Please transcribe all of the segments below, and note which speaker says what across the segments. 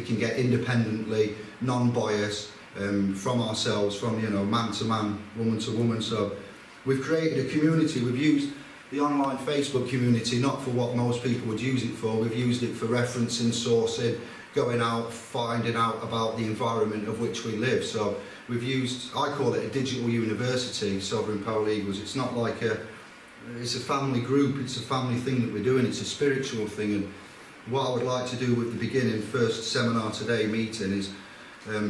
Speaker 1: can get independently, non-biased, from ourselves, from, you know, man to man, woman to woman. So we've created a community. We've used the online Facebook community not for what most people would use it for. We've used it for referencing, sourcing, going out, finding out about the environment of which we live. So we've used, I call it a digital university, Soveriegn Paralegals. It's not like it's a family group, it's a family thing that we're doing, it's a spiritual thing. And what I would like to do with the beginning, first seminar today meeting is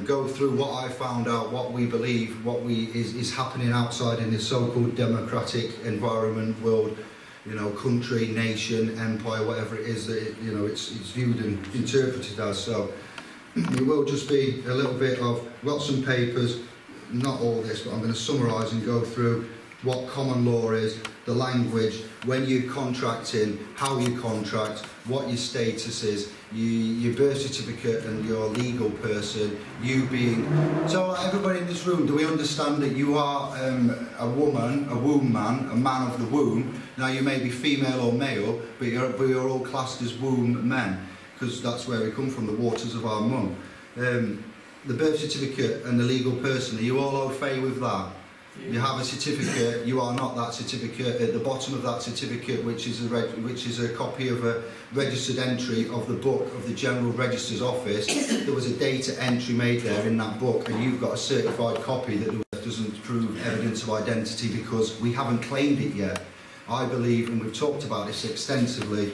Speaker 1: go through what I found out, what we believe, what is happening outside in this so-called democratic environment, world, you know, country, nation, empire, whatever it is that you know it's viewed and interpreted as. So it will just be a little bit of, we've got some papers, not all this, but I'm going to summarise and go through what common law is, the language, when you're contracting, how you contract, what your status is, your birth certificate and your legal person, you being... So everybody in this room, do we understand that you are a woman, a womb man, a man of the womb? Now you may be female or male, but you're all classed as womb men, because that's where we come from, the waters of our mum. The birth certificate and the legal person, are you all au fait with that? You have a certificate, you are not that certificate. At the bottom of that certificate, which is a copy of a registered entry of the book of the General Register's Office, there was a data entry made there in that book, and you've got a certified copy that doesn't prove evidence of identity because we haven't claimed it yet. I believe, and we've talked about this extensively,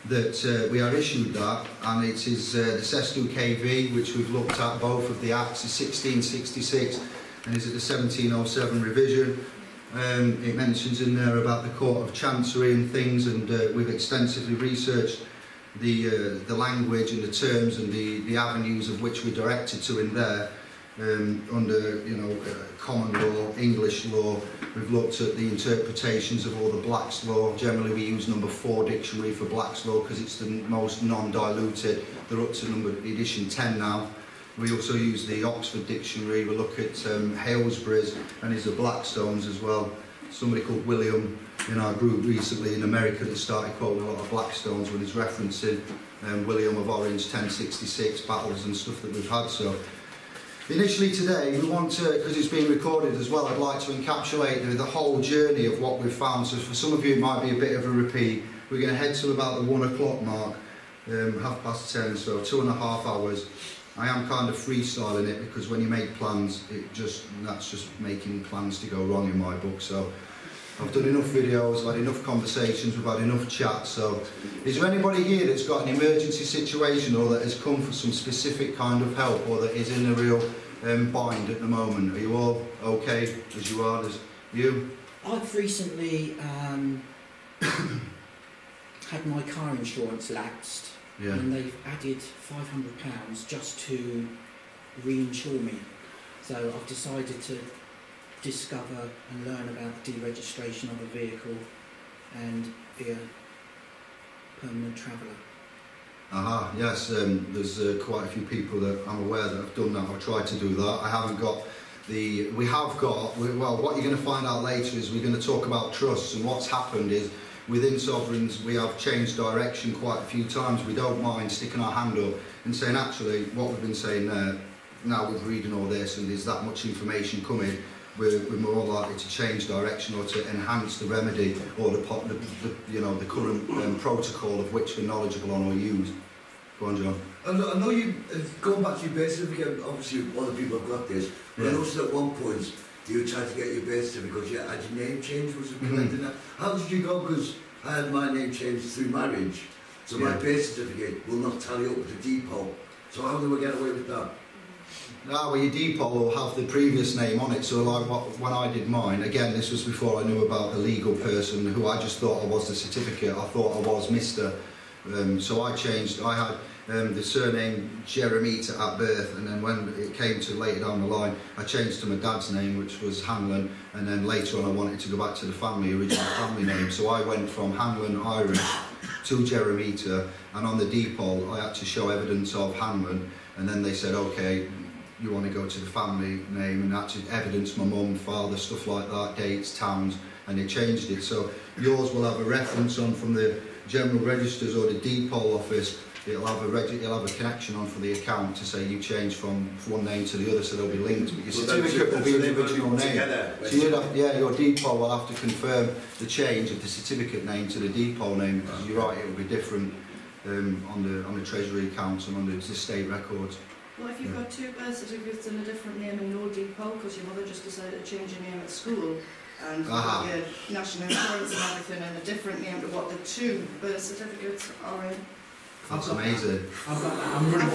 Speaker 1: that we are issued that, and it is the Sestu KV, which we've looked at, both of the acts, is 1666 and is it the 1707 revision. It mentions in there about the Court of Chancery and things, and we've extensively researched the language and the terms and the avenues of which we're directed to in there, under, you know, common law, English law. We've looked at the interpretations of all the Black's Law. Generally we use number 4 dictionary for Black's Law because it's the most non-diluted. They're up to edition 10 now. We also use the Oxford Dictionary. We look at Halesbury's and his Blackstones as well. Somebody called William in our group recently in America that started quoting a lot of Blackstones when he's referencing William of Orange, 1066, battles and stuff that we've had. So initially today we want to, because it's being recorded as well, I'd like to encapsulate the whole journey of what we've found. So for some of you it might be a bit of a repeat. We're going to head to about the 1 o'clock mark, 10:30, so 2.5 hours. I am kind of freestyling it because when you make plans, that's just making plans to go wrong in my book. So I've done enough videos, I've had enough conversations, we've had enough chats. So is there anybody here that's got an emergency situation or that has come for some specific kind of help or that is in a real bind at the moment? Are you all okay as you are? As you?
Speaker 2: I've recently had my car insurance lapsed. Yeah. And they've added £500 just to reinsure me. So I've decided to discover and learn about deregistration of a vehicle and be a permanent traveller.
Speaker 1: Aha, yes, there's quite a few people that I'm aware that have done that. I've tried to do that. I haven't got well, what you're going to find out later is we're going to talk about trusts, and what's happened is within Sovereigns we have changed direction quite a few times. We don't mind sticking our hand up and saying, actually, what we've been saying there, now with reading all this and there's that much information coming, we're more likely to change direction or to enhance the remedy or the current protocol of which we're knowledgeable on or use. Go on, John.
Speaker 3: I know you, going back to your birth certificate, obviously other people have got this, but I noticed at one point you were trying to get your birth certificate because you had your name changed, was it correct in that? How did you go? Because I had my name changed through marriage, so my birth certificate will not tally up with the depot. So how do we get away with that?
Speaker 1: Well, your depot will have the previous name on it, so like when I did mine, again, this was before I knew about the legal person who I just thought I was the certificate. I thought I was Mr. So I changed. I had the surname Jeremita at birth, and then when it came to later down the line, I changed to my dad's name, which was Hanlon, and then later on I wanted to go back to the original family name, so I went from Hanlon Irish to Jeremita, and on the depot I had to show evidence of Hanlon, and then they said, okay, you want to go to the family name, and that's evidence, my mum, father, stuff like that, dates, towns, and they changed it. So yours will have a reference on from the General Registers or the depot office it'll have a connection on for the account to say you changed from one name to the other, so they'll be linked. But your certificate will be the original name. So you'd have, your depot will have to confirm the change of the certificate name to the depot name, because you're right, it will be different on the treasury accounts and on the estate records.
Speaker 4: Well, if you've got two birth certificates and a different name in your depot because your mother just decided to change your name at school, and you've got your national insurance and everything and a different name to what the two birth certificates are in.
Speaker 1: That's amazing.
Speaker 2: I'm really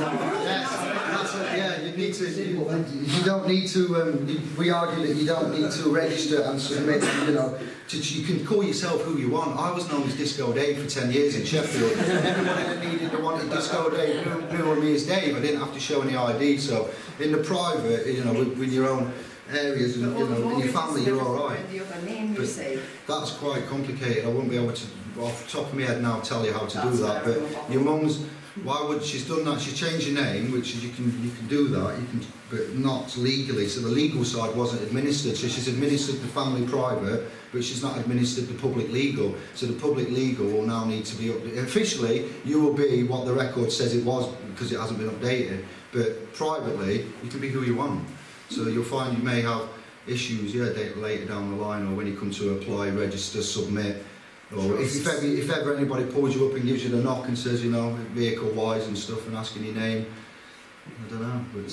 Speaker 1: Yeah, you need to. You don't need to. We argue that you don't need to register and submit. You know, you can call yourself who you want. I was known as Disco Dave for 10 years in Sheffield. Everybody that wanted Disco Dave knew me as Dave. I didn't have to show any ID. So in the private, you know, with your own areas and in your family, you're all right. But that's quite complicated. I wouldn't be able to, off the top of my head now, tell you how to do that. But your mum's, why would she's done that? She's changed your name, which is you can do that. You can, but not legally. So the legal side wasn't administered. So she's administered the family private, but she's not administered the public legal. So the public legal will now need to be officially. You will be what the record says it was because it hasn't been updated. But privately, you can be who you want. So you'll find you may have issues, later down the line, or when you come to apply, register, submit, or if ever anybody pulls you up and gives you the knock and says, you know, vehicle-wise and stuff, and asking your name, I don't know. But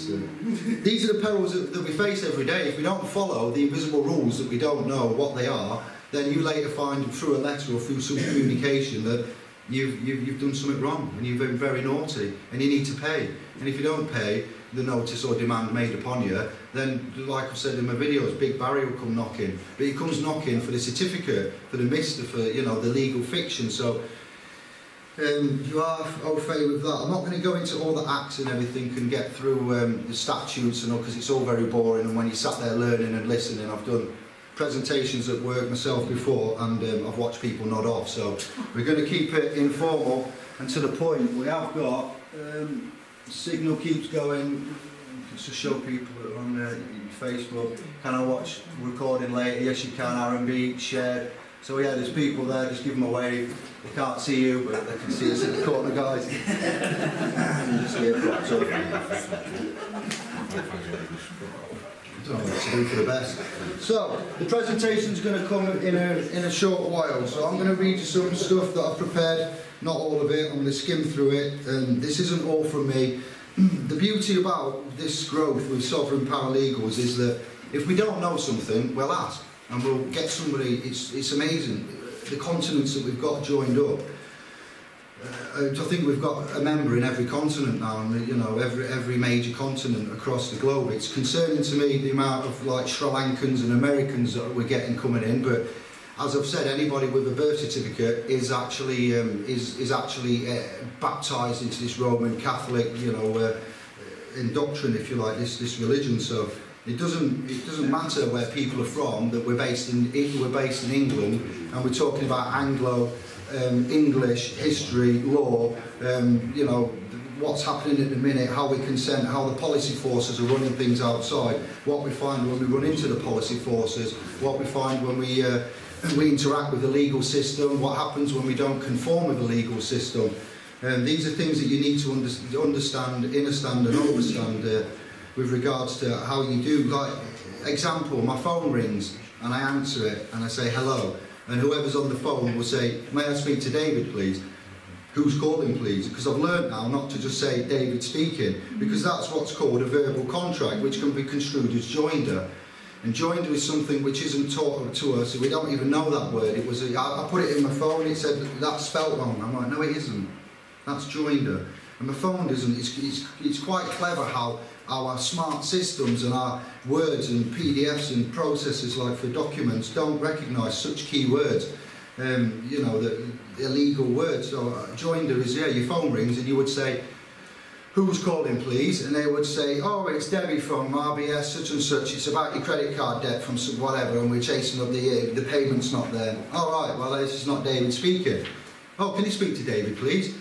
Speaker 1: these are the perils that we face every day. If we don't follow the invisible rules that we don't know what they are, then you later find through a letter or through some communication that you've done something wrong and you've been very naughty and you need to pay. And if you don't pay the notice or demand made upon you, then, like I've said in my videos, Big Barry will come knocking. But he comes knocking for the certificate, for the mister, for, you know, the legal fiction. So you are au fait with that. I'm not going to go into all the acts and everything and get through the statutes and all, because it's all very boring. And when you sat there learning and listening, I've done presentations at work myself before, and I've watched people nod off. So we're going to keep it informal and to the point. We have got signal keeps going. Just to show people that are on Facebook. Can I watch recording later? Yes, you can. R&B shared. So yeah, there's people there. Just give them a wave. They can't see you, but they can see us in the corner, guys. Just here, propped up. I don't know what to do for the best. So the presentation's going to come in a short while. So I'm going to read you some stuff that I've prepared. Not all of it. I'm going to skim through it. This isn't all from me. The beauty about this growth with Soveriegn Paralegals is that if we don't know something, we'll ask and we'll get somebody. It's amazing the continents that we've got joined up. I think we've got a member in every continent now, and you know, every major continent across the globe. It's concerning to me the amount of like Sri Lankans and Americans that we're getting coming in, but as I've said, anybody with a birth certificate is actually baptised into this Roman Catholic, you know, indoctrination, if you like, this religion. So it doesn't matter where people are from. That we're based in England, and we're talking about Anglo, English history, law. You know, what's happening at the minute, how we consent, how the policy forces are running things outside. What we find when we run into the policy forces. What we find when we interact with the legal system, what happens when we don't conform with the legal system. These are things that you need to understand, understand and overstand with regards to how you do. Like, example, my phone rings and I answer it and I say hello, and whoever's on the phone will say, may I speak to David please? Who's calling please? Because I've learned now not to just say David speaking, because that's what's called a verbal contract, which can be construed as joinder. And joinder is something which isn't taught to us, so we don't even know that word. It was I put it in my phone, it said that's spelt wrong. I'm like, no it isn't. That's joinder. And my phone doesn't. It's quite clever how our smart systems and our words and PDFs and processes like for documents don't recognise such key words. You know, the illegal words. So joinder is, yeah, your phone rings and you would say, who's calling please? And they would say, oh, it's Debbie from RBS such and such, it's about your credit card debt from whatever, and we're chasing up the payment's not there. All right, well this is not David speaking. Oh, can you speak to David please?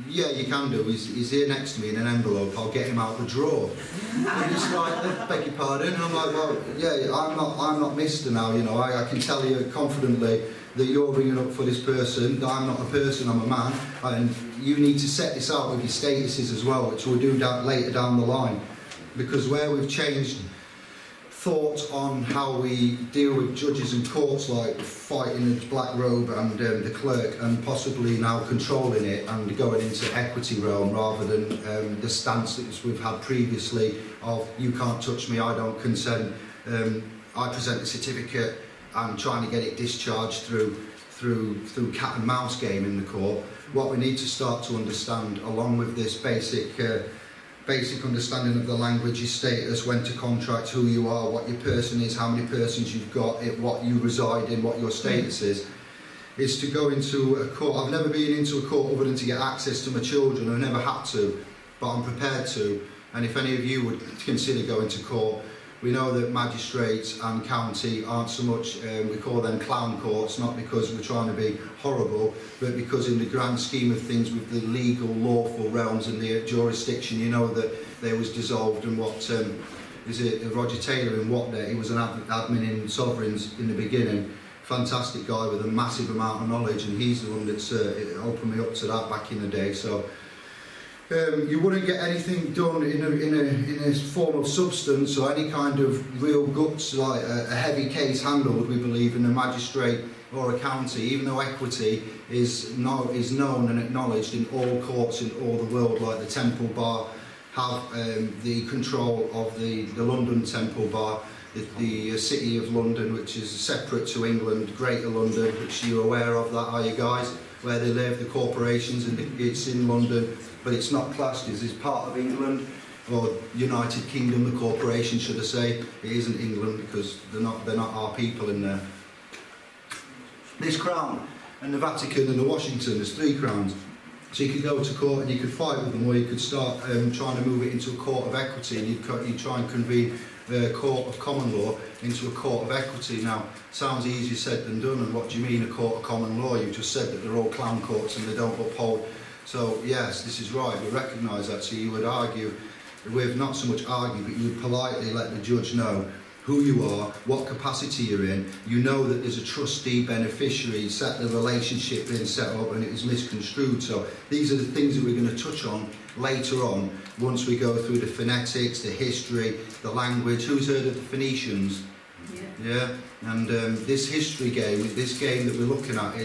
Speaker 1: yeah, you can do. He's here next to me in an envelope. I'll get him out the drawer. And he's like, beg your pardon. And I'm like, well, yeah, I'm not Mr. now. You know, I can tell you confidently that you're ringing up for this person. I'm not a person. I'm a man. And you need to set this out with your statuses as well, which we'll do later down the line, because where we've changed thought on how we deal with judges and courts, like fighting the black robe and the clerk, and possibly now controlling it and going into equity realm rather than the stance that we've had previously of you can't touch me, I don't consent, I present the certificate and trying to get it discharged through cat and mouse game in the court. What we need to start to understand, along with this basic understanding of the language, your status, when to contract, who you are, what your person is, how many persons you've got, what you reside in, what your status is to go into a court. I've never been into a court other than to get access to my children. I've never had to, but I'm prepared to. And if any of you would consider going to court, we know that magistrates and county aren't so much, we call them clown courts, not because we're trying to be horrible, but because in the grand scheme of things with the legal, lawful realms and the jurisdiction, you know that they was dissolved. And what, is it Roger Taylor in Watnet, he was an admin in Sovereigns in the beginning, fantastic guy with a massive amount of knowledge, and he's the one that's opened me up to that back in the day. So you wouldn't get anything done in a form of substance or any kind of real guts, like a heavy case handled, we believe, in a magistrate or a county, even though equity is known and acknowledged in all courts in all the world, like the Temple Bar have the control of the London Temple Bar, the City of London, which is separate to England, Greater London, which you're aware of that, are you guys? Where they live, the corporations, and it's in London, but it's not classed as part of England or United Kingdom. The corporation, should I say? It isn't England because they're not our people in there. This crown and the Vatican and the Washington, there's 3 crowns. So you could go to court and you could fight with them, or you could start trying to move it into a court of equity, and you'd try and convene a court of common law into a court of equity. Now, sounds easier said than done, and what do you mean a court of common law? You just said that they're all clown courts and they don't uphold. So yes, this is right, we recognise that. So you would argue, with not so much argue, but you would politely let the judge know who you are, what capacity you're in. You know that there's a trustee beneficiary, set the relationship being set up, and it was misconstrued. So these are the things that we're going to touch on later on, once we go through the phonetics, the history, the language. Who's heard of the Phoenicians? Yeah. And this history game, this game that we're looking at,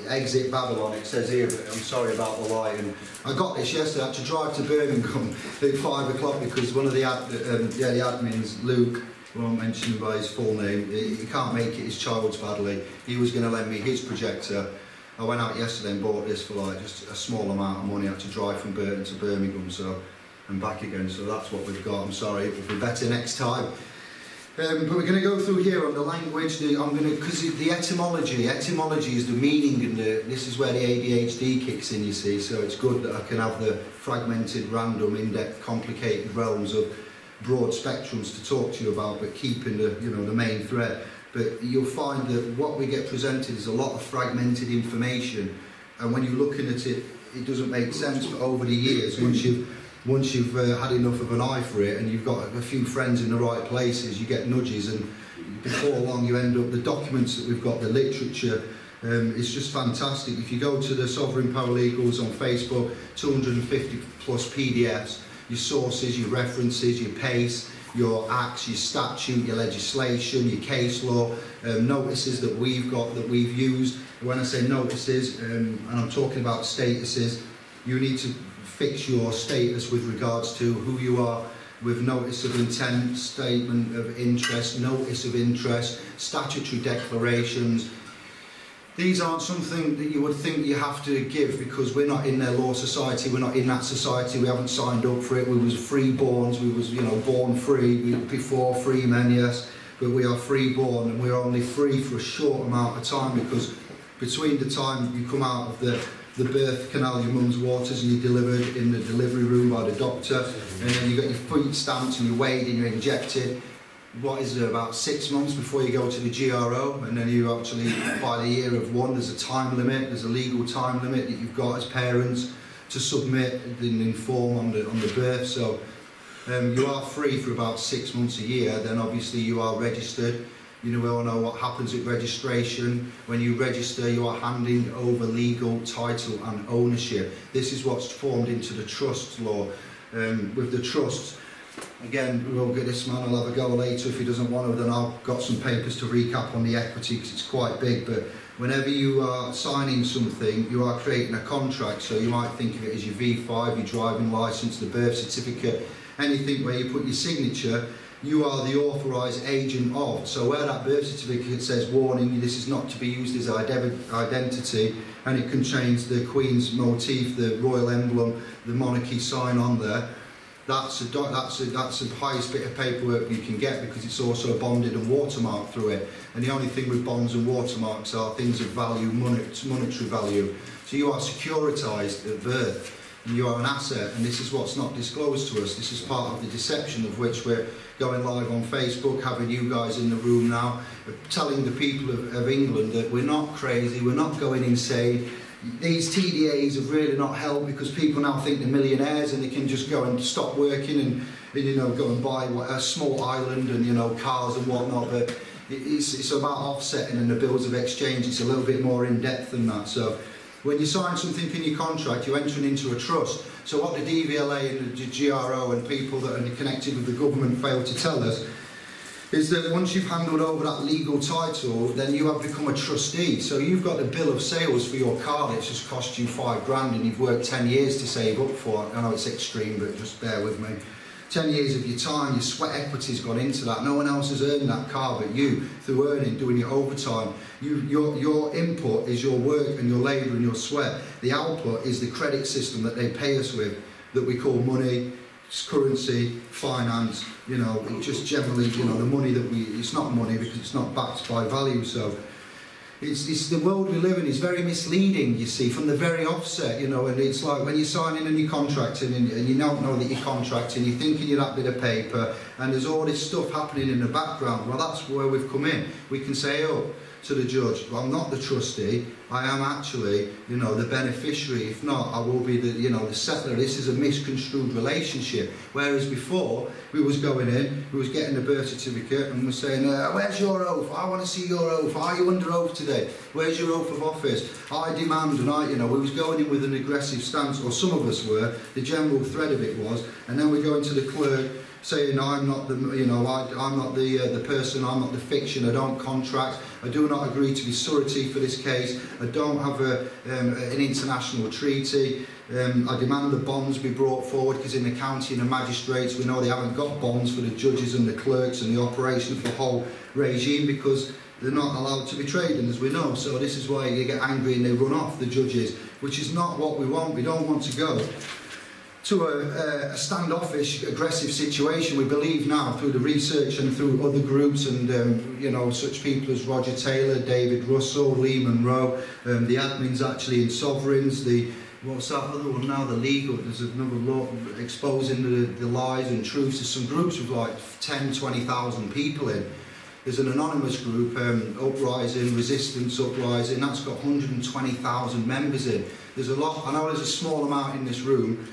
Speaker 1: Exit Babylon, it says here, but I'm sorry about the light. And I got this yesterday. I had to drive to Birmingham at 5 o'clock because one of the admins, Luke, I won't mention him by his full name, he can't make it, his child's badly. He was going to lend me his projector. I went out yesterday and bought this for like just a small amount of money. I had to drive from Burton to Birmingham and back again, so that's what we've got. I'm sorry, it will be better next time. But we're going to go through here on the language, because the etymology is the meaning, and this is where the ADHD kicks in, you see, so it's good that I can have the fragmented, random, in-depth, complicated realms of broad spectrums to talk to you about, but keeping the main thread. But you'll find that what we get presented is a lot of fragmented information, and when you're looking at it, it doesn't make sense. But over the years, once you've had enough of an eye for it, and you've got a few friends in the right places, you get nudges, and before long you end up, the documents that we've got, the literature, it's just fantastic. If you go to the Soveriegn Paralegals on Facebook, 250 plus PDFs, your sources, your references, your pace, your acts, your statute, your legislation, your case law, notices that we've got, that we've used. When I say notices, and I'm talking about statuses, you need to fix your status with regards to who you are, with notice of intent, statement of interest, notice of interest, statutory declarations. These aren't something that you would think you have to give because we're not in their law society, we're not in that society, we haven't signed up for it. We was freeborns, we was born free, before free men, yes, but we are freeborn, and we're only free for a short amount of time, because between the time you come out of the birth canal, your mum's waters, and you're delivered in the delivery room by the doctor, and then you got your feet stamped and you're weighed and you're injected. What is it, about 6 months before you go to the GRO, and then you actually, by the year of 1, there's a time limit, there's a legal time limit that you've got as parents to submit and inform on the birth. So you are free for about 6 months a year. Then obviously you are registered. You know, we all know what happens at registration. When you register, you are handing over legal title and ownership. This is what's formed into the trust law. With the trust, again, we'll get this man, I'll have a go later if he doesn't want to, then I've got some papers to recap on the equity because it's quite big. But whenever you are signing something, you are creating a contract. So you might think of it as your V5, your driving licence, the birth certificate, anything where you put your signature. You are the authorised agent of. So where that birth certificate says warning, this is not to be used as identity, and it contains the Queen's motif, the royal emblem, the monarchy sign on there. That's the highest bit of paperwork you can get because it's also bonded and watermarked through it. And the only thing with bonds and watermarks are things of value, monetary value. So you are securitised at birth. And you are an asset, and this is what's not disclosed to us. This is part of the deception of which we're going live on Facebook, having you guys in the room now, telling the people of England that we're not crazy, we're not going insane. These TDAs have really not helped because people now think they're millionaires and they can just go and stop working and you know, go and buy a small island and, you know, cars and whatnot. But it's about offsetting and the bills of exchange. It's a little bit more in depth than that. So when you sign something in your contract, you're entering into a trust. So what the DVLA and the GRO and people that are connected with the government fail to tell us is that once you've handed over that legal title, then you have become a trustee. So you've got a bill of sales for your car that's just cost you £5 grand and you've worked 10 years to save up for it. I know it's extreme, but just bear with me. 10 years of your time, your sweat equity's gone into that. No one else has earned that car but you, through earning, doing your overtime. Your input is your work and your labour and your sweat. The output is the credit system that they pay us with, that we call money, currency, finance, you know, just generally, you know, the money that it's not money because it's not backed by value. So it's the world we live in is very misleading, you see, from the very offset, you know. And it's like when you're signing a new contract and you don't know that you're contracting, you're thinking you're that bit of paper and there's all this stuff happening in the background. Well, that's where we've come in. We can say, oh, to the judge, well, I'm not the trustee, I am actually, you know, the beneficiary. If not, I will be the, you know, the settler. This is a misconstrued relationship. Whereas before, we was going in, we was getting the birth certificate and we're saying, where's your oath? I want to see your oath. Are you under oath today? Where's your oath of office? I demand, and you know, we was going in with an aggressive stance, or some of us were. The general thread of it was, and then we go into the clerk, saying I'm not the, you know, I'm not the person, I'm not the fiction, I don't contract, I do not agree to be surety for this case, I don't have an international treaty, I demand the bonds be brought forward because in the county and the magistrates we know they haven't got bonds for the judges and the clerks and the operation of the whole regime because they're not allowed to be trading, as we know. So this is why you get angry and they run off, the judges, which is not what we want. We don't want to go to a standoffish, aggressive situation. We believe now through the research and through other groups and you know, such people as Roger Taylor, David Russell, Lee Monroe, the admins actually in Sovereigns, what's that other one now, the legal, there's another law exposing the lies and truths. There's some groups with like 10, 20,000 people in. There's an anonymous group, Uprising, Resistance Uprising, that's got 120,000 members in. There's a lot, I know there's a small amount in this room.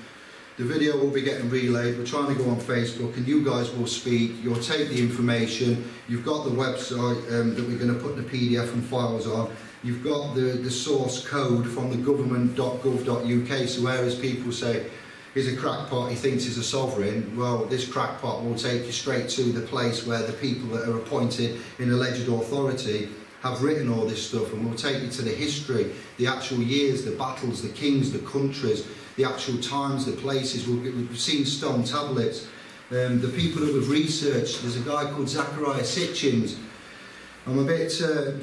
Speaker 1: The video will be getting relayed, we're trying to go on Facebook and you guys will speak, you'll take the information, you've got the website that we're going to put the PDF and files on, you've got the source code from the government.gov.uk, so whereas people say, he's a crackpot, he thinks he's a sovereign, well, this crackpot will take you straight to the place where the people that are appointed in alleged authority have written all this stuff, and we'll take you to the history, the actual years, the battles, the kings, the countries, the actual times, the places. We've seen stone tablets. The people that we've researched, there's a guy called Zachariah Sitchins. I'm a bit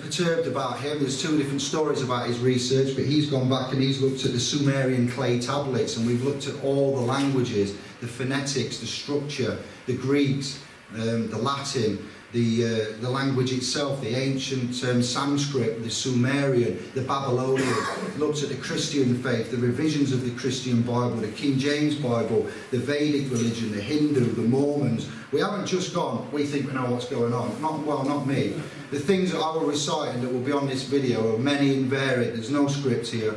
Speaker 1: perturbed about him. There's two different stories about his research, but he's gone back and he's looked at the Sumerian clay tablets, and we've looked at all the languages, the phonetics, the structure, the Greeks, the Latin, the language itself, the ancient Sanskrit, the Sumerian, the Babylonian, looked at the Christian faith, the revisions of the Christian Bible, the King James Bible, the Vedic religion, the Hindu, the Mormons. We haven't just gone, we think we know what's going on. Not me. The things that I will recite and that will be on this video are many and varied. There's no script here.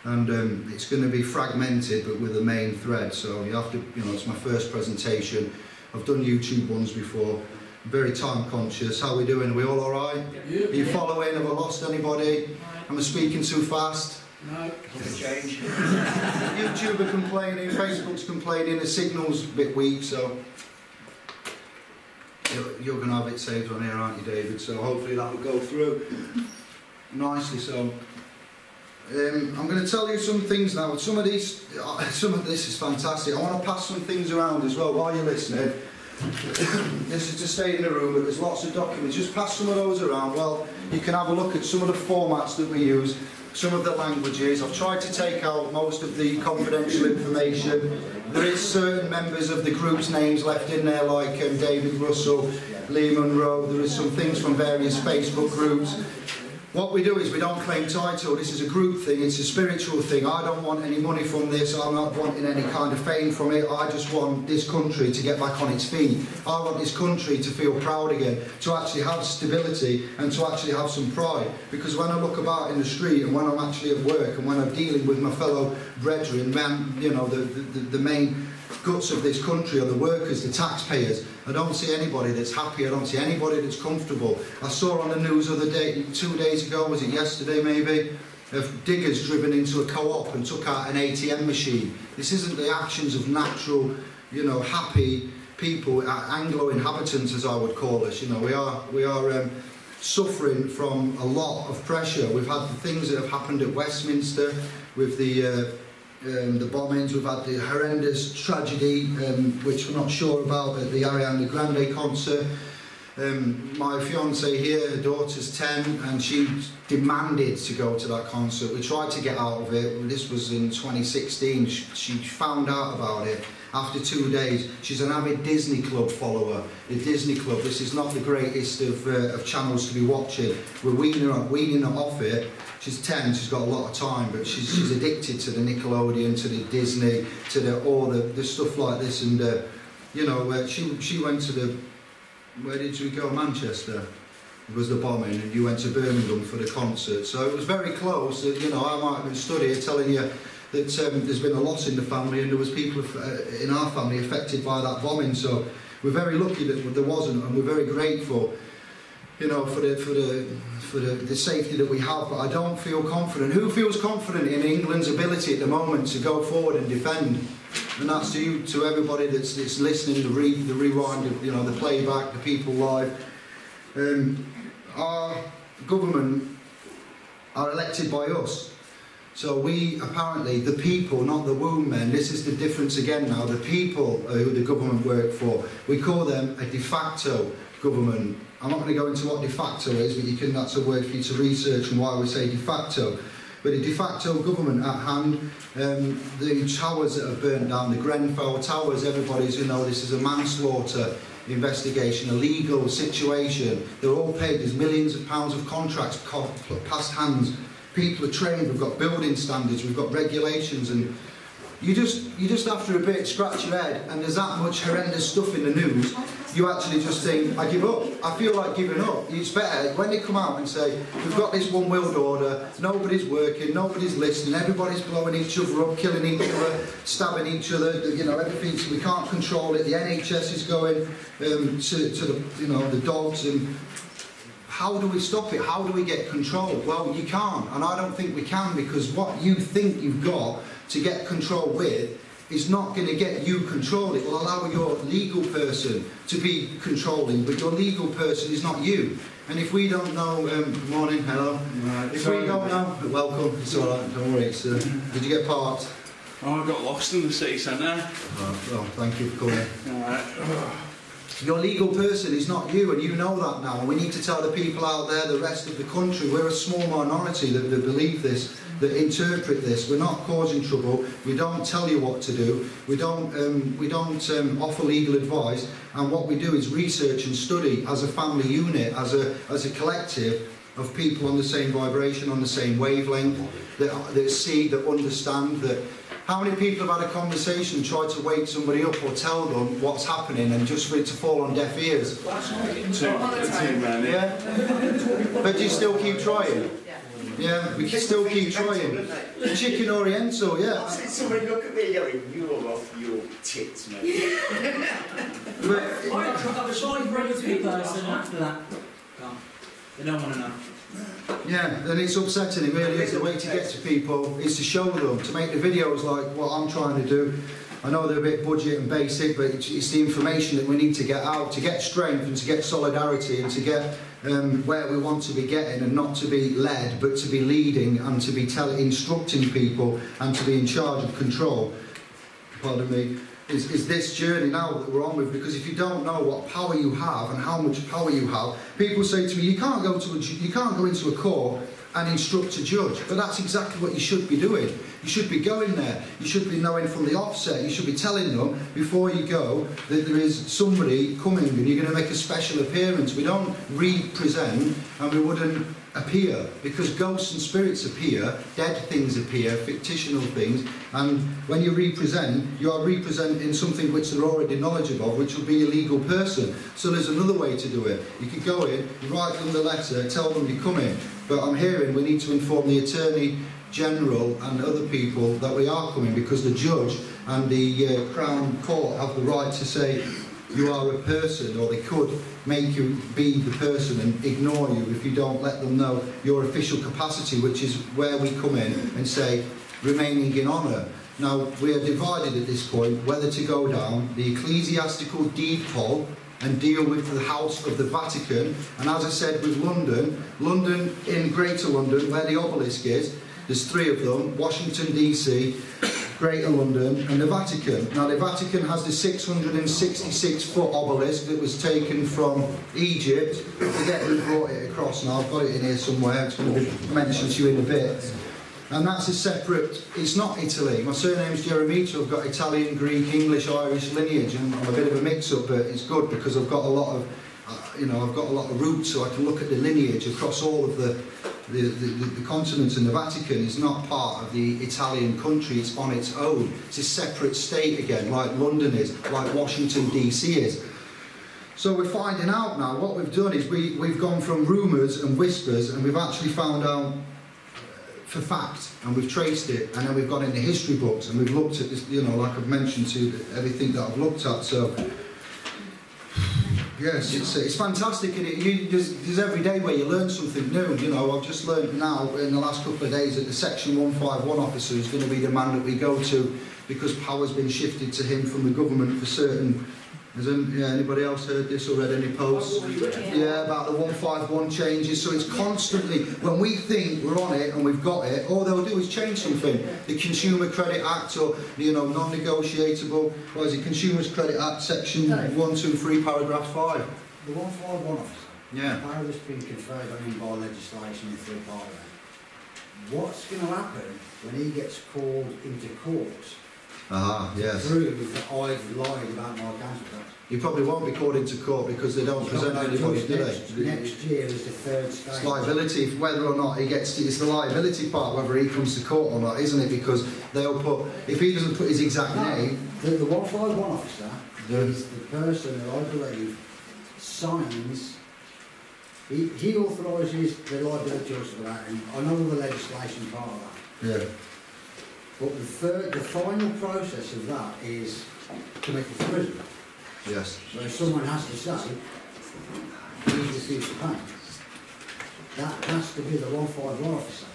Speaker 1: and it's going to be fragmented but with a main thread. So you have to, you know, it's my first presentation. I've done YouTube ones before. I'm very time conscious. How are we doing? Are we all alright?
Speaker 5: Yeah.
Speaker 1: Are you following? Have I lost anybody? Am I speaking too fast?
Speaker 5: No.
Speaker 3: Change.
Speaker 1: YouTube are complaining, Facebook's complaining, the signal's a bit weak, so you're going to have it saved on here, aren't you, David? So hopefully that will go through nicely. So I'm going to tell you some things now. Some of this is fantastic. I want to pass some things around as well while you're listening. This is to stay in the room, but there's lots of documents. Just pass some of those around. Well, you can have a look at some of the formats that we use, some of the languages. I've tried to take out most of the confidential information. There is certain members of the group's names left in there, like David Russell, Lee Munro. There is some things from various Facebook groups. What we do is we don't claim title. This is a group thing, it's a spiritual thing. I don't want any money from this, I'm not wanting any kind of fame from it. I just want this country to get back on its feet. I want this country to feel proud again, to actually have stability and to actually have some pride. Because when I look about in the street and when I'm actually at work and when I'm dealing with my fellow brethren, you know, the main guts of this country are the workers, the taxpayers. I don't see anybody that's happy, I don't see anybody that's comfortable. I saw on the news the other day, 2 days ago, was it yesterday maybe, of diggers driven into a co-op and took out an ATM machine. This isn't the actions of natural, you know, happy people, Anglo inhabitants as I would call us. You know, we are suffering from a lot of pressure. We've had the things that have happened at Westminster with the bombings. We've had the horrendous tragedy, which we're not sure about, at the Ariana Grande concert. My fiancée here, her daughter's 10, and she demanded to go to that concert. We tried to get out of it. This was in 2016. She found out about it after 2 days. She's an avid Disney Club follower. The Disney Club, this is not the greatest of channels to be watching. We're weaning her off it. She's 10, she's got a lot of time, but she's addicted to the Nickelodeon, to the Disney, to all the stuff like this. And you know, she went to the, where did we go? Manchester. It was the bombing, and you went to Birmingham for the concert. So it was very close. You know, I might have been stood here telling you that there's been a loss in the family, and there was people in our family affected by that bombing. So we're very lucky that there wasn't, and we're very grateful, you know, for the safety that we have. But I don't feel confident. Who feels confident in England's ability at the moment to go forward and defend? And that's to you, to everybody that's listening, the rewind, you know, the playback, the people live. Our government are elected by us. So we, apparently, the people, not the womb men, this is the difference again now, the people who the government work for, we call them a de facto government. I'm not going to go into what de facto is, but that's a word for you to research and why we say de facto. But a de facto government at hand, the towers that have burnt down, the Grenfell towers, everybody's, you know, this is a manslaughter investigation, a legal situation. They're all paid, there's millions of pounds of contracts passed hands. People are trained, we've got building standards, we've got regulations, and you just after a bit scratch your head, and there's that much horrendous stuff in the news, you actually just think, I give up. I feel like giving up. It's better when they come out and say, we've got this one world order, nobody's working, nobody's listening, everybody's blowing each other up, killing each other, stabbing each other, you know, everything, so we can't control it. The NHS is going to the, you know, the dogs, and how do we stop it? How do we get control? Well, you can't, and I don't think we can, because what you think you've got to get control with is not going to get you control. It will allow your legal person to be controlling, but your legal person is not you. And if we don't know, good morning, hello.
Speaker 5: Right,
Speaker 1: if we don't know, welcome. It's all right, don't worry. Did you get parked?
Speaker 5: Oh, I got lost in the city centre.
Speaker 1: Oh, well, thank you for coming.
Speaker 5: All right.
Speaker 1: Your legal person is not you, and you know that now. And we need to tell the people out there, the rest of the country, we're a small minority that believe this, that interpret this. We're not causing trouble. We don't tell you what to do. We don't offer legal advice. And what we do is research and study as a family unit, as a collective of people on the same vibration, on the same wavelength, that see, that understand that. How many people have had a conversation, tried to wake somebody up or tell them what's happening, and just for it to fall on deaf ears?
Speaker 5: Two men,
Speaker 1: yeah. But you still keep trying?
Speaker 4: Yeah.
Speaker 1: Yeah, we can still keep trying. Chicken Oriental, yeah.
Speaker 6: I said, somebody look at me going, you're off your tits, mate.
Speaker 2: I tried bringing to the person after that. They don't want to know.
Speaker 1: Yeah, and it's upsetting, it really is. The way to get to people is to show them, to make the videos like what I'm trying to do. I know they're a bit budget and basic, but it's the information that we need to get out, to get strength and to get solidarity and to get where we want to be getting, and not to be led, but to be leading and to be instructing people and to be in charge of control. Pardon me. Is this journey now that we're on with, because if you don't know what power you have and how much power you have, people say to me, you can't go into a court and instruct a judge, but that's exactly what you should be doing. You should be going there, you should be knowing from the offset, you should be telling them before you go that there is somebody coming and you're going to make a special appearance. We don't represent and we wouldn't appear, because ghosts and spirits appear, dead things appear, fictional things, and when you represent, you are representing something which they're already knowledgeable of, which will be a legal person. So there's another way to do it. You could go in, write them the letter, tell them you're coming, but I'm hearing we need to inform the Attorney General and other people that we are coming, because the judge and the Crown Court have the right to say you are a person, or they could make you be the person and ignore you if you don't let them know your official capacity, which is where we come in and say remaining in honour. Now, we are divided at this point whether to go down the ecclesiastical deed poll and deal with the House of the Vatican, and as I said with London in Greater London, where the obelisk is, there's 3 of them, Washington DC, Greater London and the Vatican. Now the Vatican has the 666-foot obelisk that was taken from Egypt. I forget who brought it across now, I've got it in here somewhere, it's going to be mentioned to you in a bit. And that's a separate, it's not Italy. My surname's Jeremito, I've got Italian, Greek, English, Irish lineage, and I'm a bit of a mix-up, but it's good because I've got a lot of, I've got a lot of roots, so I can look at the lineage across all of the continent, and the Vatican is not part of the Italian country, it's on its own. It's a separate state again, like London is, like Washington DC is. So we're finding out now, what we've done is we've gone from rumours and whispers, and we've actually found out for fact, and we've traced it, and then we've gone in the history books, and we've looked at this, like I've mentioned to you, everything that I've looked at, so yes, it's fantastic, and there's every day where you learn something new. I've just learned now in the last couple of days that the Section 151 officer is going to be the man that we go to, because power's been shifted to him from the government for certain. Has anybody else heard this or read any posts? Yeah, about the 151 changes. So it's constantly, when we think we're on it and we've got it, all they'll do is change something. The Consumer Credit Act, or non-negotiable, what is it, Consumers Credit Act, Section 123, paragraph 5.
Speaker 7: The 151 officer,
Speaker 1: yeah.
Speaker 7: Power that's been conferred on him by legislation and through Parliament. What's going to happen when he gets called into court?
Speaker 1: Yes.
Speaker 7: Prove that I've lied about my council tax?
Speaker 1: You probably won't be called into court because they don't present anybody, do they?
Speaker 7: Next year is the 3rd stage.
Speaker 1: It's liability, whether or not he gets to, it's the liability part, whether he comes to court or not, isn't it? Because they'll put, if he doesn't put his exact name...
Speaker 7: The 151 officer is the person that I believe signs, he authorises the liability of that, and I know all the legislation part of that.
Speaker 1: Yeah.
Speaker 7: But the final process of that is committed to prison.
Speaker 1: Yes.
Speaker 7: Where someone has to say, he refused to pay. That has to be the 151 officer.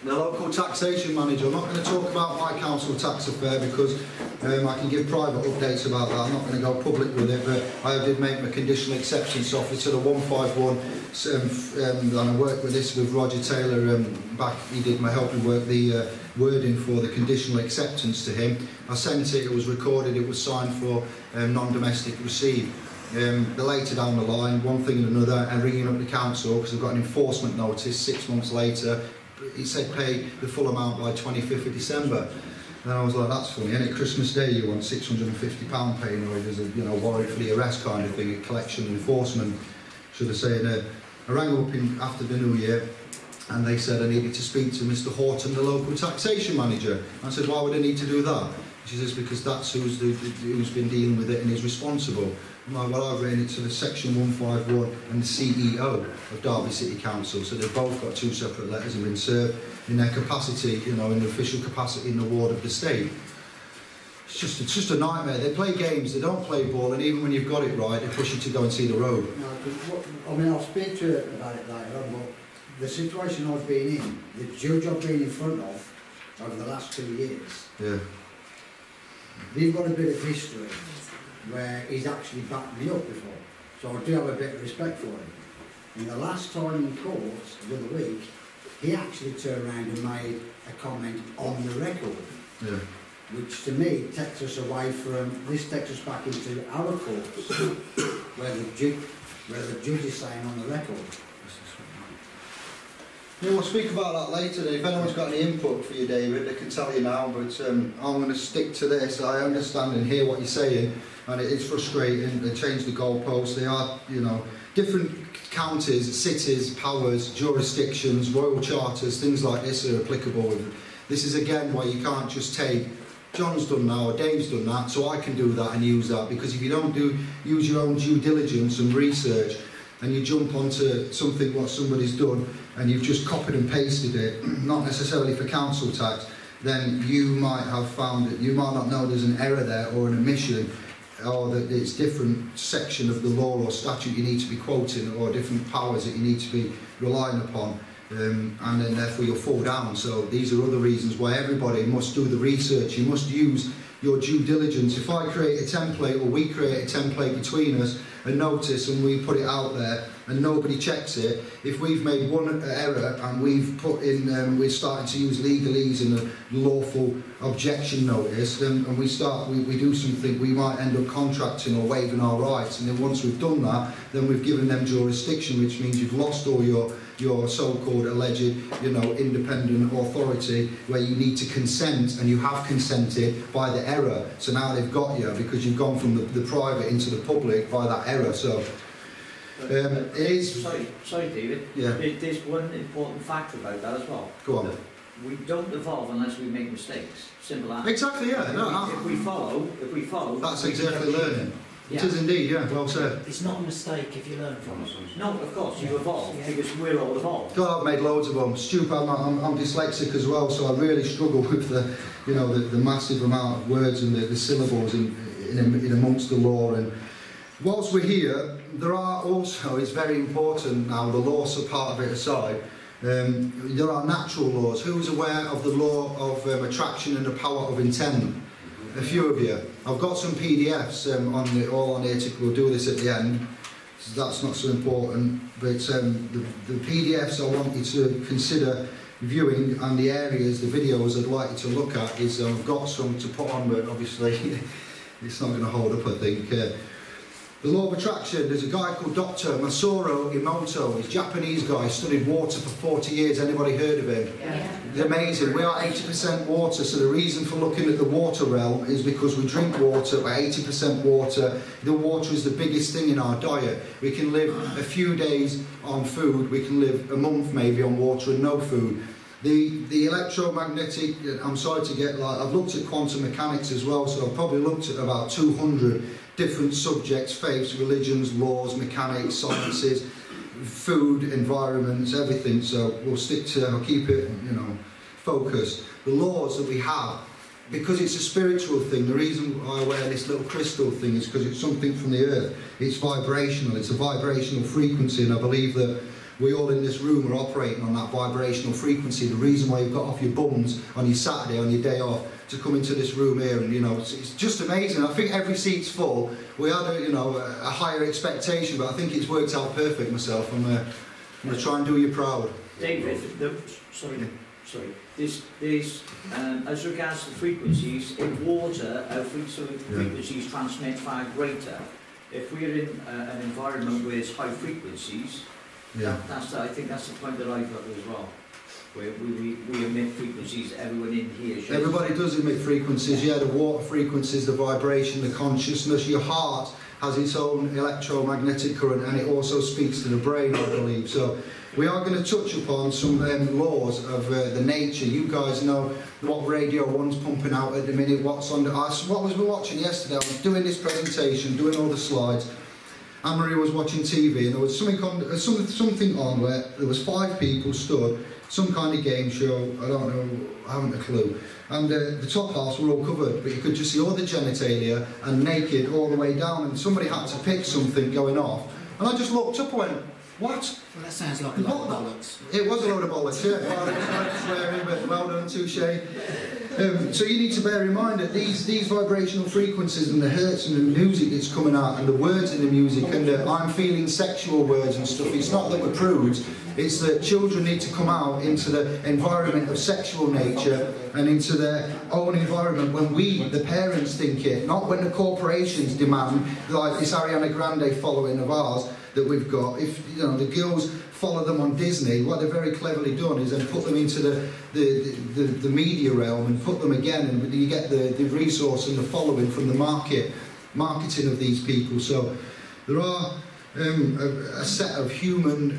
Speaker 1: The local taxation manager. I'm not going to talk about my council tax affair because I can give private updates about that. I'm not going to go public with it, but I did make my conditional acceptance offer to the 151, and I worked with this with Roger Taylor back. He did my help me work the wording for the conditional acceptance to him. I sent it. It was recorded. It was signed for non-domestic receipt. Later down the line, one thing and another, and ringing up the council because I've got an enforcement notice 6 months later. He said pay the full amount by 25th of December. And I was like, that's funny, and at Christmas Day you want £650 paying, or there's a warrant for the arrest kind of thing, a collection enforcement, should I say. And I rang up after the New Year, and they said I needed to speak to Mr. Horton, the local taxation manager. I said, why would I need to do that? She says, because that's who's been dealing with it and is responsible. I'm like, well, I've written it to the Section 151 and the CEO of Derby City Council, so they've both got 2 separate letters and been served in their capacity, you know, in the official capacity in the ward of the state. It's just a nightmare. They play games, they don't play ball, and even when you've got it right, they push you to go and see the road.
Speaker 7: No, I mean, I'll speak to her about it later on, but the situation I've been in, the judge I've been in front of over the last 2 years,
Speaker 1: Yeah.
Speaker 7: they've got a bit of history where he's actually backed me up before, so I do have a bit of respect for him. And the last time in court, the other week, he actually turned around and made a comment on the record.
Speaker 1: Yeah.
Speaker 7: Which to me takes us away from, this takes us back into our courts, where the judge is saying on the record.
Speaker 1: Yeah, we'll speak about that later. If anyone's got any input for you, David, they can tell you now, but I'm going to stick to this. I understand and hear what you're saying, and it is frustrating. They change the goalposts. They are, you know, different counties, cities, powers, jurisdictions, royal charters, things like this are applicable. This is again why you can't just take, John's done that or Dave's done that, so I can do that and use that, because if you don't use your own due diligence and research, and you jump onto something what somebody's done and you've just copied and pasted it, not necessarily for council tax, then you might have found it, you might not know there's an error there or an omission, or that it's different section of the law or statute you need to be quoting, or different powers that you need to be relying upon, and then therefore you'll fall down. So these are other reasons why everybody must do the research. You must use your due diligence. If I create a template, or we create a template between us, a notice, and we put it out there and nobody checks it, if we've made one error and we've put in, we're starting to use legalese in a lawful objection notice, and we do something, we might end up contracting or waiving our rights, and then once we've done that, then we've given them jurisdiction, which means you've lost all your so-called alleged, you know, independent authority, where you need to consent, and you have consented by the error. So now they've got you because you've gone from the private into the public by that error. So it is.
Speaker 8: Sorry, David.
Speaker 1: Yeah.
Speaker 8: There's one important factor about that as well.
Speaker 1: Go on.
Speaker 8: We don't evolve unless we make mistakes. Simple as.
Speaker 1: Exactly. Yeah.
Speaker 8: If we follow.
Speaker 1: That's exactly learning.
Speaker 8: Yeah.
Speaker 1: It is indeed, yeah, well said.
Speaker 2: It's not a mistake if you learn from it.
Speaker 8: No, of course, you evolve, because we're all evolved.
Speaker 1: God, I've made loads of them. Stupid, I'm dyslexic as well, so I really struggle with the, you know, the massive amount of words and the syllables in amongst the law. And whilst we're here, there are also, it's very important now, the laws are part of it aside, there are natural laws. Who's aware of the law of attraction and the power of intent? A few of you. I've got some PDFs all on here. We'll do this at the end, so that's not so important. But the PDFs I want you to consider viewing, and the areas, the videos I'd like you to look at is I've got some to put on, but obviously it's not going to hold up, I think. The law of attraction, there's a guy called Dr. Masaru Emoto. He's a Japanese guy, studied water for 40 years. Anybody heard of him?
Speaker 4: Yeah.
Speaker 1: He's amazing. We are 80% water, so the reason for looking at the water realm is because we drink water, we're 80% water. The water is the biggest thing in our diet. We can live a few days on food, we can live a month maybe on water and no food. The electromagnetic, I'm sorry to get like, I've looked at quantum mechanics as well, so I've probably looked at about 200 different subjects, faiths, religions, laws, mechanics, sciences, food, environments, everything. So I'll keep it, you know, focused. The laws that we have, because it's a spiritual thing, the reason I wear this little crystal thing is because it's something from the earth. It's vibrational, it's a vibrational frequency, and I believe that we all in this room are operating on that vibrational frequency. The reason why you've got off your bums on your Saturday, on your day off, to come into this room here, and you know, it's just amazing. I think every seat's full. We had a higher expectation, but I think it's worked out perfect myself. I'm going to try and do you proud.
Speaker 8: David, sorry. There's as regards to frequencies, in water, frequencies transmit far greater. If we're in an environment where it's high frequencies, I think that's the point that I've got as well. Where we emit frequencies, everyone in here should.
Speaker 1: Everybody does emit frequencies, yeah, the water frequencies, the vibration, the consciousness, your heart has its own electromagnetic current, and it also speaks to the brain, I believe. So we are going to touch upon some laws of the nature. You guys know what Radio 1's pumping out at the minute, what's on the... What was we watching yesterday? I was doing this presentation, doing all the slides. Anne-Marie was watching TV, and there was something on where there was 5 people stood, some kind of game show, I don't know, I haven't a clue. And the top halves were all covered, but you could just see all the genitalia and naked all the way down, and somebody had to pick something going off. And I just looked up and went, what?
Speaker 2: Well, that sounds like a lot of bollocks.
Speaker 1: It was a load of bollocks, yeah. Swearing, but well done, touche. So you need to bear in mind that these vibrational frequencies and the hertz and the music that's coming out and the words in the music and the I'm feeling sexual words and stuff, it's not that we're prudes, it's that children need to come out into the environment of sexual nature and into their own environment when we, the parents, think it, not when the corporations demand, like this Ariana Grande following of ours that we've got. If you know the girls follow them on Disney, what they're very cleverly done is then put them into the media realm and put them again, and you get the resource and the following from the marketing of these people. So there are a set of human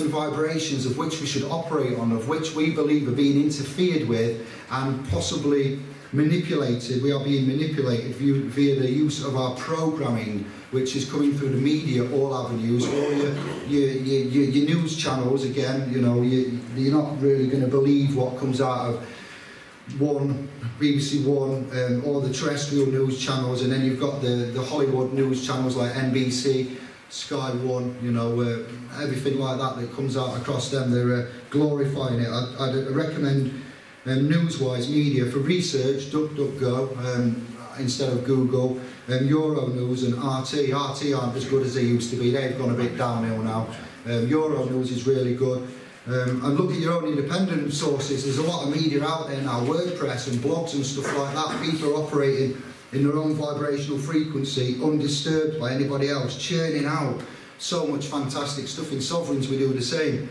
Speaker 1: vibrations of which we should operate on, of which we believe are being interfered with and possibly manipulated. We are being manipulated via the use of our programming, which is coming through the media, all avenues, all your news channels. Again, you know, you're not really going to believe what comes out of BBC One, or the terrestrial news channels, and then you've got the Hollywood news channels like NBC, Sky One, you know, everything like that comes out across them. They're glorifying it. I'd recommend Newswise Media for research, DuckDuckGo, instead of Google, Euronews and RT. RT aren't as good as they used to be, they've gone a bit downhill now. Euronews is really good. And look at your own independent sources. There's a lot of media out there now, WordPress and blogs and stuff like that. People are operating in their own vibrational frequency, undisturbed by anybody else, churning out so much fantastic stuff. In Sovereigns we do the same.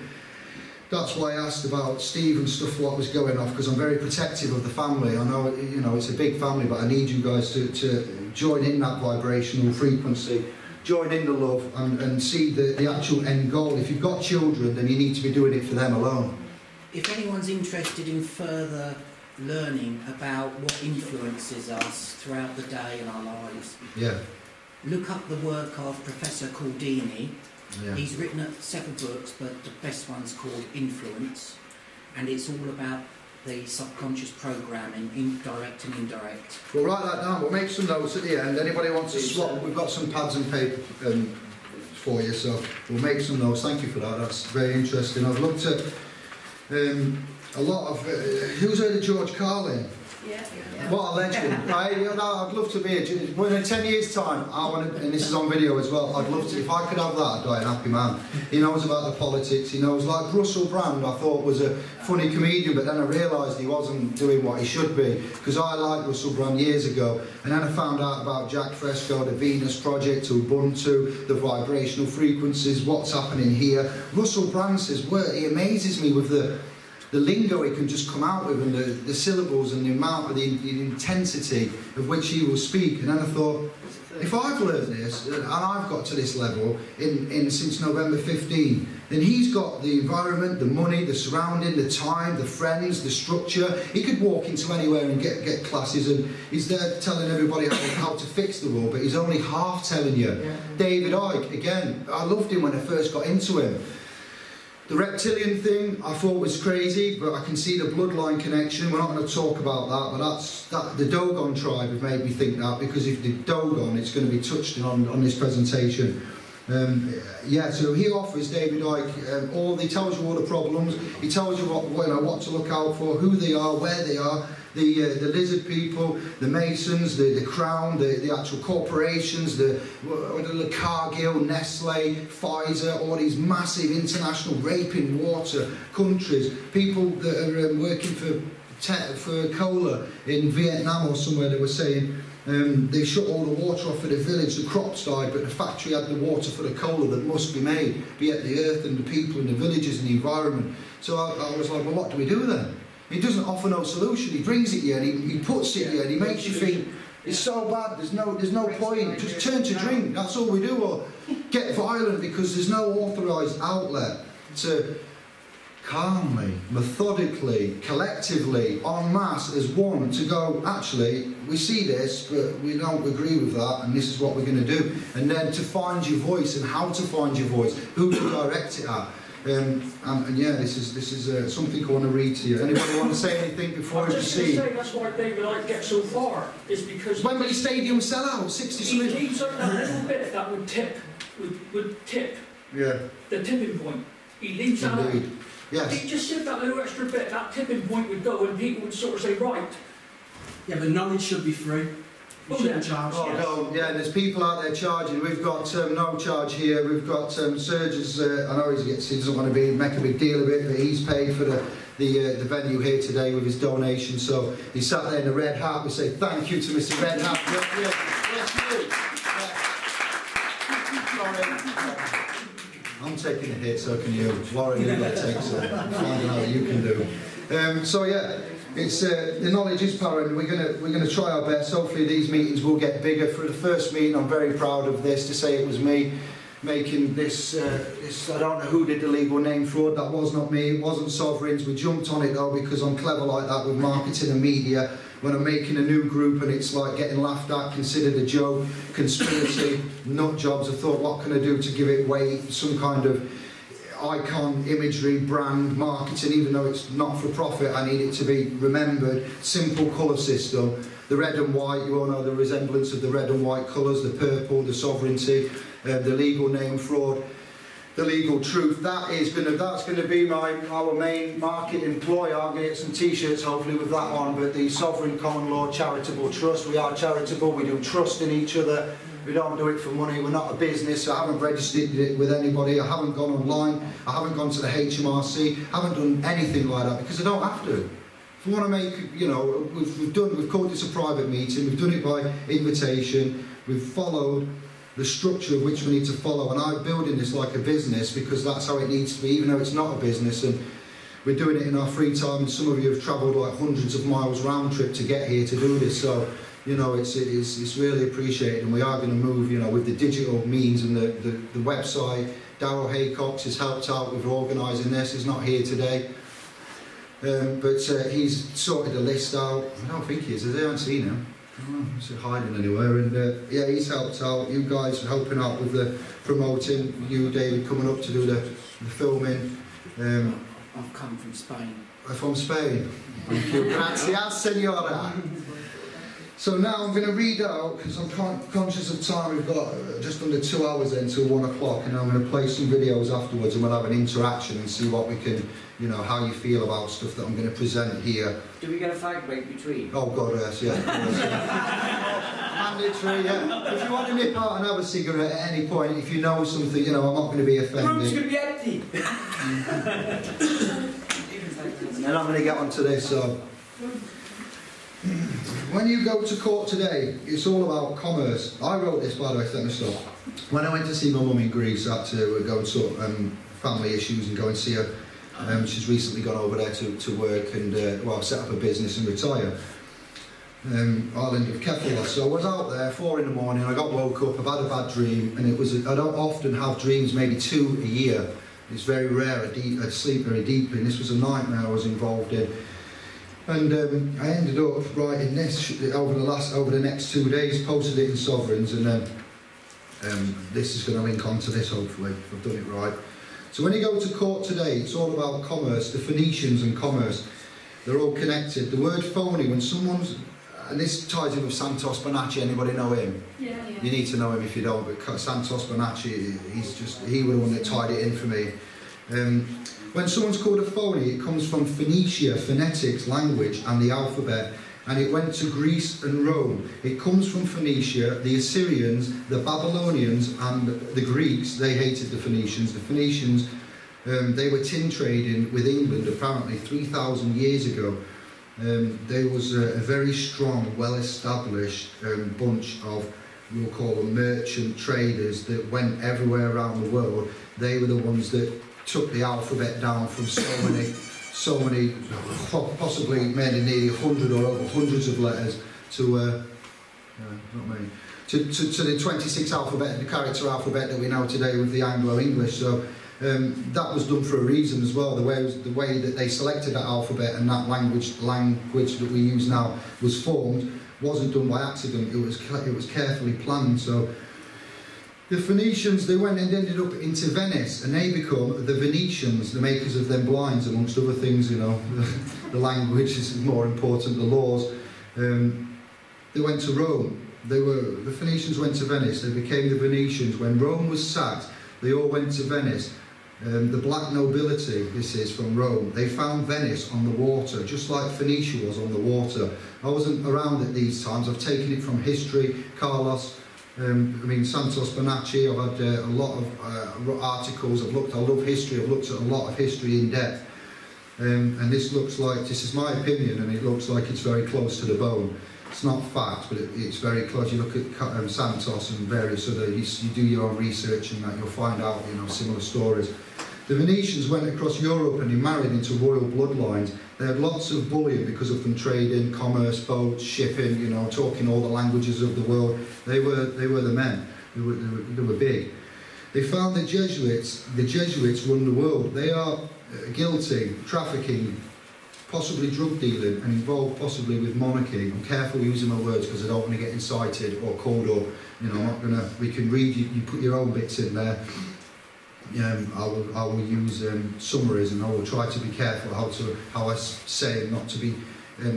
Speaker 1: That's why I asked about Steve and stuff, what was going off, because I'm very protective of the family. I know, you know, it's a big family, but I need you guys to join in that vibrational frequency, join in the love, and see the actual end goal. If you've got children, then you need to be doing it for them alone.
Speaker 2: If anyone's interested in further learning about what influences us throughout the day and our lives,
Speaker 1: yeah,
Speaker 2: look up the work of Professor Caldini.
Speaker 1: Yeah.
Speaker 2: He's written 7 books, but the best one's called Influence, and it's all about the subconscious programming, direct and indirect.
Speaker 1: We'll write that down. We'll make some notes at the end. Anybody wants to swap? We've got some pads and paper for you, so we'll make some notes. Thank you for that. That's very interesting. I've looked at a lot of... who's heard of George Carlin?
Speaker 4: Yeah.
Speaker 1: What a legend. I'd love to be when in 10 years' time, I want to, and this is on video as well, I'd love to, if I could have that, I'd die an happy man. He knows about the politics, he knows, like Russell Brand, I thought was a funny comedian, but then I realised he wasn't doing what he should be, because I liked Russell Brand years ago, and then I found out about Jack Fresco, the Venus Project, Ubuntu, the vibrational frequencies, what's happening here. Russell Brand says, he amazes me with the lingo he can just come out with, and the syllables and the amount of the intensity of which he will speak. And then I thought, if I've learned this and I've got to this level since November 15, then he's got the environment, the money, the surrounding, the time, the friends, the structure. He could walk into anywhere and get classes, and he's there telling everybody how to fix the world, but he's only half telling you. Yeah. David Icke, again, I loved him when I first got into him. The reptilian thing I thought was crazy, but I can see the bloodline connection. We're not going to talk about that, but the Dogon tribe have made me think that, because if the Dogon, it's going to be touched on this presentation. Yeah, so he offers, David Icke, he tells you all the problems, he tells you what to look out for, who they are, where they are, the lizard people, the Masons, the Crown, the actual corporations, the Cargill, Nestle, Pfizer, all these massive international raping water countries, people that are working for cola in Vietnam or somewhere. They were saying they shut all the water off for the village, the crops died, but the factory had the water for the cola that must be made, be it the earth and the people and the villages and the environment. So I was like, well, what do we do then? He doesn't offer no solution. He brings it here and he puts it here and he makes you think, It's so bad, there's no point. Just turn to drink, that's all we do, or get violent because there's no authorised outlet to calmly, methodically, collectively, en masse as one to go, actually, we see this, but we don't agree with that, and this is what we're going to do. And then to find your voice and how to find your voice, who to direct it at. And yeah, this is something I want to read to you. Anybody want to say anything before we proceed?
Speaker 9: That's why David I get so far. Is because
Speaker 1: Wembley Stadium sellout, 60
Speaker 9: something. He leaves out that little bit that would tip, would tip.
Speaker 1: Yeah.
Speaker 9: The tipping point. He leaves that out.
Speaker 1: Yes.
Speaker 9: He just said that little extra bit. That tipping point would go, and people would sort of say, right.
Speaker 10: Yeah, but knowledge should be free. You shouldn't charge.
Speaker 1: Oh, no, yeah, there's people out there charging. We've got no charge here. We've got Surj's, I know he doesn't want to make a big deal of it, but he's paid for the venue here today with his donation. So he sat there in a red hat. We say thank you to Mr. Red Hat. I'm taking a hit, so can you. Warren, you've got to take some. Find out what you can do. So yeah. It's the knowledge is power, and we're gonna try our best. Hopefully these meetings will get bigger. For the first meeting, I'm very proud of this. To say it was me making this. I don't know who did the legal name fraud. That was not me. It wasn't Sovereigns. We jumped on it though because I'm clever like that with marketing and media. When I'm making a new group and it's like getting laughed at, considered a joke, conspiracy, nut jobs. I thought, what can I do to give it weight? Some kind of icon, imagery, brand, marketing, even though it's not for profit, I need it to be remembered. Simple colour system. The red and white, you all know the resemblance of the red and white colours, the purple, the sovereignty, the legal name fraud, the legal truth. That's going to be our main marketing ploy. I'm going to get some t-shirts hopefully with that on, but the Sovereign Common Law Charitable Trust. We are charitable, we do trust in each other. We don't do it for money, we're not a business, I haven't registered it with anybody, I haven't gone online, I haven't gone to the HMRC, I haven't done anything like that because I don't have to. If we want to make, you know, we've called this a private meeting, we've done it by invitation, we've followed the structure of which we need to follow, and I'm building this like a business because that's how it needs to be, even though it's not a business, and we're doing it in our free time, and some of you have travelled like hundreds of miles round trip to get here to do this, so you know, it's really appreciated, and we are going to move, you know, with the digital means and the website. Darryl Haycox has helped out with organising this. He's not here today, but he's sorted the list out. I don't think he is. I haven't seen him. I don't know, he's hiding anywhere. And yeah, he's helped out. You guys are helping out with the promoting. You, David, coming up to do the filming.
Speaker 2: I've come from Spain.
Speaker 1: From Spain. Thank you. Gracias, senora. So now I'm going to read out, because I'm conscious of time, we've got just under 2 hours then till 1 o'clock, and I'm going to play some videos afterwards and we'll have an interaction and see what we can, you know, how you feel about stuff that I'm going to present here.
Speaker 8: Do we get a fag break between?
Speaker 1: Oh God, yes, yeah. Mandatory, yeah. If you want to nip out and have a cigarette at any point, if you know something, you know, I'm not going to be offended.
Speaker 8: The room's going to be empty.
Speaker 1: And then I'm going to get onto this, so... When you go to court today, it's all about commerce. I wrote this, by the way, let me stop. When I went to see my mum in Greece, I had to go and sort family issues and go and see her. She's recently gone over there to work and, well, set up a business and retire. Island of Kefaloss. So I was out there, 4 in the morning, I got woke up, I've had a bad dream, and it was, I don't often have dreams, maybe 2 a year. It's very rare, I sleep very deeply, and this was a nightmare I was involved in. And I ended up writing this over the next 2 days, posted it in Sovereigns, and then this is going to link onto this hopefully, if I've done it right. So when you go to court today, it's all about commerce, the Phoenicians and commerce, they're all connected. The word phony, when someone's, and this ties in with Santos Bonacci, anybody know him?
Speaker 4: Yeah.
Speaker 1: You need to know him if you don't, but Santos Bonacci, he was the one that tied it in for me. When someone's called a phony, it comes from Phoenicia, phonetics, language, and the alphabet, and it went to Greece and Rome. It comes from Phoenicia, the Assyrians, the Babylonians, and the Greeks. They hated the Phoenicians. The Phoenicians, they were tin trading with England apparently 3,000 years ago. There was a very strong, well-established bunch of, we'll call them merchant traders that went everywhere around the world. They were the ones that took the alphabet down from so many, possibly many nearly 100 or over hundreds of letters to Not many. To the 26 alphabet, the character alphabet that we know today with the Anglo-English. So that was done for a reason as well. The way that they selected that alphabet and that language that we use now was formed wasn't done by accident. It was carefully planned. So the Phoenicians, they went and ended up into Venice, and they become the Venetians, the makers of them blinds, amongst other things. You know, the language is more important, the laws. They went to Rome. The Phoenicians went to Venice. They became the Venetians. When Rome was sacked, they all went to Venice. The black nobility, this is from Rome, they found Venice on the water, just like Phoenicia was on the water. I wasn't around at these times. I've taken it from history. Carlos, Santos Bonacci. I've had a lot of articles. I love history. I've looked at a lot of history in depth. And this is my opinion, and it looks like it's very close to the bone. It's not fact, but it's very close. You look at Santos and various other, you do your own research and that, you'll find out, similar stories. The Venetians went across Europe and they married into royal bloodlines. They had lots of bullion because of them trading, commerce, boats, shipping, talking all the languages of the world. They were the men. They were big. They found the Jesuits. The Jesuits run the world. They are guilty, trafficking, possibly drug dealing, and involved possibly with monarchy. I'm careful using my words because I don't want to get incited or called up. I'm not gonna. We can read. You put your own bits in there. I will use summaries, and I will try to be careful how I say it, not to be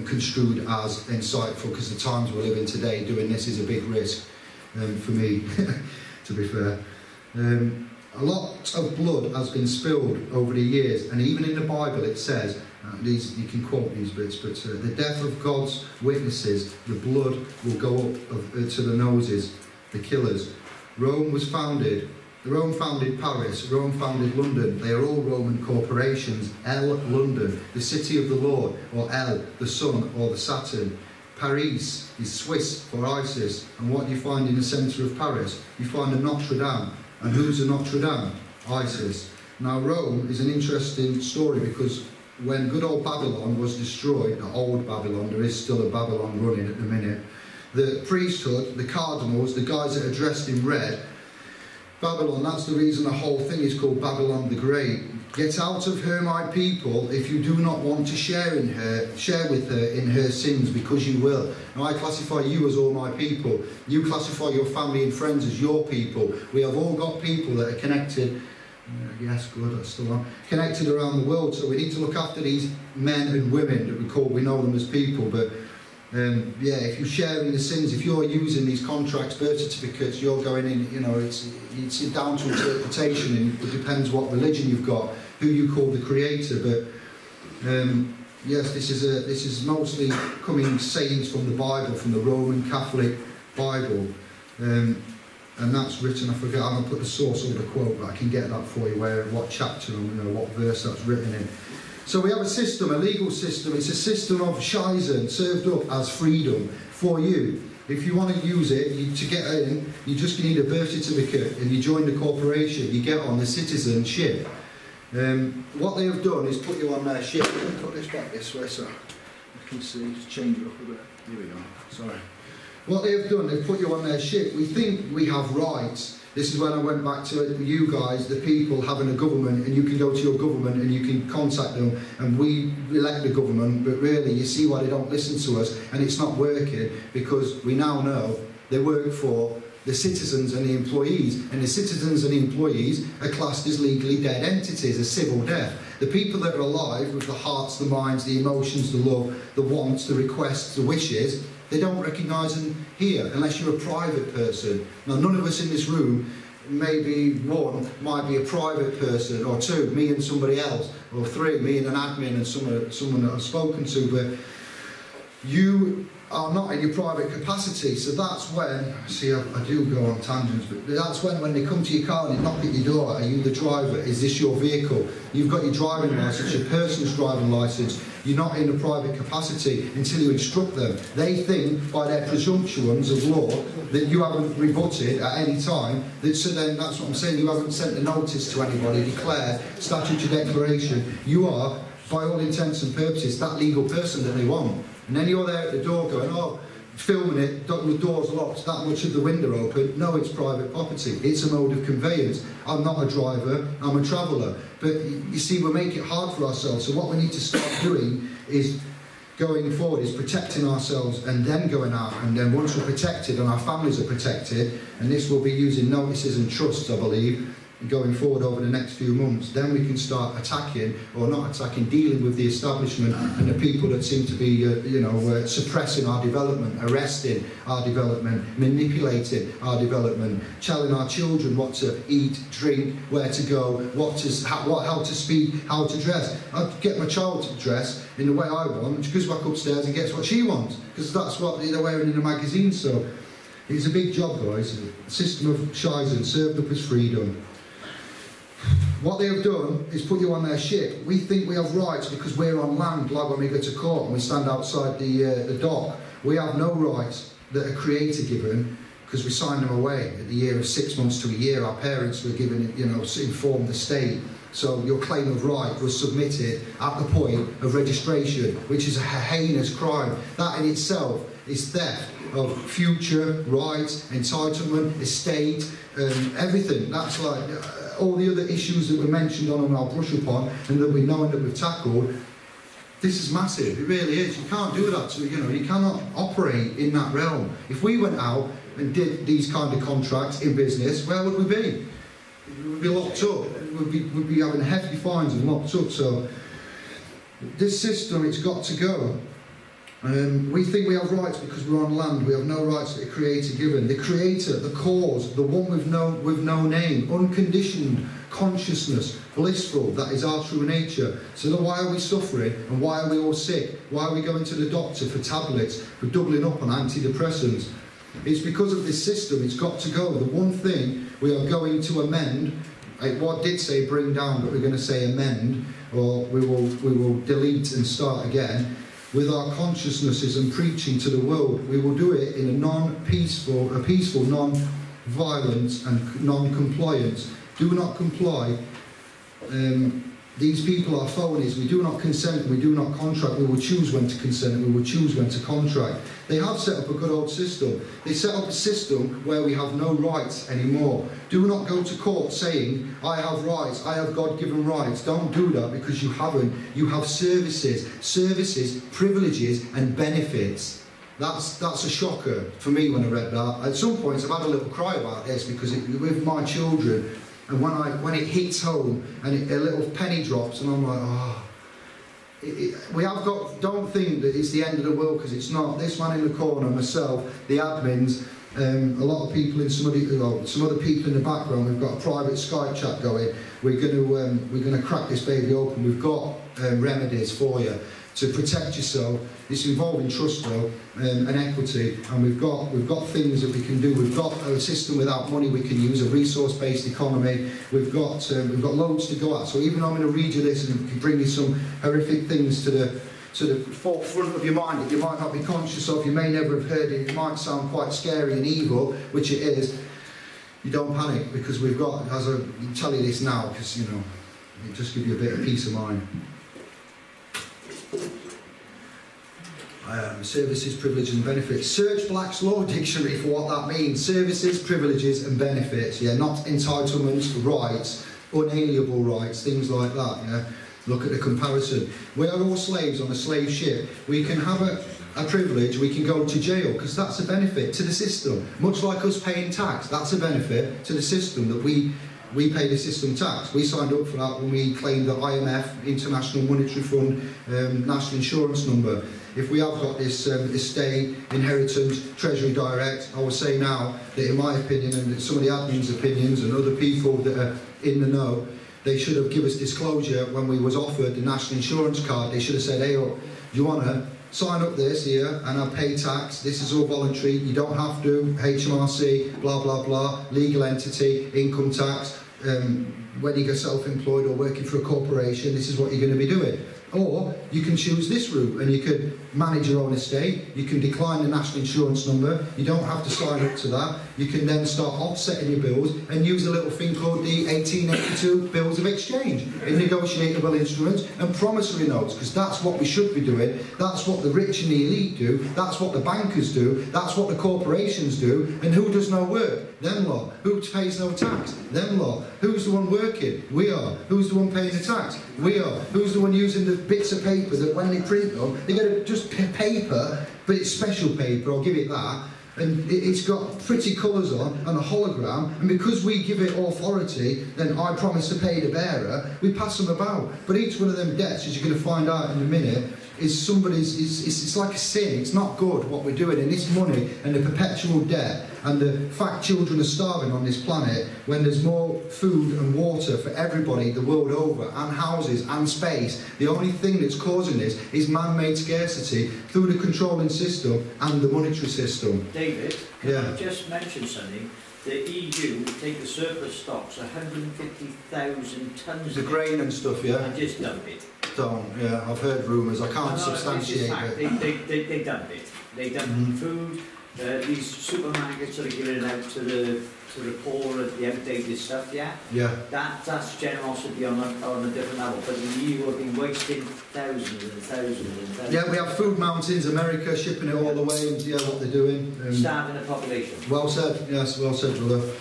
Speaker 1: construed as insightful, because the times we're living today, doing this is a big risk for me. To be fair. A lot of blood has been spilled over the years, and even in the Bible it says, you can quote these bits, but the death of God's witnesses, the blood will go up to the noses, the killers. Rome founded Paris, Rome founded London. They are all Roman corporations. London, the city of the Lord, or the sun, or the Saturn. Paris is Swiss for Isis, and what do you find in the centre of Paris? You find a Notre Dame. And who's a Notre Dame? ISIS. Now Rome is an interesting story, because when good old Babylon was destroyed, the old Babylon, there is still a Babylon running at the minute, the priesthood, the cardinals, the guys that are dressed in red, Babylon, that's the reason the whole thing is called Babylon the Great. Get out of her, my people, if you do not want to share with her in her sins, because you will. Now I classify you as all my people. You classify your family and friends as your people. We have all got people that are connected. Yes, good, that's still on. Connected around the world, so we need to look after these men and women that we know them as people. But if you share in the sins, if you're using these contracts, birth certificates, you're going in, it's down to interpretation, and it depends what religion you've got, who you call the creator. But yes, this is mostly coming sayings from the Bible, from the Roman Catholic Bible, and that's written. I forget. I'm gonna put the source or the quote, but I can get that for you. What chapter and what verse that's written in. So we have a system, a legal system. It's a system of Scheisen served up as freedom for you. If you want to use it, to get in, you just need a birth certificate and you join the corporation. You get on the citizenship. What they have done is put you on their ship. Let me put this back this way so I can see. Just change it up a bit. Here we go. Sorry. What they have done, they've put you on their ship. We think we have rights. This is when I went back to you guys, the people having a government, and you can go to your government and you can contact them, and we elect the government, but really you see why they don't listen to us, and it's not working, because we now know they work for the citizens and the employees, and the citizens and the employees are classed as legally dead entities, a civil death. The people that are alive, with the hearts, the minds, the emotions, the love, the wants, the requests, the wishes, they don't recognise and hear unless you're a private person. Now, none of us in this room, maybe one might be a private person, or two, me and somebody else, or three, me and an admin and someone that I've spoken to, but you are not in your private capacity. So that's when, see, I do go on tangents, but that's when they come to your car and they knock at your door. Are you the driver? Is this your vehicle? You've got your driving licence, your person's driving licence. You're not in a private capacity until you instruct them. They think, by their presumptions of law, that you haven't rebutted at any time. So then that's what I'm saying. You haven't sent a notice to anybody, declared, statutory declaration. You are, by all intents and purposes, that legal person that they want. And then you're there at the door going, oh, filming it, the doors locked, that much of the window open. No, it's private property. It's a mode of conveyance. I'm not a driver, I'm a traveller. But you see, we make it hard for ourselves. So what we need to start doing is, going forward, is protecting ourselves and then going out. And then once we're protected and our families are protected, and this will be using notices and trusts, I believe, going forward over the next few months, then we can start attacking, or not attacking, dealing with the establishment and the people that seem to be, suppressing our development, arresting our development, manipulating our development, telling our children what to eat, drink, where to go, how to speak, how to dress. I get my child to dress in the way I want. She goes back upstairs and gets what she wants, because that's what they're wearing in the magazine. So it's a big job, guys. A system of Shizen served up as freedom. What they have done is put you on their ship. We think we have rights because we're on land, like when we go to court and we stand outside the dock. We have no rights that a creator given, because we signed them away at the year of 6 months to a year. Our parents were given, informed the state. So your claim of right was submitted at the point of registration, which is a heinous crime. That in itself is theft of future rights, entitlement, estate, everything. That's like all the other issues that were mentioned on and I'll brush upon and that we know and that we've tackled. This is massive, it really is. You can't do that, you cannot operate in that realm. If we went out and did these kind of contracts in business, where would we be? We'd be locked up. We'd be having hefty fines and locked up. So this system, it's got to go. We think we have rights because we're on land. We have no rights that the creator given. The creator, the cause, the one with no name, unconditioned consciousness, blissful, that is our true nature. So then why are we suffering and why are we all sick? Why are we going to the doctor for tablets, for doubling up on antidepressants? It's because of this system. It's got to go. The one thing we are going to amend, what did say bring down, but we're going to say amend, or we will delete and start again. With our consciousnesses and preaching to the world, we will do it in a peaceful, non-violence and non-compliance. Do not comply. These people are phonies. We do not consent, we do not contract. We will choose when to consent and we will choose when to contract. They have set up a good old system. They set up a system where we have no rights anymore. Do not go to court saying, I have rights, I have God-given rights. Don't do that, because you haven't. You have services, privileges and benefits. That's a shocker for me when I read that. At some points I've had a little cry about this, because with my children, and when it hits home and a little penny drops, and I'm like, oh. Don't think that it's the end of the world, because it's not. This man in the corner, myself, the admins, a lot of people in some other people in the background. We've got a private Skype chat going. We're going to crack this baby open. We've got remedies for you to protect yourself. It's involving trust though, and equity, and we've got things that we can do. We've got a system without money we can use, a resource-based economy. We've got loads to go at. So even though I'm going to read you this and bring you some horrific things to the forefront of your mind that you might not be conscious of, you may never have heard it, it might sound quite scary and evil, which it is. You don't panic, because we've got, as I tell you this now, because it just gives you a bit of peace of mind. Services, privileges and benefits. Search Black's Law Dictionary for what that means. Services, privileges and benefits. Yeah, not entitlements, rights, unalienable rights, things like that. Yeah, look at the comparison. We are all slaves on a slave ship. We can have a privilege, we can go to jail, because that's a benefit to the system. Much like us paying tax, that's a benefit to the system, that we pay the system tax. We signed up for that when we claimed the IMF, International Monetary Fund, National Insurance number. If we have got this estate, inheritance, Treasury Direct, I will say now that in my opinion, and some of the admin's opinions and other people that are in the know, they should have given us disclosure when we was offered the National Insurance card. They should have said, hey, do you want to sign up this here and I pay tax, this is all voluntary, you don't have to, HMRC, blah, blah, blah, legal entity, income tax, when you go self-employed or working for a corporation, this is what you're going to be doing. Or you can choose this route and you could manage your own estate. You can decline the national insurance number. You don't have to sign up to that. You can then start offsetting your bills and use a little thing called the 1882 Bills of Exchange in negotiable instruments and promissory notes, because that's what we should be doing. That's what the rich and the elite do. That's what the bankers do. That's what the corporations do. And who does no work? Them lot. Who pays no tax? Them lot. Who's the one working? We are. Who's the one paying the tax? We are. Who's the one using the bits of paper that when they print them, they get just paper, but it's special paper, I'll give it that, and it's got pretty colours on and a hologram, and because we give it authority, then I promise to pay the bearer, we pass them about. But each one of them debts, as you're going to find out in a minute, is somebody's, it's like a sin. It's not good what we're doing, and this money and the perpetual debt and the fact children are starving on this planet when there's more food and water for everybody the world over, and houses and space. The only thing that's causing this is man-made scarcity through the controlling system and the monetary system.
Speaker 8: David, I just mentioned something. The EU take the surplus stocks, 150,000 tonnes
Speaker 1: the grain and stuff, yeah,
Speaker 8: and just dump it.
Speaker 1: Don't, yeah, I've heard rumours. I can't substantiate
Speaker 8: it. They dump it. They dump food. These supermarkets are giving it out to the poor, the outdated stuff. Yeah. Yeah. That's generosity on a different level. But the EU have been wasting thousands and thousands and thousands.
Speaker 1: Yeah, we have food mountains. America shipping it all the way, and yeah, what they're doing.
Speaker 8: Starving the population.
Speaker 1: Well said. Yes, well said, brother.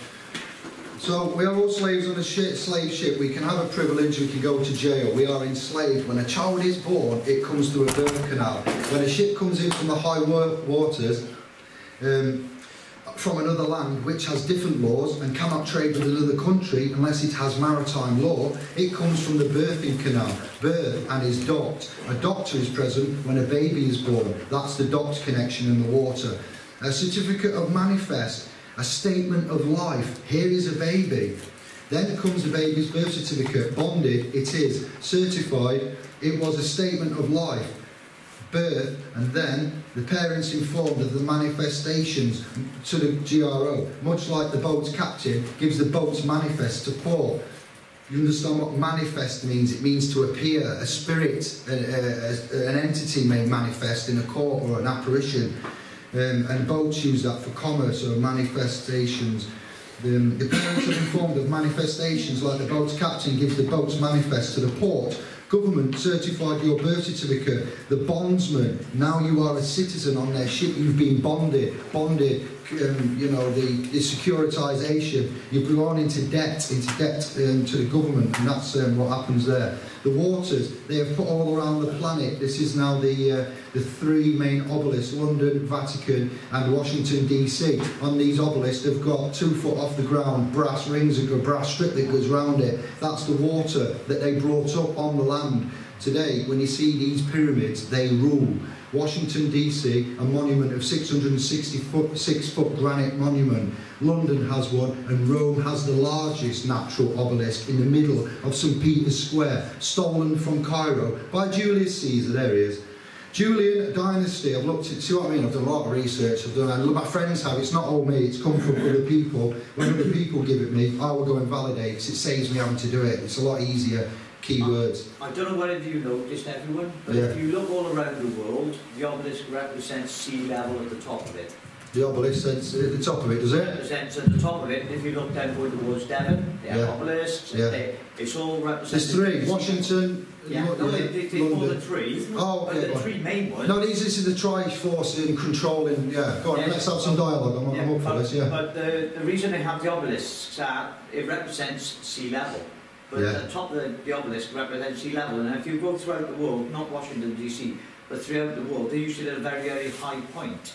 Speaker 1: So we are all slaves on a slave ship. We can have a privilege, we can go to jail. We are enslaved. When a child is born, it comes through a birth canal. When a ship comes in from the high waters, from another land which has different laws and cannot trade with another country unless it has maritime law, it comes from the birthing canal. Birth and is docked. A doctor is present when a baby is born. That's the docked connection in the water. A certificate of manifest. A statement of life. Here is a baby. Then comes the baby's birth certificate. Bonded, it is. Certified, it was a statement of life. Birth, and then the parents informed of the manifestations to the GRO. Much like the boat's captain gives the boat's manifest to port. You understand what manifest means? It means to appear. A spirit, an entity may manifest in a court or an apparition. And boats use that for commerce or manifestations. The parents are informed of manifestations like the boat's captain gives the boat's manifest to the port. Government certified your birth certificate. The bondsman, now you are a citizen on their ship. You've been bonded, you know, the securitisation. You've gone into debt to the government, and that's what happens there. The waters, they have put all around the planet. This is now the three main obelisks, London, Vatican and Washington DC. On these obelisks, they've got 2 foot off the ground, brass rings, a brass strip that goes round it. That's the water that they brought up on the land. Today, when you see these pyramids, they rule. Washington DC, a monument of 6 foot granite monument. London has one, and Rome has the largest natural obelisk in the middle of St. Peter's Square, stolen from Cairo by Julius Caesar. There he is. Julian dynasty, I've looked at, see what I mean, I've done a lot of research, my friends have, it's not all me, it's come from other people. When other people give it me, I will go and validate, because it saves me having to do it. It's a lot easier. Keywords.
Speaker 8: I don't know whether you noticed, everyone, but if you look all around the world, the obelisk represents sea level at the top of it.
Speaker 1: The obelisk says at the top of it, does it?
Speaker 8: Represents at the top of it. If you look down towards Devon, they have obelisks. It's all represented.
Speaker 1: There's 3. Washington.
Speaker 8: Yeah, no, they call the 3.
Speaker 1: Oh, okay.
Speaker 8: The 3 main ones.
Speaker 1: No, this is the Triforce in controlling. Yeah, go on. Let's have some dialogue. I'm up for this. Yeah.
Speaker 8: But the reason they have the obelisks are it represents sea level. But at the top of the obelisk represents sea level, and if you go throughout the world, not Washington DC, but throughout the world, they're usually at a very, very high point.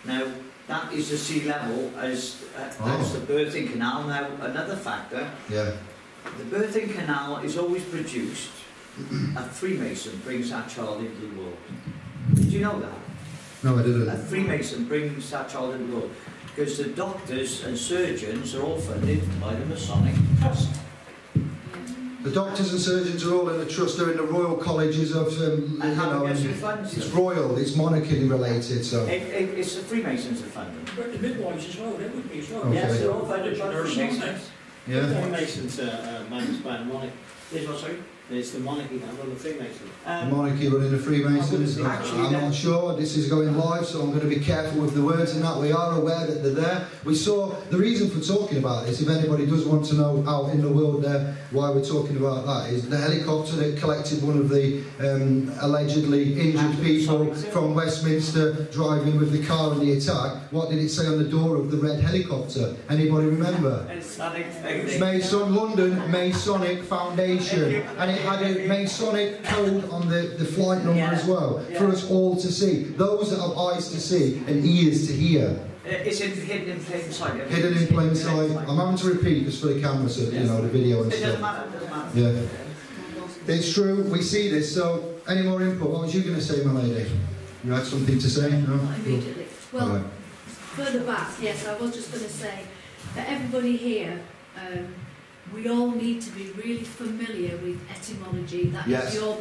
Speaker 8: Now, that is the sea level as the birthing canal. Now, another factor, the birthing canal is always produced, a Freemason brings that child into the world. Did you know that?
Speaker 1: No, I didn't.
Speaker 8: A Freemason brings that child into the world, because the doctors and surgeons are all funded by the Masonic Trust.
Speaker 1: The doctors and surgeons are all in a trust. They're in the royal colleges of, it's royal, it's monarchy related. So
Speaker 8: it's the Freemasons that fund them.
Speaker 9: But the midwives as well, they would be as well.
Speaker 1: Okay.
Speaker 8: Yes, they're all funded by the Freemasons.
Speaker 11: Yeah. Freemasons are managed by a monarch.
Speaker 8: Yes, what, sorry? It's the monarchy that run the Freemasons.
Speaker 1: The monarchy running the Freemasons. I'm not sure. This is going live, so I'm going to be careful with the words and that. We are aware that they're there. We saw the reason for talking about this, if anybody does want to know out in the world there why we're talking about that, is the helicopter that collected one of the allegedly injured people from Westminster driving with the car in the attack. What did it say on the door of the red helicopter? Anybody remember? Mason, London Masonic Foundation. And it had a Masonic code on the flight number as well, for us all to see. Those that have eyes to see and ears to hear.
Speaker 8: It's hidden in plain sight.
Speaker 1: Hidden in plain sight. I'm having to repeat just for the camera, so you know the video and stuff.
Speaker 8: It doesn't matter.
Speaker 1: Yeah. It's true. We see this. So, any more input? What was you going to say, my lady? You had something to say? No?
Speaker 11: Not immediately. Well,
Speaker 1: right.
Speaker 11: Further back, yes, I was just going to say that everybody here. We all need to be really familiar with etymology. That is your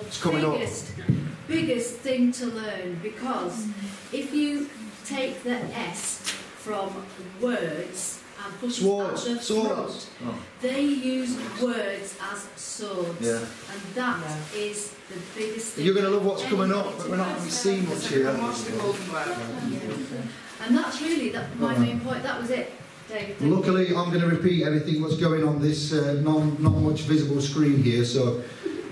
Speaker 11: biggest thing to learn, because if you take the S from words and put it at the front, they use words as swords, and that is the biggest thing.
Speaker 1: You're going to love what's coming up, but we're not going to see much here.
Speaker 11: And that's really my main point. That was it.
Speaker 1: Luckily, I'm going to repeat everything what's going on this not much visible screen here, so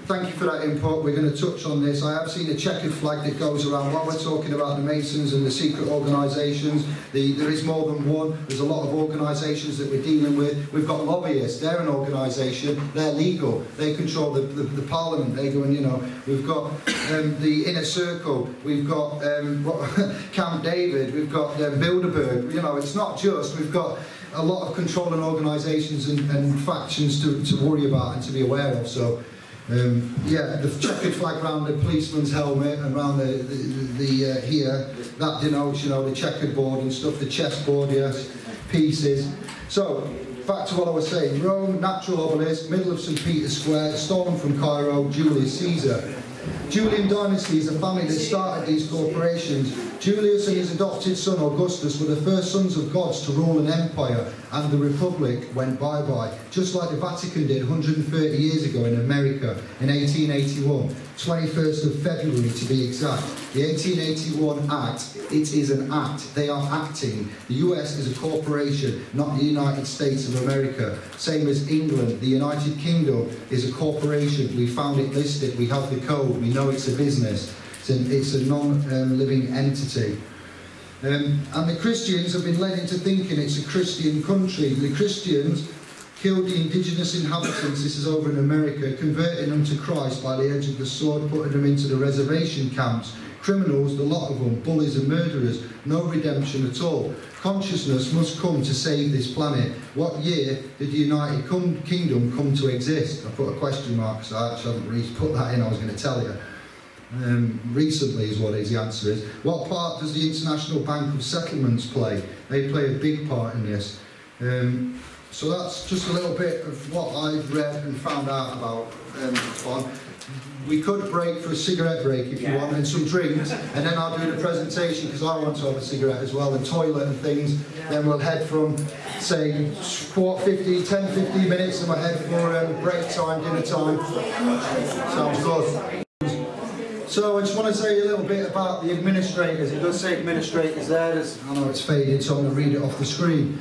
Speaker 1: thank you for that input. We're going to touch on this. I have seen a checkered flag that goes around while we're talking about the Masons and the secret organisations. There is more than one. There's a lot of organisations that we're dealing with. We've got lobbyists. They're an organisation. They're legal. They control the Parliament. They go and, you know, we've got the Inner Circle. We've got Camp David. We've got Bilderberg. You know, it's not just. We've got a lot of controlling organisations and factions to worry about and to be aware of. So. The checkered flag around the policeman's helmet and around the here, that denotes, you know, the checkered board and stuff, the chessboard, yes, pieces. So, back to what I was saying. Rome, natural obelisk, middle of St. Peter's Square, stolen from Cairo, Julius Caesar. Julian dynasty is a family that started these corporations. Julius and his adopted son Augustus were the first sons of gods to rule an empire, and the Republic went bye-bye, just like the Vatican did 130 years ago in America in 1881, 21st of February to be exact. The 1881 Act, it is an act. They are acting. The US is a corporation, not the United States of America. Same as England. The United Kingdom is a corporation. We found it listed. We have the code. We know it's a business. It's a non-living entity. And the Christians have been led into thinking it's a Christian country. The Christians killed the indigenous inhabitants, this is over in America, converting them to Christ by the edge of the sword, putting them into the reservation camps. Criminals, the lot of them, bullies and murderers, no redemption at all. Consciousness must come to save this planet. What year did the United Kingdom come to exist? I put a question mark because I actually haven't really put that in, I was going to tell you. Recently is what the answer is. What part does the International Bank of Settlements play? They play a big part in this. So that's just a little bit of what I've read and found out about fun. We could break for a cigarette break if you want, and some drinks, and then I'll do the presentation because I want to have a cigarette as well, and toilet and things. Then we'll head from, say, 10, 15 minutes, and we'll head for break time, dinner time. Sounds good. So I just want to say a little bit about the administrators. It does say administrators there. I know it's faded, so I'm going to read it off the screen.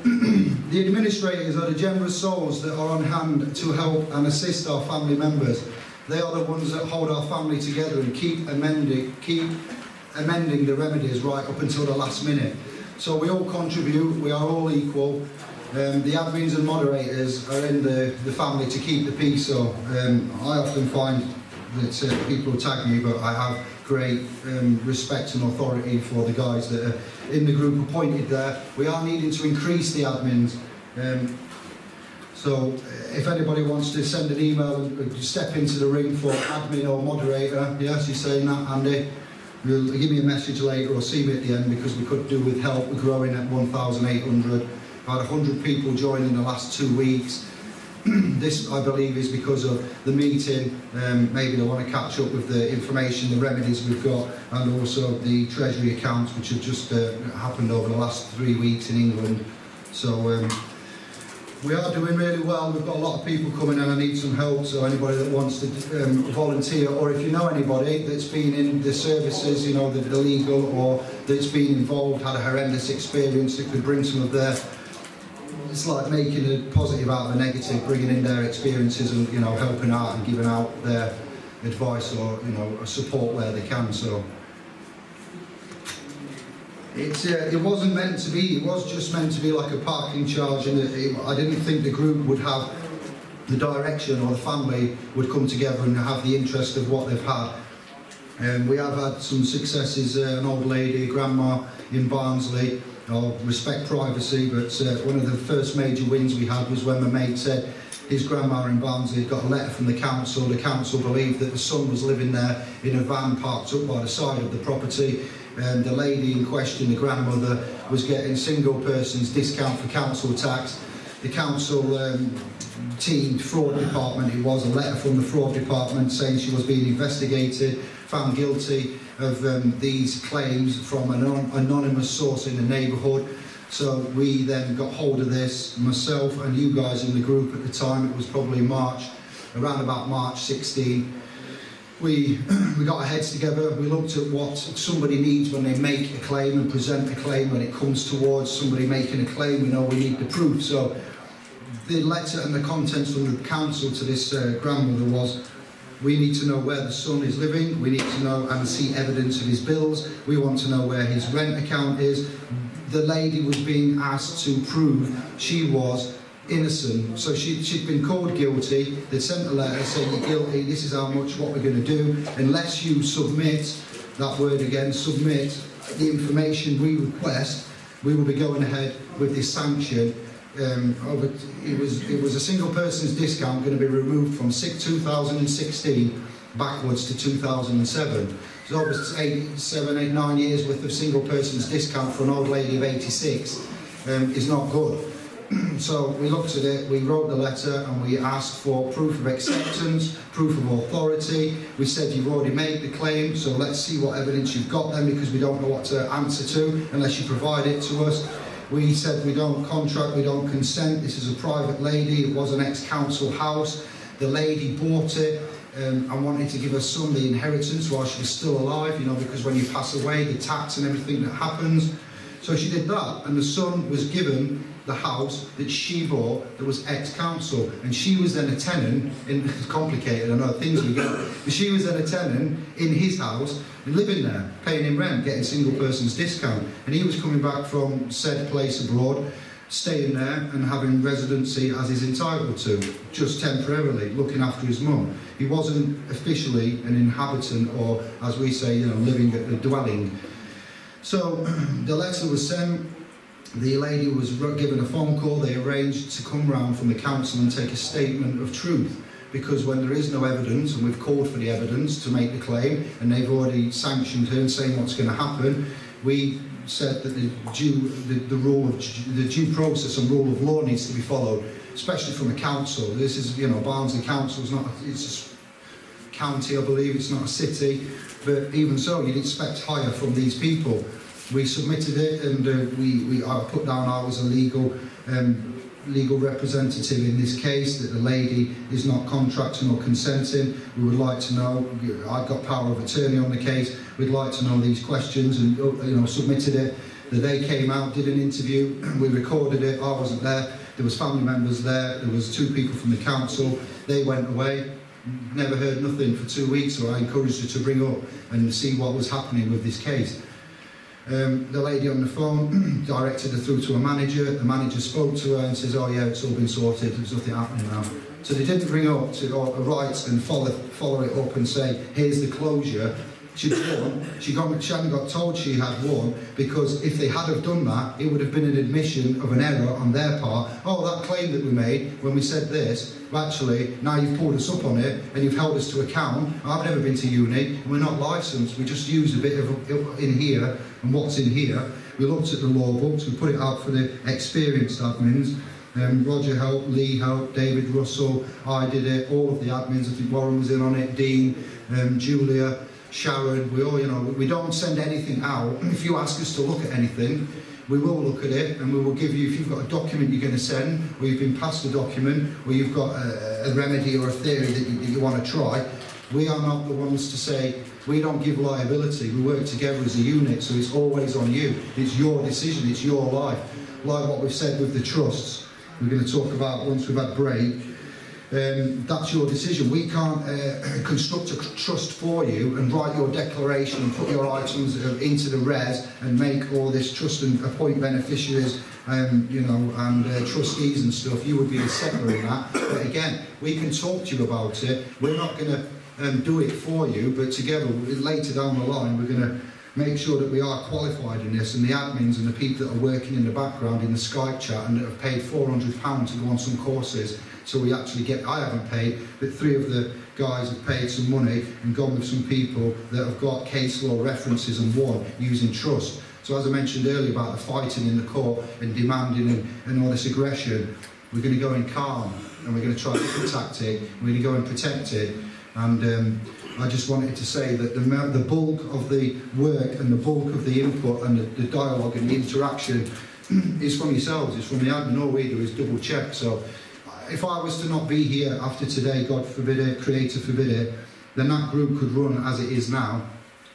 Speaker 1: The administrators are the generous souls that are on hand to help and assist our family members. They are the ones that hold our family together and keep amending the remedies right up until the last minute. So we all contribute, we are all equal. The admins and moderators are in the family to keep the peace. So I often find that people tag me, but I have great respect and authority for the guys that are in the group appointed there. We are needing to increase the admins. So if anybody wants to send an email and step into the ring for admin or moderator, yes, you're saying that, Andy? You'll give me a message later or see me at the end, because we could do with help. We're growing at 1,800. We've had 100 people join in the last 2 weeks. This, I believe, is because of the meeting. Maybe they want to catch up with the information, the remedies we've got, and also the Treasury accounts, which have just happened over the last 3 weeks in England. So We are doing really well. We've got a lot of people coming and I need some help, so anybody that wants to volunteer, or if you know anybody that's been in the services, you know, that are illegal or that's been involved, had a horrendous experience, that could bring some of their, it's like making a positive out of a negative, bringing in their experiences and, you know, helping out and giving out their advice or, you know, support where they can. So it wasn't meant to be, it was just meant to be like a parking charge, and I didn't think the group would have the direction, or the family would come together and have the interest of what they've had. We have had some successes, an old lady, a grandma in Barnsley. I'll respect privacy, but one of the first major wins we had was when my mate said his grandma in Barnsley had got a letter from the council. The council believed that the son was living there in a van parked up by the side of the property. And the lady in question, the grandmother, was getting single persons discount for council tax. The council team, fraud department, it was a letter from the fraud department saying she was being investigated, found guilty of these claims from an anonymous source in the neighbourhood. So we then got hold of this, myself and you guys in the group at the time. It was probably March, around about March 16. We got our heads together, we looked at what somebody needs when they make a claim and present a claim. When it comes towards somebody making a claim, we know we need the proof. So the letter and the contents from the council to this grandmother was, we need to know where the son is living, we need to know and see evidence of his bills, we want to know where his rent account is. The lady was being asked to prove she was innocent, so she'd been called guilty. They'd sent a letter saying, you're guilty, this is how much, what we're going to do. Unless you submit, that word again, submit the information we request, we will be going ahead with this sanction. It was a single person's discount going to be removed from 2016 backwards to 2007. So it was 7, 8, 9 years worth of single person's discount for an old lady of 86 is not good. So we looked at it, we wrote the letter and we asked for proof of acceptance, proof of authority. We said, you've already made the claim, so let's see what evidence you've got then, because we don't know what to answer to unless you provide it to us. We said we don't contract, we don't consent, this is a private lady, it was an ex-council house. The lady bought it and wanted to give her son the inheritance while she was still alive, you know, because when you pass away, the tax and everything that happens. So she did that, and the son was given the house that she bought that was ex-council, and she was then a tenant in, it's complicated, I know things we get, but she was then a tenant in his house and living there, paying him rent, getting single person's discount, and he was coming back from said place abroad, staying there and having residency as he's entitled to, just temporarily, looking after his mum. He wasn't officially an inhabitant, or as we say, you know, living at the dwelling. So the letter was sent. The lady was given a phone call. They arranged to come round from the council and take a statement of truth, because when there is no evidence, and we've called for the evidence to make the claim, and they've already sanctioned her and saying what's going to happen, we said that the due process and rule of law needs to be followed, especially from a council. This is, you know, Barnsley Council is not, it's a county, I believe, it's not a city, but even so, you'd expect higher from these people. We submitted it, and I put down I was a legal representative in this case, that the lady is not contracting or consenting. We would like to know, I've got power of attorney on the case, we'd like to know these questions, and you know, submitted it. They came out, did an interview, we recorded it. I wasn't there, there was family members there, there was 2 people from the council. They went away, never heard nothing for 2 weeks, so I encouraged her to bring up and see what was happening with this case. The lady on the phone directed her through to a manager. The manager spoke to her and says, oh yeah, it's all been sorted, there's nothing happening now. So they didn't ring up to write and follow it up and say, here's the closure. She'd won. She hadn't got told she had won, because if they had have done that, it would have been an admission of an error on their part. Oh, that claim that we made when we said this, well, actually, now you've pulled us up on it and you've held us to account. I've never been to uni, and we're not licensed. We just use a bit of in here and what's in here. We looked at the law books, we put it out for the experienced admins. Roger helped, Lee helped, David Russell, I did it, all of the admins, I think Warren was in on it, Dean, Julia. Sharon, we all, you know, we don't send anything out. If you ask us to look at anything, we will look at it and we will give you, if you've got a document you're going to send, or you've been passed a document, or you've got a remedy or a theory that you want to try, we are not the ones to say, we don't give liability, we work together as a unit, so it's always on you. It's your decision, it's your life. Like what we've said with the trusts, we're going to talk about once we've had break. That's your decision. We can't construct a trust for you and write your declaration and put your items into the res and make all this trust and appoint beneficiaries, you know, and trustees and stuff. You would be the settler in that. But again, we can talk to you about it. We're not going to do it for you, but together, later down the line, we're going to make sure that we are qualified in this, and the admins and the people that are working in the background in the Skype chat and that have paid £400 to go on some courses. So we actually get, I haven't paid, but 3 of the guys have paid some money and gone with some people that have got case law references and won using trust. So as I mentioned earlier about the fighting in the court and demanding and all this aggression, we're going to go in calm and we're going to try a different tactic. We're going to go in protected. And I just wanted to say that the bulk of the work and the bulk of the input and the dialogue and the interaction is from yourselves, it's from the admin. All we do is double check. So if I was to not be here after today, God forbid it, Creator forbid it, then that group could run as it is now.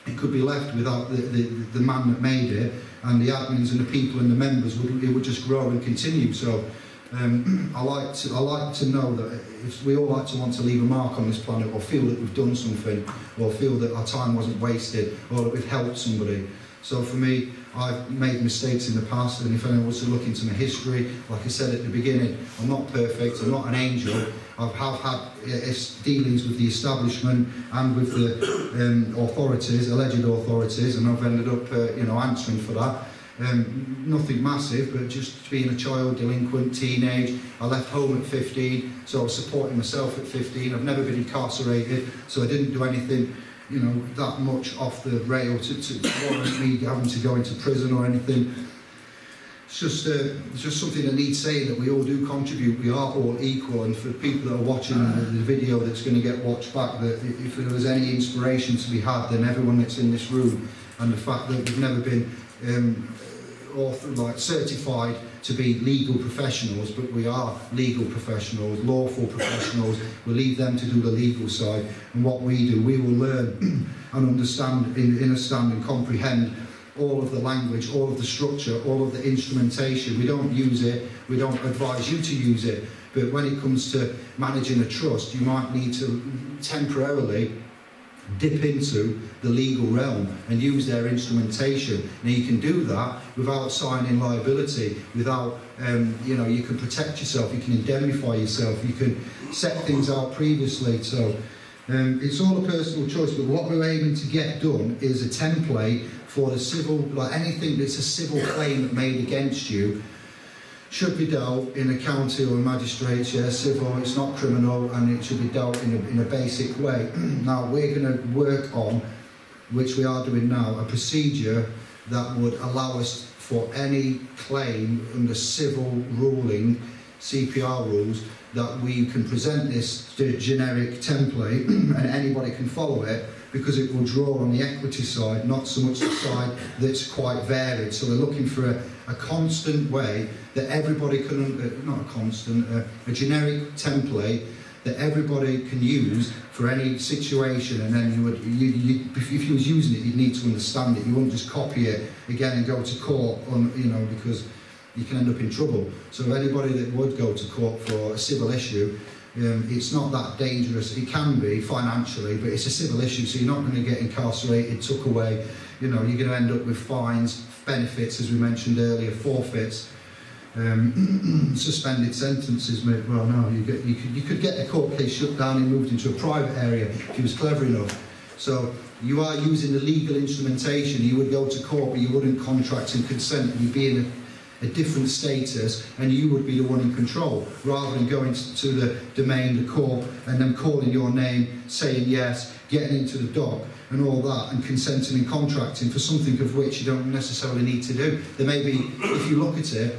Speaker 1: It could be left without the man that made it, and the admins and the people and the members it would just grow and continue. So I like to know that if we all like to want to leave a mark on this planet, or feel that we've done something, or feel that our time wasn't wasted, or that we've helped somebody. So for me, I've made mistakes in the past, and if anyone was to look into my history, like I said at the beginning, I'm not perfect, I'm not an angel. I have had dealings with the establishment and with the authorities, alleged authorities, and I've ended up, you know, answering for that. Nothing massive, but just being a child, delinquent, teenage. I left home at 15, so I was supporting myself at 15. I've never been incarcerated, so I didn't do anything, you know, that much off the rail to warrant me having to go into prison or anything. It's just something that needs saying, that we all do contribute, we are all equal, and for people that are watching the video that's going to get watched back, that if there was any inspiration to be had, then everyone that's in this room, and the fact that we've never been certified to be legal professionals, but we are legal professionals, lawful professionals. We leave them to do the legal side, and what we do, we will learn and understand, understand and comprehend all of the language, all of the structure, all of the instrumentation. We don't use it, we don't advise you to use it, but when it comes to managing a trust, you might need to temporarily dip into the legal realm and use their instrumentation. Now you can do that without signing liability, without, you know, you can protect yourself, you can indemnify yourself, you can set things out previously. So it's all a personal choice, but what we're aiming to get done is a template for the civil, like anything that's a civil claim made against you should be dealt in a county or a magistrate's, yeah, civil, it's not criminal, and it should be dealt in a basic way. Now we're going to work on, which we are doing now, a procedure that would allow us for any claim under civil ruling, CPR rules, that we can present this generic template and anybody can follow it, because it will draw on the equity side, not so much the side that's quite varied. So we're looking for a constant way that everybody can, not a constant, a generic template that everybody can use for any situation, and then if you was using it, you'd need to understand it. You wouldn't just copy it again and go to court, you know, because you can end up in trouble. So anybody that would go to court for a civil issue, it's not that dangerous. It can be financially, but it's a civil issue, so you're not going to get incarcerated, took away. You know, you're going to end up with fines, benefits, as we mentioned earlier, forfeits, suspended sentences. Well, no, you could get a court case shut down and moved into a private area if you was clever enough. So you are using the legal instrumentation. You would go to court, but you wouldn't contract and consent, and you'd be in a different status, and you would be the one in control, rather than going to the domain, the court, and then calling your name, saying yes, getting into the dock and all that, and consenting and contracting for something of which you don't necessarily need to do. There may be, if you look at it,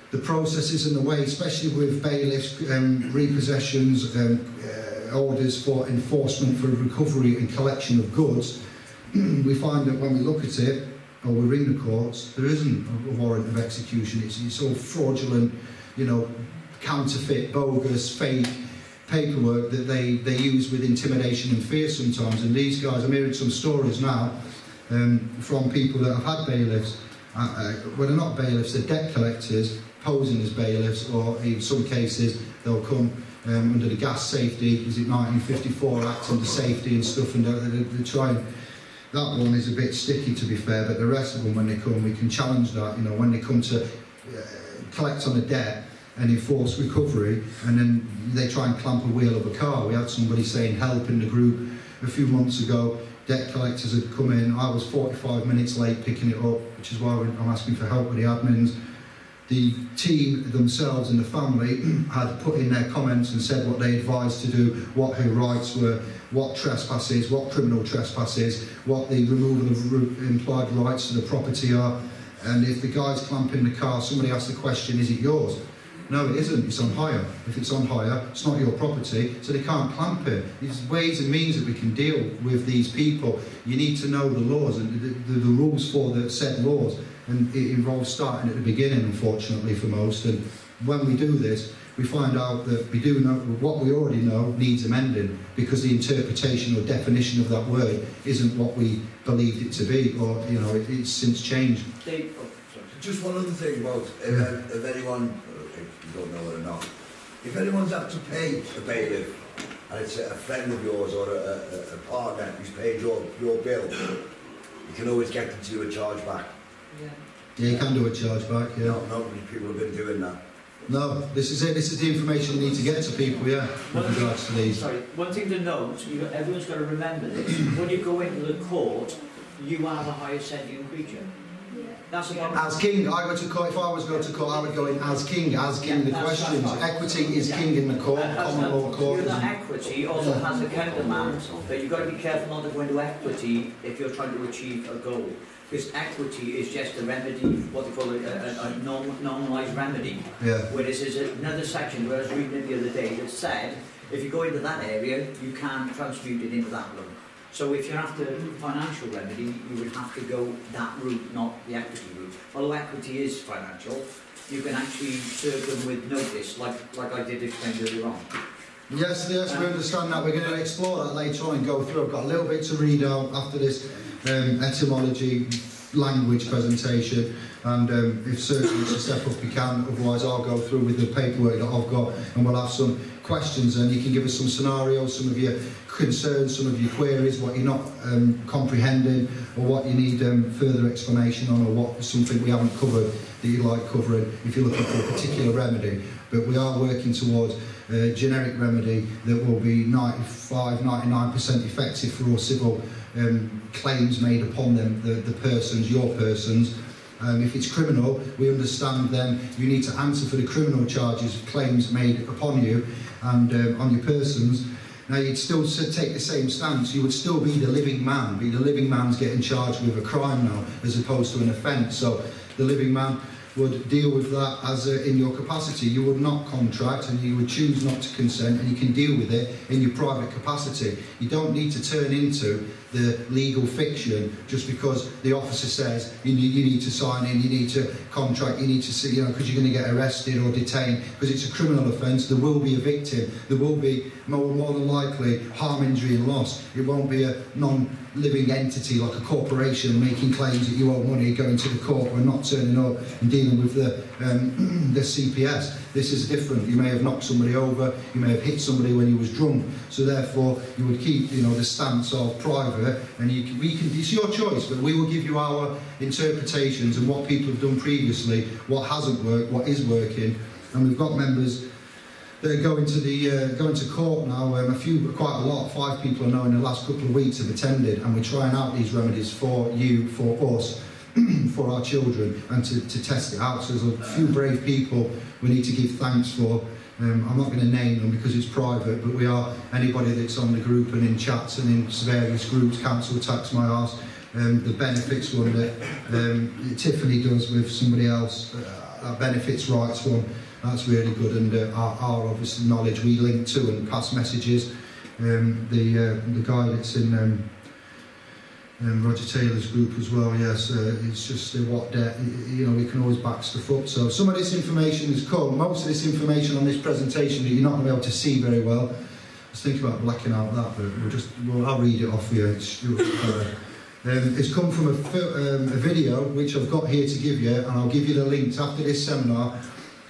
Speaker 1: the processes and the way, especially with bailiffs, repossessions, orders for enforcement for recovery and collection of goods, we find that when we look at it, or we ring the courts, there isn't a warrant of execution. It's all fraudulent, you know, counterfeit, bogus, fake paperwork that they use with intimidation and fear sometimes. And these guys, I'm hearing some stories now from people that have had bailiffs. Well, they're not bailiffs, they're debt collectors posing as bailiffs, or in some cases they'll come under the Gas Safety, is it 1954 Act under safety and stuff, and they're trying. That one is a bit sticky, to be fair, but the rest of them, when they come, we can challenge that. You know, when they come to collect on a debt and enforce recovery, and then they try and clamp a wheel of a car. We had somebody saying help in the group a few months ago. Debt collectors had come in. I was 45 minutes late picking it up, which is why I'm asking for help with the admins. The team themselves and the family had put in their comments and said what they advised to do, what her rights were, what trespasses, what criminal trespasses, what the removal of implied rights to the property are. And if the guy's clamping the car, somebody asks the question, is it yours? No, it isn't, it's on hire. If it's on hire, it's not your property, so they can't clamp it. There's ways and means that we can deal with these people. You need to know the laws and the rules for the said laws. And it involves starting at the beginning, unfortunately, for most. And when we do this, we find out that we do know what we already know needs amending, because the interpretation or definition of that word isn't what we believed it to be, or, you know, it's since changed.
Speaker 3: Just one other thing about if anyone, if you don't know it or not, if anyone's had to pay a bailiff, and it's a friend of yours or a partner who's paid your bill, you can always get them to do a charge back.
Speaker 1: Yeah, you can do a charge back, yeah.
Speaker 3: Not many people have been doing that.
Speaker 1: No, this is it. This is the information you need to get to people, yeah, with regards to these.
Speaker 8: Sorry, one thing to note, everyone's got to remember this. When you go into the court, you are the highest sentient creature. That's
Speaker 1: as king, I go to court. If I was going to court, I would go in as king the questions. Equity is king in the court, common law court.
Speaker 8: That equity also has a countermand, but you've got to be careful not to go into equity if you're trying to achieve a goal. Because equity is just a remedy, what they call a normalised remedy.
Speaker 1: Yeah.
Speaker 8: Whereas there's another section where I was reading it the other day that said, if you go into that area, you can't transmute it into that room. So if you're after financial remedy, you would have to go that route, not the equity route. Although equity is financial, you can actually serve them with notice, like I did explain earlier on.
Speaker 1: Yes, we understand that. We're going to explore that later on and go through. I've got a little bit to read out after this etymology language presentation, and if Surj wants to step up, he can. Otherwise, I'll go through with the paperwork that I've got, and we'll have some questions, and you can give us some scenarios, some of your concerns, some of your queries, what you're not comprehending, or what you need further explanation on, or what something we haven't covered that you'd like covering if you're looking for a particular remedy. But we are working towards a generic remedy that will be 95–99% effective for all civil claims made upon them, the persons, your persons. If it's criminal, we understand then you need to answer for the criminal charges, claims made upon you and on your persons. Now, you'd still take the same stance. You would still be the living man. The living man's getting charged with a crime now, as opposed to an offence. So the living man would deal with that as in your capacity. You would not contract, and you would choose not to consent, and you can deal with it in your private capacity. You don't need to turn into the legal fiction just because the officer says you need to sign in, you need to contract, you need to see, you know, because you're going to get arrested or detained because it's a criminal offence. There will be a victim. There will be more than likely harm, injury and loss. It won't be a non-living entity like a corporation making claims that you owe money, going to the court and not turning up and dealing with the CPS. This is different. You may have knocked somebody over, you may have hit somebody when you was drunk, so therefore you would keep, you know, the stance of private, and it's your choice, but we will give you our interpretations and what people have done previously, what hasn't worked, what is working. And we've got members that are going to court now. Quite a lot, 5 people I know in the last couple of weeks have attended, and we're trying out these remedies for you, for us, for our children, and to test it out. So there's a few brave people we need to give thanks for. I'm not going to name them because it's private, but we are, anybody that's on the group and in chats and in various groups, Council Tax My Arse, the benefits one that Tiffany does with somebody else, our benefits rights one, that's really good, and our obviously knowledge we link to and pass messages. the guy that's in Roger Taylor's group as well. Yes, it's just what you know, we can always back stuff up. So some of this information is cool. Most of this information on this presentation that you're not going to be able to see very well. I was thinking about blacking out that, but I'll read it off for you. It's come from a video which I've got here to give you, and I'll give you the links after this seminar.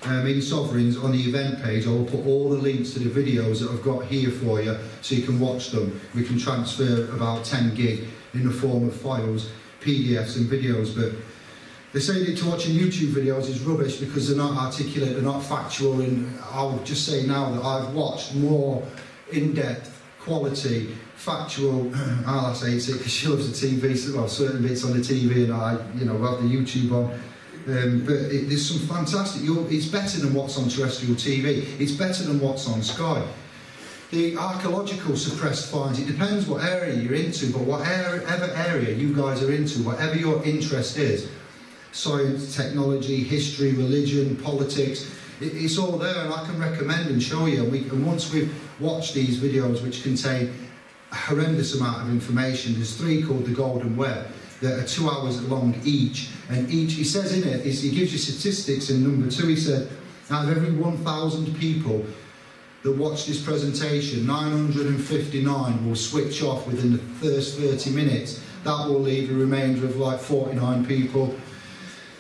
Speaker 1: In Sovereigns, on the event page, I will put all the links to the videos that I've got here for you, so you can watch them. We can transfer about 10 gig in the form of files, PDFs and videos, but they say that to watching YouTube videos is rubbish because they're not articulate, they're not factual, and I'll just say now that I've watched more in-depth, quality, factual, I'll say it because she loves the TV, well, certain bits on the TV, and I, you know, have the YouTube on. But there's some fantastic, it's better than what's on terrestrial TV, it's better than what's on Sky. The archaeological suppressed finds, it depends what area you're into, but whatever area you guys are into, whatever your interest is, science, technology, history, religion, politics, it's all there, and I can recommend and show you. And once we've watched these videos, which contain a horrendous amount of information, there's 3 called the Golden Web, that are 2 hours long each, and each, he says in it, he gives you statistics in number 2, he said, out of every 1,000 people that watch this presentation, 959 will switch off within the first 30 minutes. That will leave a remainder of like 49 people.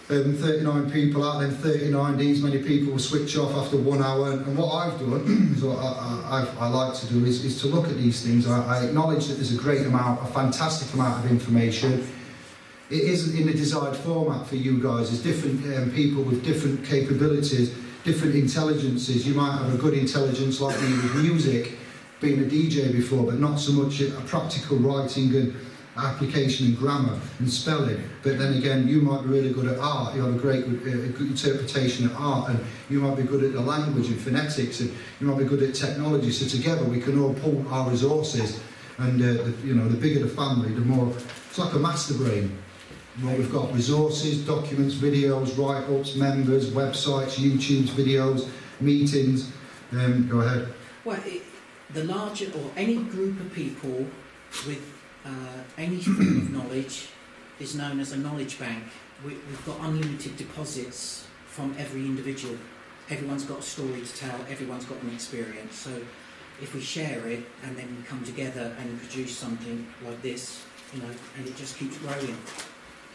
Speaker 1: 39 people out, then 39, these many people will switch off after 1 hour. And what I've done, is what I like to do, is to look at these things. I acknowledge that there's a fantastic amount of information. It isn't in the desired format for you guys. There's different people with different capabilities, different intelligences. You might have a good intelligence like me with music, being a DJ before, but not so much a practical writing and application and grammar and spelling. But then again, you might be really good at art. You have a great good interpretation of art, and you might be good at the language and phonetics, and you might be good at technology. So together we can all pull our resources, and you know, the bigger the family, the more. It's like a master brain. Well, we've got resources, documents, videos, write-ups, members, websites, YouTube's videos, meetings. Go ahead.
Speaker 2: Well, the larger, or any group of people with any form of knowledge is known as a knowledge bank. We've got unlimited deposits from every individual. Everyone's got a story to tell, everyone's got an experience. So if we share it and then we come together and produce something like this, you know, and it just keeps growing.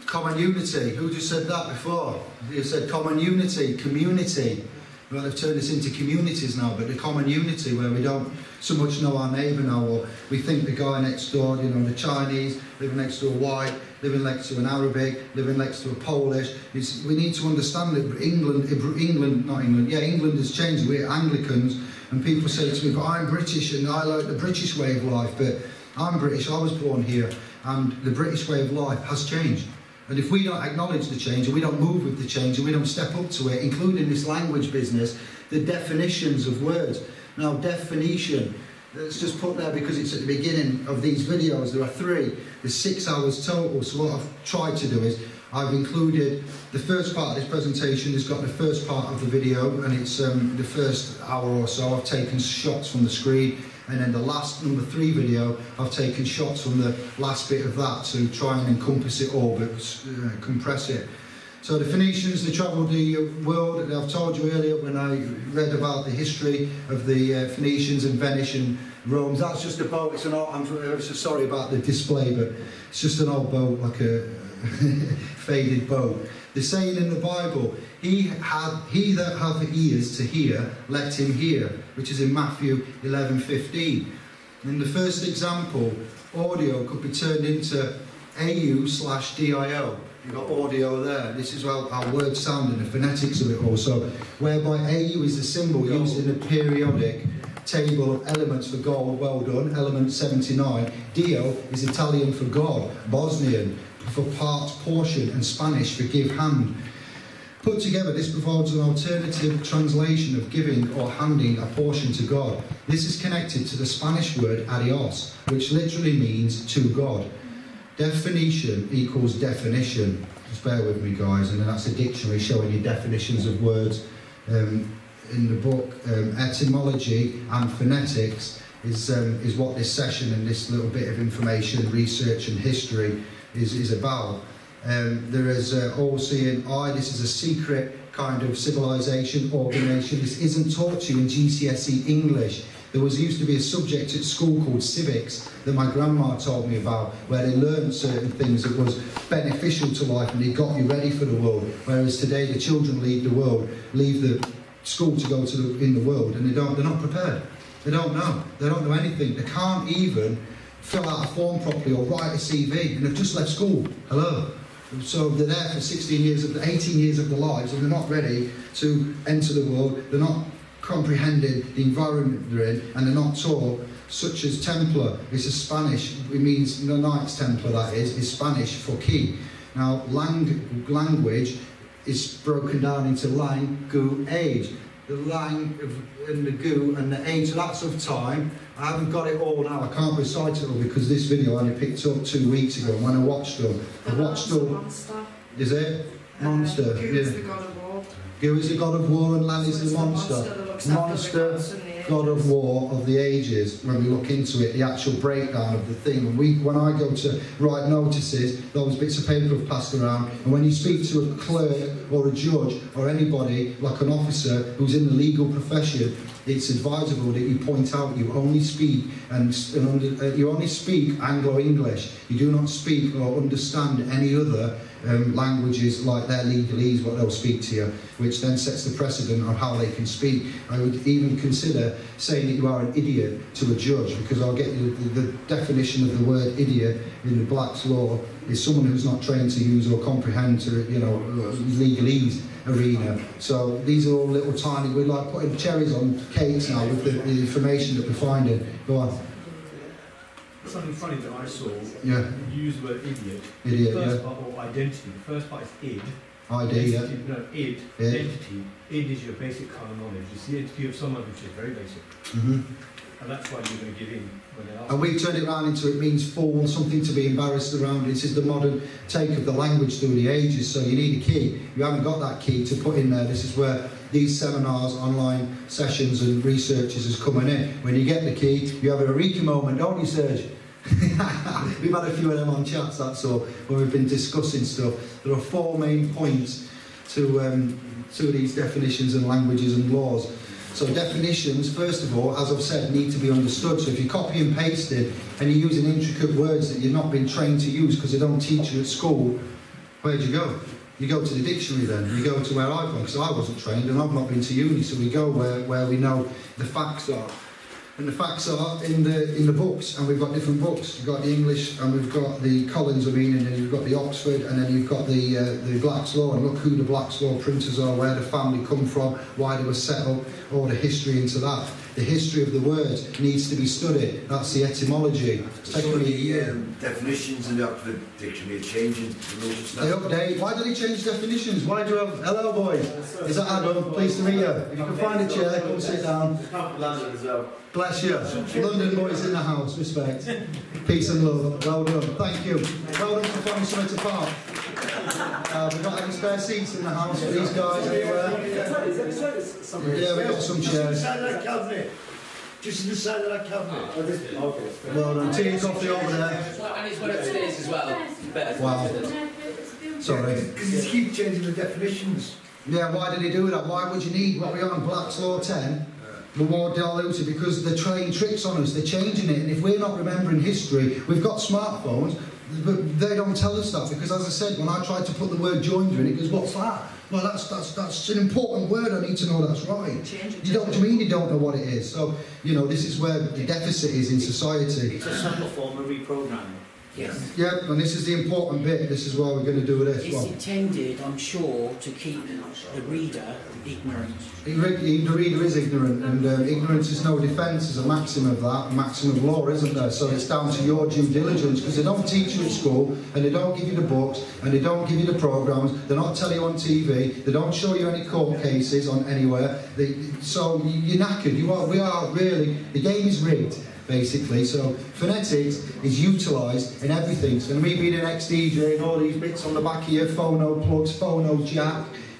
Speaker 1: Common unity. Who just said that before? You said common unity, community. Well, they've turned this into communities now, but the common unity where we don't so much know our neighbour now, or we think the guy next door, you know, the Chinese, living next to a white, living next to an Arabic, living next to a Polish. We need to understand that England has changed. We're Anglicans, and people say to me, but I'm British and I like the British way of life, but I'm British, I was born here, and the British way of life has changed. And if we don't acknowledge the change, and we don't move with the change, and we don't step up to it, including this language business, the definitions of words. Now, definition, let's just put there because it's at the beginning of these videos, there are 3. There's 6 hours total, so what I've tried to do is, I've included the first part of this presentation has got the first part of the video, and it's the first hour or so. I've taken shots from the screen, and then the last number 3 video, I've taken shots from the last bit of that to try and encompass it all, but compress it. So the Phoenicians, they travelled the world. I've told you earlier when I read about the history of the Phoenicians and Venice and Rome. That's just a boat. It's an old, I'm so sorry about the display, but it's just an old boat, like a faded boat. The saying in the Bible, he that hath ears to hear, let him hear, which is in Matthew 11:15. In the first example, audio could be turned into AU/DIO. You've got audio there. This is our words sound and the phonetics of it all. So, whereby AU is the symbol used in the periodic table of elements for gold, well done, element 79. Dio is Italian for God, Bosnian for part, portion, and Spanish for give hand. Put together, this provides an alternative translation of giving or handing a portion to God. This is connected to the Spanish word adios, which literally means to God. Definition equals definition. Just bear with me, guys, and then that's a dictionary showing you definitions of words. In the book Etymology and Phonetics, is what this session and this little bit of information, research and history is about. There is all-seeing eye. This is a secret kind of civilization, organisation. This isn't taught to you in GCSE English. There used to be a subject at school called civics that my grandma told me about, where they learned certain things that was beneficial to life and they got you ready for the world. Whereas today the children leave the school to go in the world, and they're not prepared. They don't know anything. They can't even fill out a form properly or write a CV, and they've just left school. Hello. So they're there for 18 years of their lives, and they're not ready to enter the world. They're not comprehending the environment they're in, and they're not taught, such as Templar. It's a Spanish, it means the Knights Templar, that is Spanish for key. Now, language is broken down into lang, gu, age. The lang and the gu and the age, so that's of time. I haven't got it all now, I can't recite it all because this video I only picked up 2 weeks ago when I watched them. I watched them.
Speaker 4: Monster.
Speaker 1: Is it? Monster.
Speaker 4: Gu is the god of war.
Speaker 1: Gu is the god of war and Lan is the monster. Monster, god of war of the ages. When we look into it, the actual breakdown of the thing. And when I go to write notices, those bits of paper have passed around. And when you speak to a clerk or a judge or anybody, like an officer who's in the legal profession, it's advisable that you point out you only speak you only speak Anglo-English. You do not speak or understand any other languages like their legalese, what they'll speak to you, which then sets the precedent on how they can speak. I would even consider saying that you are an idiot to a judge, because I'll get you the definition of the word idiot in the Black's law is someone who's not trained to use or comprehend legalese arena. So these are all little tiny, we're like putting cherries on cakes now with the information that we're finding. Go on.
Speaker 12: Something funny that I saw,
Speaker 1: yeah.
Speaker 12: You use the word idiot.
Speaker 1: Idiot,
Speaker 12: the first
Speaker 1: yeah.
Speaker 12: part, or identity. The first part is id.
Speaker 1: ID, yeah.
Speaker 12: No, id. Identity. Id is your basic kind of knowledge. It's the identity of someone which is very basic.
Speaker 1: Mm-hmm.
Speaker 12: And that's why you're going to give in when they ask.
Speaker 1: And we've turned it around into it means fool, something to be embarrassed around. This is the modern take of the language through the ages, so you need a key. You haven't got that key to put in there. This is where these seminars, online sessions and researches is coming in. When you get the key, you have a eureka moment, don't you, Surj? We've had a few of them on chats, that's all, when we've been discussing stuff. There are 4 main points to these definitions and languages and laws. So definitions, first of all, as I've said, need to be understood. So if you copy and pasted and you're using intricate words that you've not been trained to use because they don't teach you at school, where'd you go? You go to the dictionary then. You go to where I've gone, because I wasn't trained and I've not been to uni, so we go where we know the facts are. And the facts are in the books, and we've got different books. We've got the English, and we've got the Collins, and then you've got the Oxford, and then you've got the Black's Law, and look who the Black's Law printers are, where the family come from, why they were settled, all the history into that. The history of the word needs to be studied. That's the etymology.
Speaker 3: So the definitions in the Oxford Dictionary are changing.
Speaker 1: They update. Why do they change definitions? Why do you have... Hello, boys. Is that Adam? Pleased to meet you. If you can find a chair, come sit down.
Speaker 6: London as well.
Speaker 1: Bless you. London boys in the house. Respect. Peace and love. Well done. Thank you. Well done for finding somewhere to park. We've got any spare seats in the house for these guys anywhere? Yeah, we've got some chairs.
Speaker 3: Just in the side of that cabinet.
Speaker 1: Okay. Well done. Tea and coffee over there.
Speaker 10: And it's one upstairs as well. Better.
Speaker 1: Wow. Sorry.
Speaker 3: Because you keep changing the definitions.
Speaker 1: Yeah, why did he do that? Why would you need what we got on Black's Law 10? The more diluted, because they're trying tricks on us, they're changing it, and if we're not remembering history, we've got smartphones, but they don't tell us that, because as I said, when I tried to put the word joinder in, it goes, what's that? Well, that's an important word, I need to know that's right. You don't mean you don't know what it is. So, you know, this is where the deficit is in society.
Speaker 8: It's a simple form of reprogramming.
Speaker 2: Yes.
Speaker 1: Yeah, and this is the important bit. This is why we're going to do this.
Speaker 2: It's intended, I'm sure, to keep the reader ignorant.
Speaker 1: The reader is ignorant, and ignorance is no defence is a maxim of that, a maxim of law, isn't there? So it's down to your due diligence, because they don't teach you at school, and they don't give you the books, and they don't give you the programmes, they're not telling you on TV, they don't show you any court cases on anywhere. So you're knackered. We are really, the game is rigged. Basically, so phonetics is utilised in everything. So me being an ex-DJ and all these bits on the back of your phono plugs, phono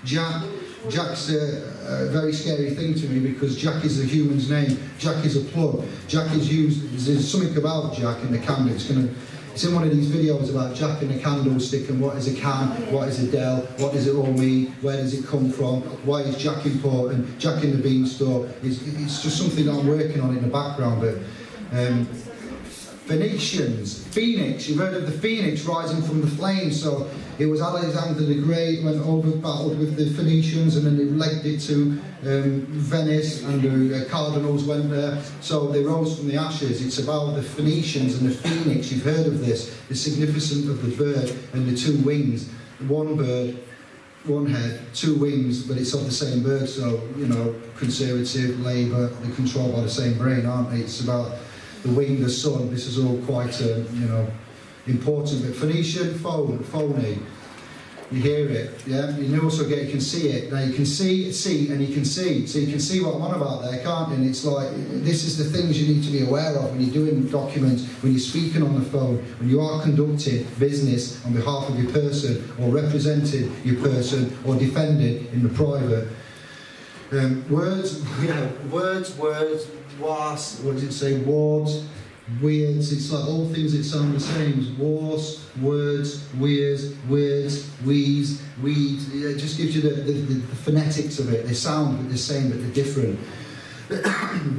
Speaker 1: jack, Jack's a very scary thing to me because Jack is a human's name. Jack is a plug. Jack is used. There's something about Jack in the candle. It's in one of these videos about Jack and the candlestick and what is a can, what is a Dell, what does it all mean, where does it come from, why is Jack important, Jack in the Beanstalk. It's just something that I'm working on in the background. But Phoenicians, Phoenix, you've heard of the Phoenix rising from the flames. So it was Alexander the Great went over, battled with the Phoenicians, and then they legged it to Venice, and the cardinals went there. So they rose from the ashes. It's about the Phoenicians and the Phoenix. You've heard of this, the significance of the bird and the two wings. One bird, one head, two wings, but it's of the same bird. So, you know, Conservative, Labour, they're controlled by the same brain, aren't they? It's about the wing, the sun. This is all quite, you know, important. But Phoenician, phony. You hear it, yeah? You also you can see it. Now you can see, and you can see. So you can see what I'm on about there, can't you? And it's like, this is the things you need to be aware of when you're doing documents, when you're speaking on the phone, when you are conducting business on behalf of your person, or representing your person, or defending in the private. Words, was, what does it say? Wards, weirds, it's like all things that sound the same. Wars, words, weirds, wees, weeds. It just gives you the phonetics of it. They sound the same, but they're different.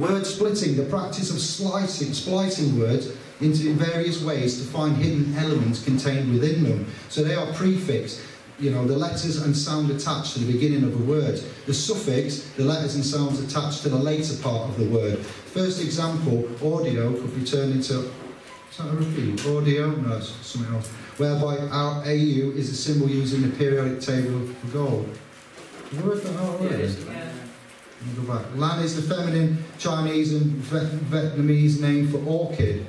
Speaker 1: Word splitting, the practice of splicing words into various ways to find hidden elements contained within them. So they are prefix. You know, the letters and sound attached to the beginning of a word. The suffix, the letters and sounds attached to the later part of the word. First example, audio could be turned into, is that a repeat? Audio? No, it's something else. Whereby our AU is a symbol used in the periodic table for gold. Word that out already? Yeah. Go back. Lan is the feminine Chinese and Vietnamese name for orchid.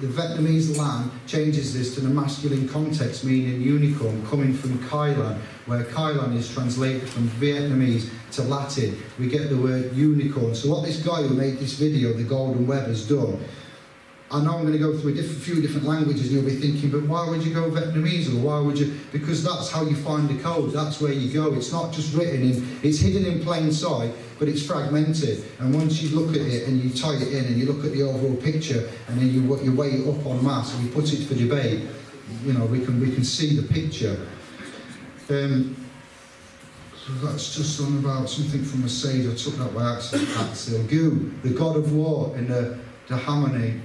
Speaker 1: The Vietnamese Lan changes this to the masculine context, meaning unicorn, coming from Kai Lan, where Kai Lan is translated from Vietnamese to Latin. We get the word unicorn. So what this guy who made this video, the Golden Web, has done, I know I'm going to go through a few different languages, and you'll be thinking, but why would you go Vietnamese, or why would you? Because that's how you find the codes, that's where you go. It's not just written in, it's hidden in plain sight, but it's fragmented. And once you look at it and you tie it in and you look at the overall picture, and then you weigh it up en masse and you put it for debate, you know, we can see the picture. So that's just on about something from a sage. I took that by accident. Gu, the god of war in the Daimony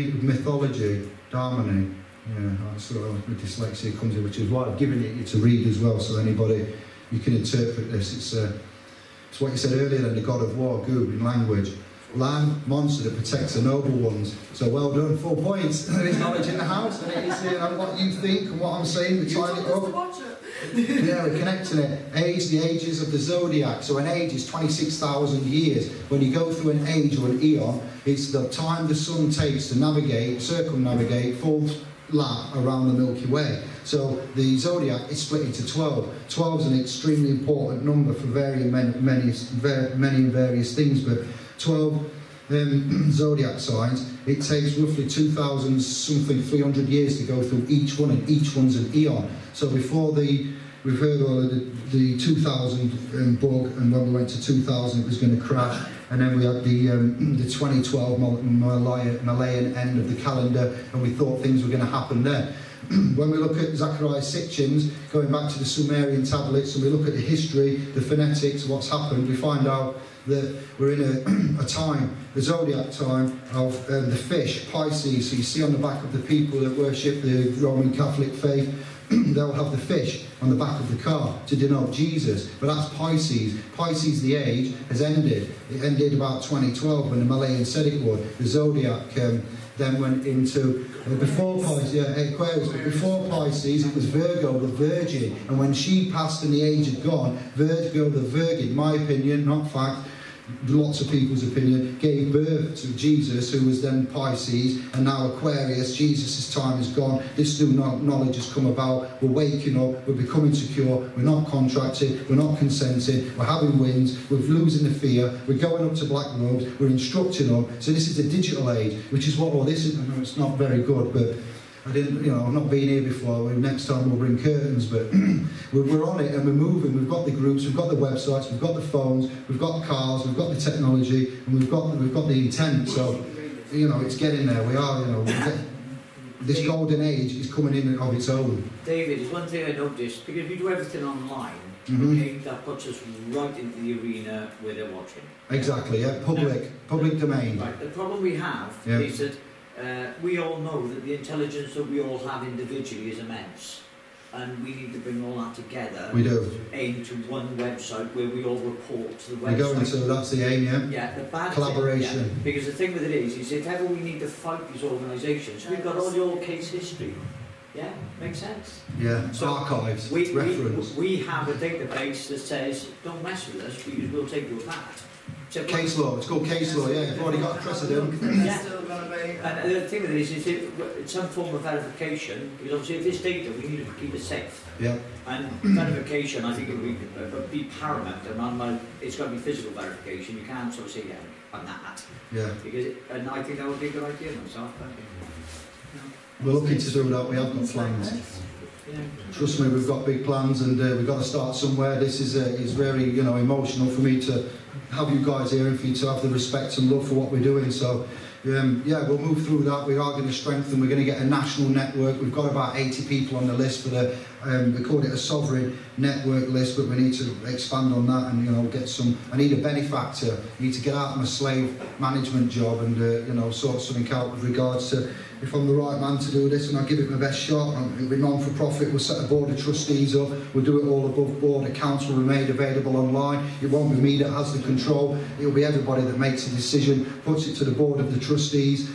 Speaker 1: of mythology, Darmony. Yeah, that's where the dyslexia comes in, which is why I've given it you to read as well, so anybody, you can interpret this. It's what you said earlier then, the god of war, Gu, in language. Lan, monster that protects the noble ones. So well done, 4 points. There is knowledge in the house, and it is what you think and what I'm saying, we're tying it up. Yeah, we're connecting it. Age, the ages of the zodiac. So an age is 26,000 years. When you go through an age or an eon, it's the time the sun takes to navigate, circumnavigate, full lap around the Milky Way. So the zodiac is split into 12. 12 is an extremely important number for many and various things, but 12 zodiac signs, it takes roughly 2,000 something 300 years to go through each one, and each one's an eon. So before we've heard all of the 2000 bug, and when we went to 2000 it was going to crash, and then we had the 2012 Malayan end of the calendar, and we thought things were going to happen there. When we look at Zechariah Sitchin's, going back to the Sumerian tablets, and we look at the history, the phonetics, what's happened, we find out that we're in a time, the zodiac time of the fish, Pisces. So you see on the back of the people that worship the Roman Catholic faith, they'll have the fish on the back of the car to denote Jesus, but that's Pisces. Pisces, the age, has ended. It ended about 2012 when the Malayan said it would. The zodiac then went into, before Pisces, Aquarius, but before Pisces it was Virgo, the Virgin, and when she passed and the age had gone, Virgo, the Virgin, my opinion, not fact, lots of people's opinion, gave birth to Jesus, who was then Pisces, and now Aquarius. Jesus' time is gone, this new knowledge has come about, we're waking up, we're becoming secure, we're not contracted, we're not consented, we're having wins, we're losing the fear, we're going up to black robes, we're instructing them. So this is the digital age, which is what all this is. I know it's not very good, but I didn't, you know, I've not been here before. Next time we'll bring curtains, but we're on it and we're moving. We've got the groups, we've got the websites, we've got the phones, we've got the cars, we've got the technology, and we've got the intent. So, you know, it's getting there. We are, you know, this golden age is coming in of its own.
Speaker 8: David, there's one thing I noticed, because we do everything online, okay, that puts us right into the arena where they're watching.
Speaker 1: Exactly, yeah, public domain.
Speaker 8: Right, the problem we have is that we all know that the intelligence that we all have individually is immense, and we need to bring all that together.
Speaker 1: We do.
Speaker 8: Aim to one website where we all report to the website.
Speaker 1: We're going to, that's the aim, yeah?
Speaker 8: Yeah, the bad
Speaker 1: collaboration.
Speaker 8: Thing, because the thing with it is if ever we need to fight these organisations, we've got all your case history. Yeah, makes sense.
Speaker 1: Yeah, so archives, reference.
Speaker 8: We have a database that says, don't mess with us because we'll take you apart. So
Speaker 1: case law, it's called case law, yeah, you've already got a precedent.
Speaker 8: Yeah. And the thing with it is it's some form of verification, because obviously if this data, we need to keep it safe.
Speaker 1: Yeah.
Speaker 8: And verification, I think it would be paramount, and it's got to be physical verification. You can't sort of say, yeah, I'm that.
Speaker 1: Yeah.
Speaker 8: And I think that would be a good idea myself.
Speaker 1: We're looking to do that, we have got plans.
Speaker 8: Yeah.
Speaker 1: Trust me, we've got big plans, and we've got to start somewhere. This is very, you know, emotional for me to have you guys here and for you to have the respect and love for what we're doing. So, yeah, we'll move through that. We are going to strengthen. We're going to get a national network. We've got about 80 people on the list for the, we called it a Soveriegn network list, but we need to expand on that and, you know, get some. I need a benefactor. I need to get out of my slave management job and, you know, sort something out with regards to if I'm the right man to do this, and I'll give it my best shot. It'll be non-for-profit. We'll set a board of trustees up. We'll do it all above board. Accounts will be made available online. It won't be me that has the control. It'll be everybody that makes a decision, puts it to the board of the trustees.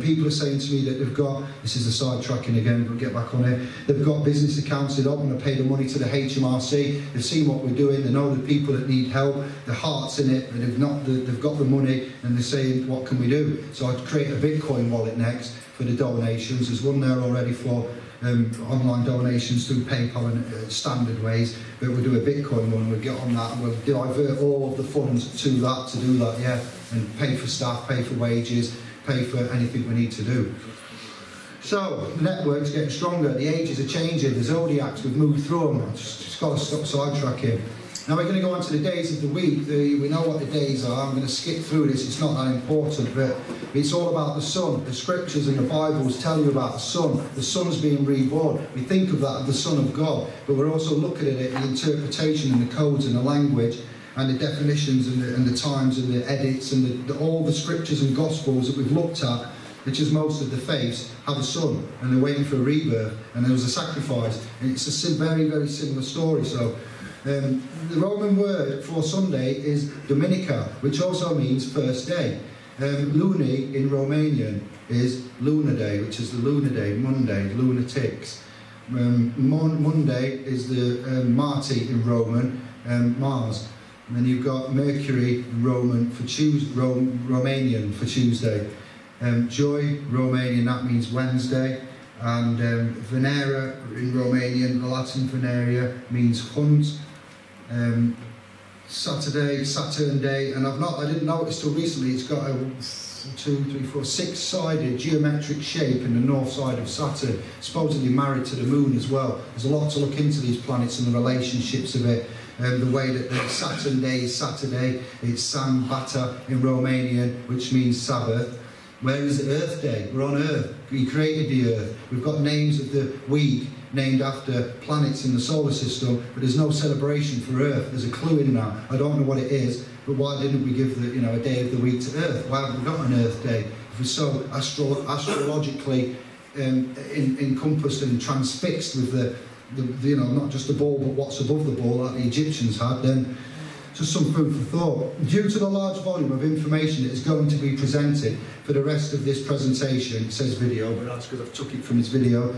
Speaker 1: People are saying to me that they've got, this is the sidetracking again, we'll get back on it, they've got business accounts, they don't want to pay the money to the HMRC, they've seen what we're doing, they know the people that need help, their heart's in it, and they've got the money, and they're saying, what can we do? So I'd create a Bitcoin wallet next for the donations. There's one there already for online donations through PayPal and standard ways, but we'll do a Bitcoin one, we'll get on that, and we'll divert all of the funds to that, to do that, yeah, and pay for staff, pay for wages, pay for anything we need to do. So, the network's getting stronger, the ages are changing, the zodiacs, we've moved through them, just got to stop sidetracking. Now we're going to go on to the days of the week. We know what the days are. I'm going to skip through this, it's not that important, but it's all about the sun. The scriptures and the Bibles tell you about the sun. The sun's being reborn. We think of that as the Son of God, but we're also looking at it, the interpretation and the codes and the language and the definitions and the times and the edits and all the scriptures and gospels that we've looked at, which is most of the faiths, have a son and they're waiting for a rebirth and there was a sacrifice. And it's a very, very similar story. So the Roman word for Sunday is Dominica, which also means first day. Luni in Romanian is Lunar Day, which is the lunar day, Monday, lunatics. Monday is the Marti in Roman, Mars. And then you've got Mercury Roman for Romanian for Tuesday. Joy Romanian, that means Wednesday. And Venera in Romanian, the Latin Veneria, means hunt. Saturday, Saturn Day, and I didn't notice till recently, it's got a 6-sided geometric shape in the north side of Saturn, supposedly married to the moon as well. There's a lot to look into these planets and the relationships of it. The way that the Saturn Day is Saturday, it's Sambata in Romanian, which means Sabbath. Where is Earth Day? We're on Earth. We created the Earth. We've got names of the week named after planets in the solar system, but there's no celebration for Earth. There's a clue in that. I don't know what it is, but why didn't we give a day of the week to Earth? Why haven't we got an Earth Day? If we're so astrologically encompassed and transfixed with the not just the ball, but what's above the ball, like the Egyptians had, then just some food for thought. Due to the large volume of information that is going to be presented for the rest of this presentation, it says video, but that's because I've took it from his video.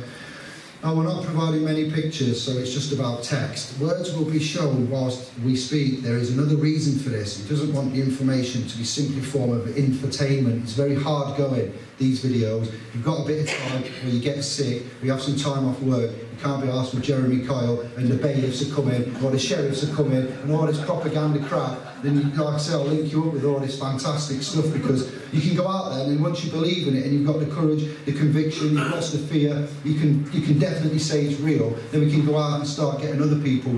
Speaker 1: And we're not providing many pictures, so it's just about text. Words will be shown whilst we speak. There is another reason for this. He doesn't want the information to be simply form of infotainment. It's very hard going, these videos. You've got a bit of time where you get sick, we have some time off work. You can't be asked with Jeremy Kyle and the bailiffs are coming, or the sheriffs are coming, and all this propaganda crap. Then, like I say, I'll link you up with all this fantastic stuff, because you can go out there and once you believe in it and you've got the courage, the conviction, you've lost the fear, you can definitely say it's real. Then we can go out and start getting other people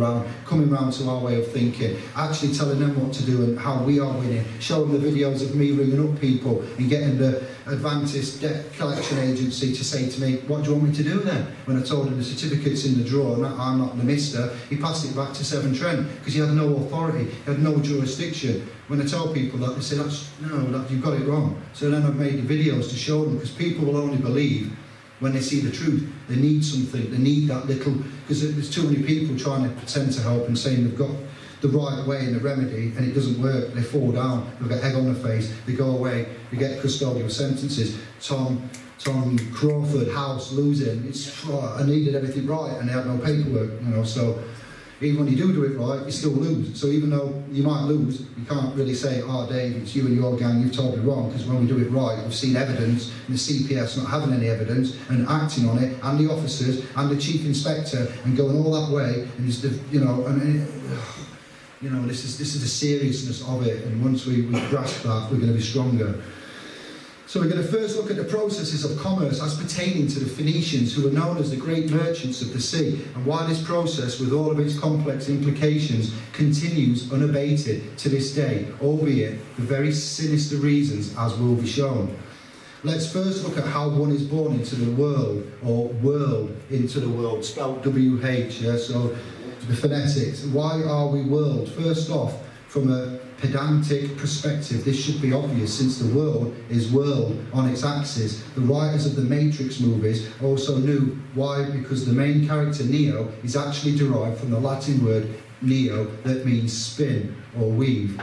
Speaker 1: coming round to our way of thinking, actually telling them what to do and how we are winning, showing the videos of me ringing up people and getting the Advantist Debt Collection Agency to say to me, what do you want me to do then? When I told him the certificate's in the drawer and I'm not the mister, he passed it back to Severn Trent because he had no authority, he had no jurisdiction. When I tell people that, they say, you've got it wrong. So then I've made the videos to show them, because people will only believe when they see the truth. They need something, they need that little, because there's too many people trying to pretend to help and saying they've got the right way and the remedy, and it doesn't work. They fall down, they've got egg on their face, they go away, they get custodial sentences. Tom Crawford, house losing, I needed everything right and they had no paperwork, so even when you do it right, you still lose. So even though you might lose, you can't really say, Dave, it's you and your gang, you've told me wrong, because when we do it right, we've seen evidence, and the CPS not having any evidence, and acting on it, and the officers, and the chief inspector, and going all that way, and this is the seriousness of it, and once we grasp that, we're going to be stronger. So we're going to first look at the processes of commerce as pertaining to the Phoenicians, who were known as the great merchants of the sea, and why this process, with all of its complex implications, continues unabated to this day, albeit for very sinister reasons, as will be shown. Let's first look at how one is born into the world, or world into the world, spelled W-H, so the phonetics. Why are we world? First off, from a pedantic perspective, this should be obvious, since the world is world on its axis. The writers of the Matrix movies also knew why, because the main character Neo is actually derived from the Latin word neo, that means spin or weave,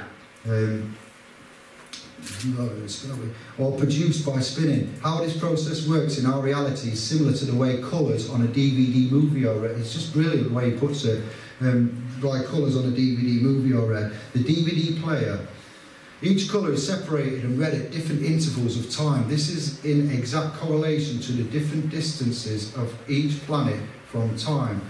Speaker 1: or produced by spinning. How this process works in our reality is similar to the way colours on a DVD movie are read. It's just brilliant the way he puts it. Like colours on a DVD movie are read. The DVD player, each colour is separated and read at different intervals of time. This is in exact correlation to the different distances of each planet from time.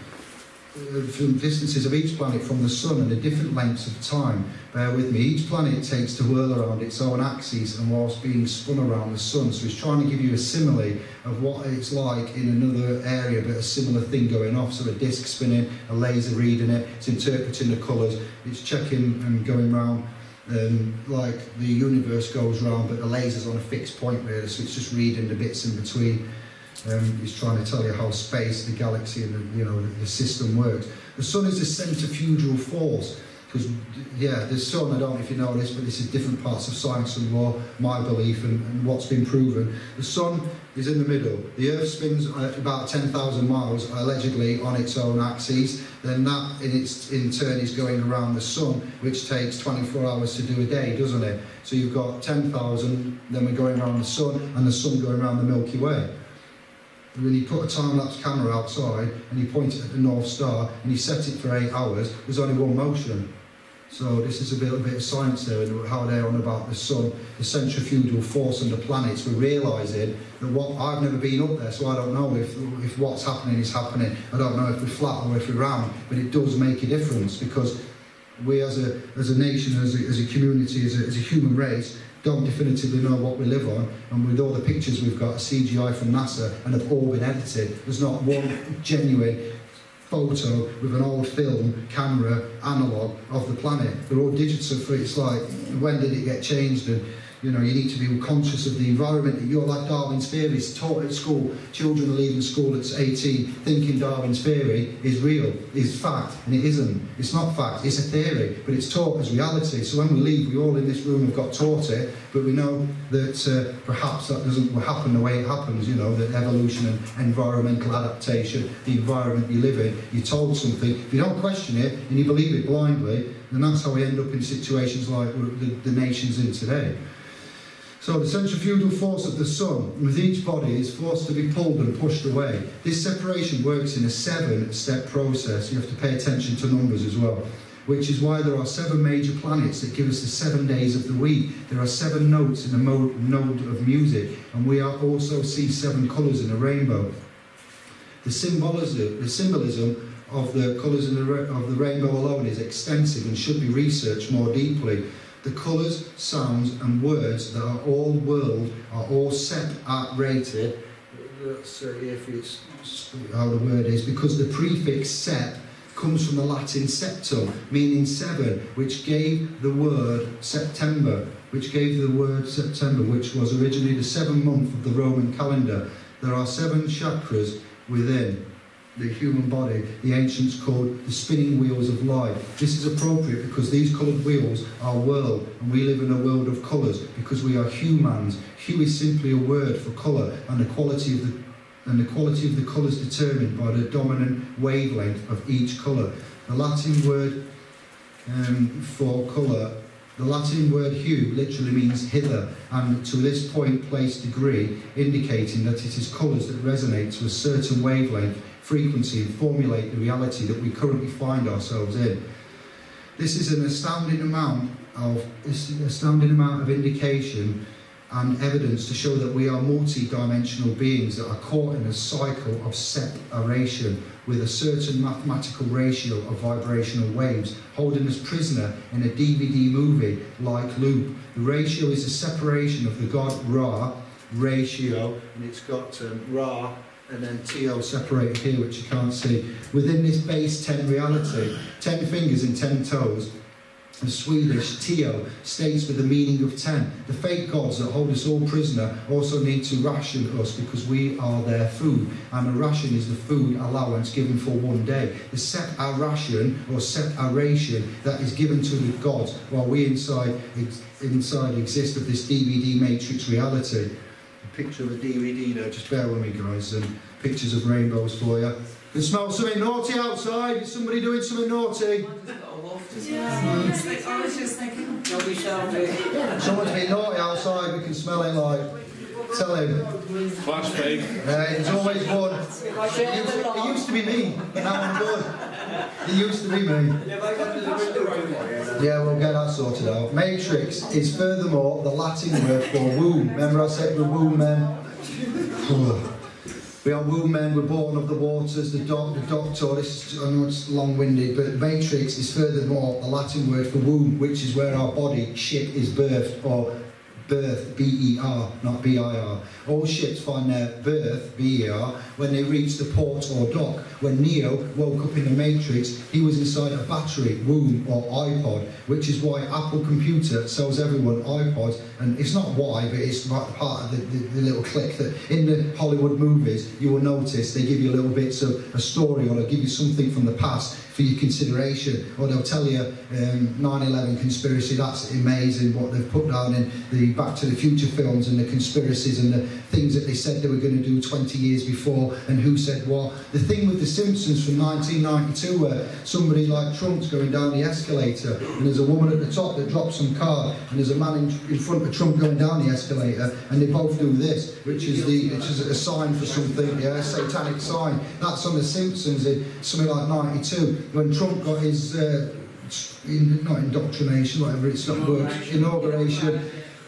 Speaker 1: From distances of each planet from the sun and the different lengths of time. Bear with me. Each planet takes to whirl around its own axis and whilst being spun around the sun. So he's trying to give you a simile of what it's like in another area, but a similar thing going off. So a disc spinning, a laser reading it, it's interpreting the colours, it's checking and going round like the universe goes round, but the laser's on a fixed point really, so it's just reading the bits in between. He's trying to tell you how space, the galaxy, and the system works. The sun is a centrifugal force, because the sun, I don't know if you know this, but this is different parts of science and law, my belief and what's been proven. The sun is in the middle. The Earth spins at about 10,000 miles allegedly on its own axis. Then that in turn is going around the sun, which takes 24 hours to do a day, doesn't it? So you've got 10,000, then we're going around the sun, and the sun going around the Milky Way. When you put a time-lapse camera outside and you point it at the North Star and you set it for 8 hours, there's only one motion. So this is a little bit of science there, and how they're on about the sun, the centrifugal force and the planets. We're realising that I've never been up there, so I don't know if what's happening is happening. I don't know if we're flat or if we're round, but it does make a difference, because we as a nation, as a community, as a human race, don't definitively know what we live on, and with all the pictures we've got, CGI from NASA, and have all been edited, there's not one genuine photo with an old film camera analogue of the planet. They're all digital, for it's like, when did it get changed? And you need to be conscious of the environment that you're, like Darwin's theory is taught at school. Children are leaving school at 18 thinking Darwin's theory is real, is fact, and it isn't. It's not fact, it's a theory, but it's taught as reality. So when we leave, we all in this room have got taught it, but we know that perhaps that doesn't happen the way it happens, that evolution and environmental adaptation, the environment you live in, you're told something. If you don't question it and you believe it blindly, then that's how we end up in situations like the nation's in today. So the centrifugal force of the sun with each body is forced to be pulled and pushed away. This separation works in a 7-step process. You have to pay attention to numbers as well, which is why there are 7 major planets that give us the 7 days of the week. There are 7 notes in the node of music, and we also see 7 colours in a rainbow. The symbolism of the colours of the rainbow alone is extensive and should be researched more deeply. The colours, sounds and words that are all world are all separated. Let's see if it's how the word is, because the prefix sep comes from the Latin septum, meaning seven, which gave the word September, which was originally the 7th month of the Roman calendar. There are 7 chakras within the human body, the ancients called the spinning wheels of life. This is appropriate because these coloured wheels are world, and we live in a world of colours because we are humans. Hue is simply a word for colour, and the quality of the colours determined by the dominant wavelength of each colour. The Latin word for colour, the Latin word hue literally means hither, and to this point place degree, indicating that it is colours that resonate to a certain wavelength, frequency, and formulate the reality that we currently find ourselves in. This is an astounding amount of indication and evidence to show that we are multi-dimensional beings that are caught in a cycle of separation with a certain mathematical ratio of vibrational waves holding us prisoner in a DVD movie-like loop. The ratio is a separation of the god Ra, ratio, and it's got Ra and then TO separated here, which you can't see. Within this base 10 reality, 10 fingers and 10 toes, the Swedish TO states with the meaning of 10. The fake gods that hold us all prisoner also need to ration us because we are their food, and a ration is the food allowance given for one day. The set-a-ration or set-a-ration that is given to the gods while we inside exist of this DVD matrix reality. A picture of a DVD there, just bear with me guys, and pictures of rainbows for you. It smells something naughty outside. Is somebody doing something naughty?
Speaker 4: I was just thinking.
Speaker 1: Someone's been naughty outside. We can smell it. Like, tell him.
Speaker 5: Class pig.
Speaker 1: It's always fun. It used to be me, but now I'm good. It used to be me. Yeah, we'll get that sorted out. Matrix is furthermore the Latin word for womb. Remember I said we're womb men? We are womb men, we're born of the waters, the doctor, this is, I know it's long-winded, but matrix is furthermore the Latin word for womb, which is where our body, ship, is birthed, or birth, B-E-R, not B-I-R. All ships find their birth, B-E-R, when they reach the port or dock. When Neo woke up in the Matrix, he was inside a battery, womb, or iPod, which is why Apple Computer sells everyone iPods, and it's not why, but it's part of the little click that in the Hollywood movies, you will notice they give you little bits of a story, or they'll give you something from the past for your consideration, or they'll tell you 9/11 conspiracy. That's amazing what they've put down in the Back to the Future films, and the conspiracies and the things that they said they were going to do 20 years before, and who said what. The thing with The Simpsons from 1992, where somebody like Trump's going down the escalator, and there's a woman at the top that drops some card, and there's a man in front of Trump going down the escalator, and they both do this, which is a sign for something, yeah, a satanic sign. That's on The Simpsons in something like 92. When Trump got his, not indoctrination, whatever it's not words, inauguration,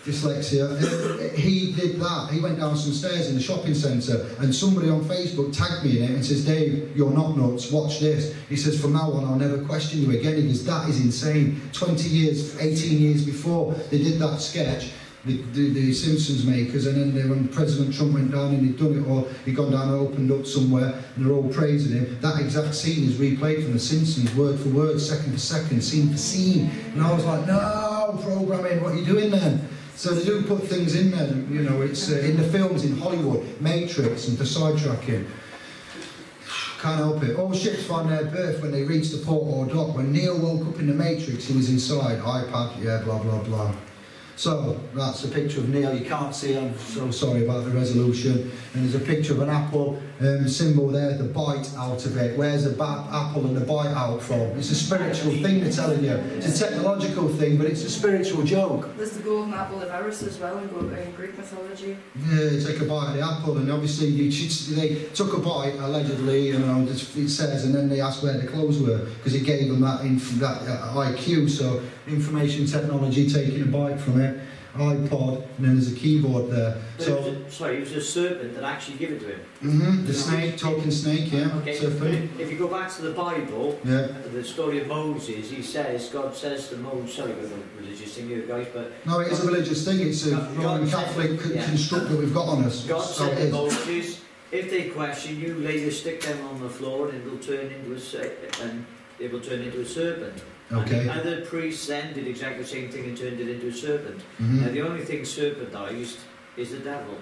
Speaker 1: dyslexia, he did that. He went down some stairs in the shopping centre, and somebody on Facebook tagged me in it and says, "Dave, you're not nuts, watch this." He says, "From now on, I'll never question you again." He goes, "That is insane." 20 years, 18 years before they did that sketch, the Simpsons makers, and then when President Trump went down and he'd done it all, he'd gone down and opened up somewhere, and they're all praising him. That exact scene is replayed from The Simpsons, word for word, second for second, scene for scene. And I was like, no, programming, what are you doing then? So they do put things in there, you know, it's in the films in Hollywood, Matrix, and for sidetracking. Can't help it. All ships find their birth when they reach the port or dock. When Neo woke up in the Matrix, he was inside. iPad, yeah, blah, blah, blah. So, that's a picture of Neil. You can't see, I'm so sorry about the resolution. And there's a picture of an apple symbol there, the bite out of it. Where's the apple and the bite out from? It's a spiritual thing, they're telling you. It's a technological thing, but it's a spiritual joke.
Speaker 4: There's the golden apple of Eris as well in Greek mythology.
Speaker 1: Yeah, take a bite of the apple, and obviously they took a bite, allegedly, you know, it says, and then they asked where the clothes were, because it gave them that IQ, so information technology taking a bite from it. iPod, and then there's a keyboard there. So,
Speaker 8: it was a serpent that actually gave it to him.
Speaker 1: The snake, talking snake, yeah.
Speaker 8: Okay,
Speaker 1: Serpent.
Speaker 8: if you go back to the Bible, the story of Moses, God says to Moses, sorry about the religious thing here, guys, but...
Speaker 1: No, it is a religious thing, it's a Roman Catholic construct that we've got on us.
Speaker 8: God said to Moses, if they question you, lay your stick down on the floor and it will turn into a serpent.
Speaker 1: Okay.
Speaker 8: And the priests then did exactly the same thing and turned it into a serpent. Now the only thing serpentized is the devil.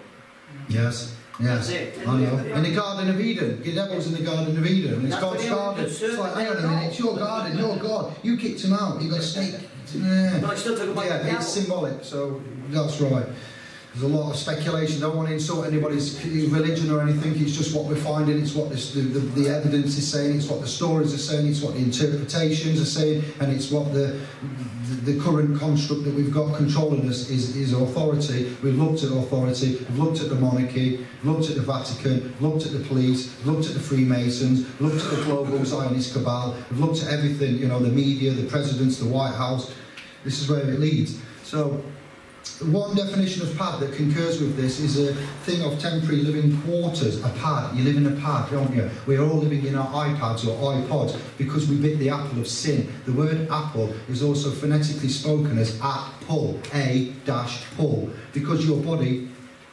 Speaker 1: Yes. Yes, I know. In the Garden of Eden, the devil's in the Garden of Eden, and it's God's garden. It's like, hang on a minute, it's your garden, you're God. You kicked him out, you got a snake.
Speaker 8: But I still talk about the devil.
Speaker 1: It's symbolic, so that's right. There's a lot of speculation. Don't want to insult anybody's religion or anything. It's just what we're finding. It's what the evidence is saying. It's what the stories are saying. It's what the interpretations are saying. And it's what the current construct that we've got controlling us is authority. We've looked at authority. We've looked at the monarchy. Looked at the Vatican. Looked at the police. Looked at the Freemasons. Looked at the global Zionist cabal. We've looked at everything. You know, the media, the presidents, the White House. This is where it leads. So, one definition of pad that concurs with this is a thing of temporary living quarters. A pad. You live in a pad, don't you? We're all living in our iPads or iPods because we bit the apple of sin. The word apple is also phonetically spoken as apple, A-pull, because your body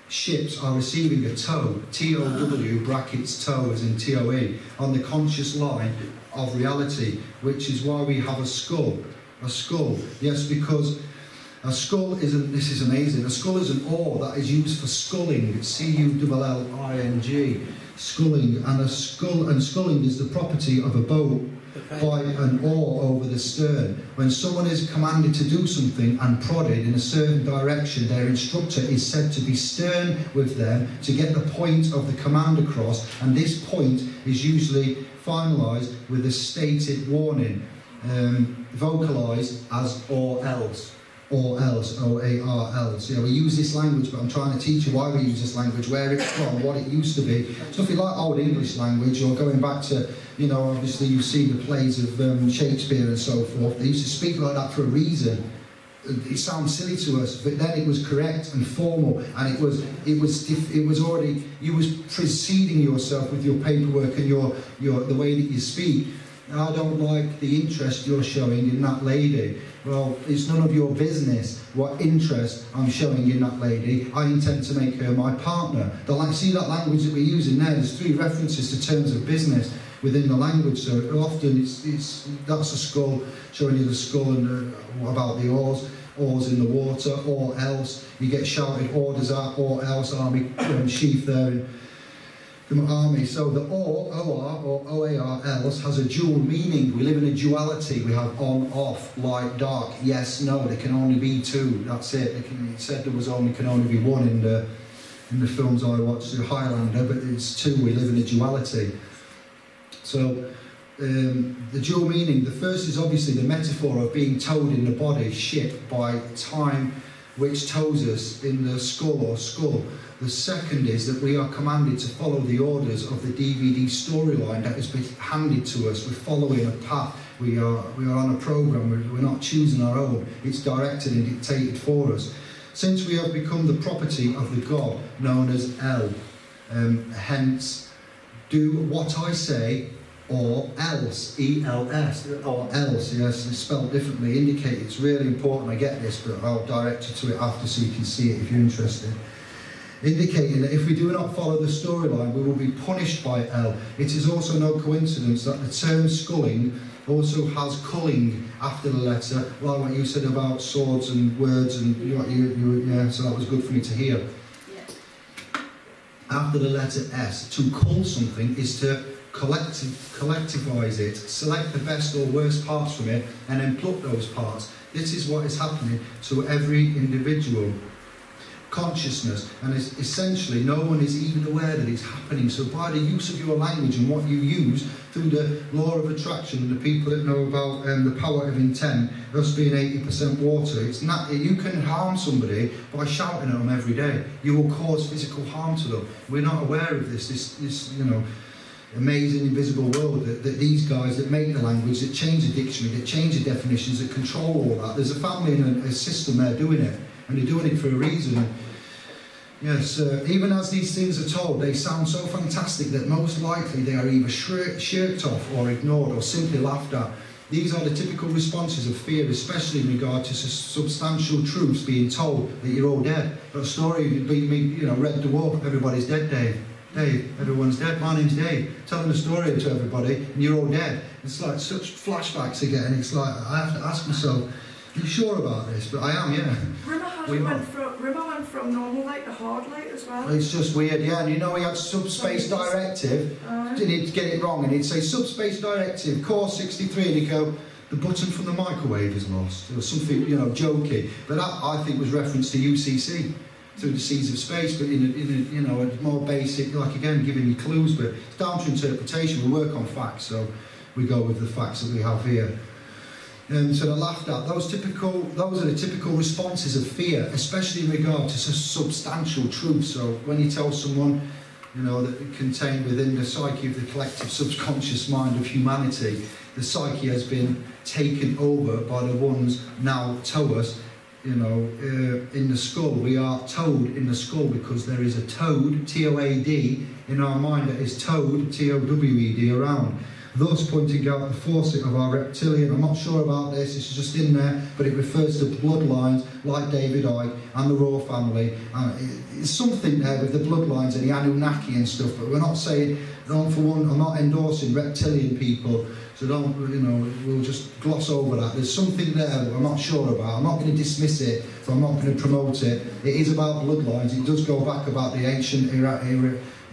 Speaker 1: ships are receiving a toe, T-O-W brackets toe as in T-O-E, on the conscious line of reality, which is why we have a skull. A skull, yes, because a skull isn't, this is amazing, a skull is an oar that is used for sculling, C-U-L-L-I-N-G, sculling, and sculling is the property of a boat by an oar over the stern. When someone is commanded to do something and prodded in a certain direction, their instructor is said to be stern with them to get the point of the command across, and this point is usually finalised with a stated warning, vocalised as or else. Or else, O-A-R-L. So, yeah, we use this language, but I'm trying to teach you why we use this language, where it's from, what it used to be. So if you like old English language, or going back to, you know, obviously you've seen the plays of Shakespeare and so forth, they used to speak like that for a reason. It sounds silly to us, but then it was correct and formal, and it was already, you was preceding yourself with your paperwork and the way that you speak. I don't like the interest you're showing in that lady. Well, it's none of your business what interest I'm showing in that lady. I intend to make her my partner. See that language that we're using there? There's 3 references to terms of business within the language. So often that's a skull, showing you the skull, and what about the oars? Oars in the water, or else. You get shouted orders out, or else, army sheath there. The army. So the O-R or O-A-R else has a dual meaning. We live in a duality. We have on, off, light, dark, yes, no. There can only be 2. That's it. It said there can only be 1 in the films I watched, the Highlander, but it's 2. We live in a duality. So the dual meaning. The first is obviously the metaphor of being towed in the body, ship, by time, which tows us in the skull or skull. The second is that we are commanded to follow the orders of the DVD storyline that has been handed to us. We're following a path. We are on a program. We're not choosing our own. It's directed and dictated for us. Since we have become the property of the God known as El, hence, do what I say, or else, E-L-S, or else, yes, it's spelled differently, indicate it's really important. I get this, but I'll direct you to it after so you can see it if you're interested. Indicating that if we do not follow the storyline, we will be punished by El. It is also no coincidence that the term sculling also has culling after the letter, like what you said about swords and words, and yeah, so that was good for me to hear. Yeah. After the letter S, to cull something is to collectivise it, select the best or worst parts from it, and then pluck those parts. This is what is happening to every individual. Consciousness, and essentially no one is even aware that it's happening. So by the use of your language and what you use through the law of attraction, the people that know about the power of intent, us being 80% water, it's not, you can harm somebody by shouting at them every day. You will cause physical harm to them. We're not aware of this you know, amazing invisible world that these guys that make the language, that change the dictionary, that change the definitions, that control all that. There's a family and a system there doing it. and they're doing it for a reason. Yes, even as these things are told, they sound so fantastic that most likely they are either shirked off or ignored or simply laughed at. These are the typical responses of fear, especially in regard to substantial truths being told that you're all dead. But a story would be, you know, Red Dwarf, everybody's dead, Dave. Dave, everyone's dead. My name's Dave. Telling a story to everybody, and you're all dead. It's like such flashbacks again. It's like I have to ask myself, are you sure about this? But I am, yeah.
Speaker 4: Rimmer went from normal light to hard light as well.
Speaker 1: It's just weird, yeah. And you know, he had subspace directive. Didn't he get it wrong? And he'd say subspace directive, core 63, and he'd go, the button from the microwave is lost, or something, you know, jokey. But that, I think, was reference to UCC, through the seas of space, but in a you know, a more basic, like again, giving you clues. But it's down to interpretation. We work on facts, so we go with the facts that we have here. So they're laughed at. Those are the typical responses of fear, especially in regard to substantial truth. So when you tell someone, you know, that contained within the psyche of the collective subconscious mind of humanity, the psyche has been taken over by the ones now to us, you know, in the skull. We are toad in the skull because there is a toad, T-O-A-D, in our mind that is towed, T-O-W-E-D, around. Thus pointing out the faucet of our reptilian. I'm not sure about this, it's just in there, but it refers to bloodlines like David Icke and the Royal family. It's something there with the bloodlines and the Anunnaki and stuff, but we're not saying, for one, I'm not endorsing reptilian people, so don't, you know, we'll just gloss over that. There's something there that I'm not sure about. I'm not going to dismiss it, but I'm not going to promote it. It is about bloodlines. It does go back about the ancient era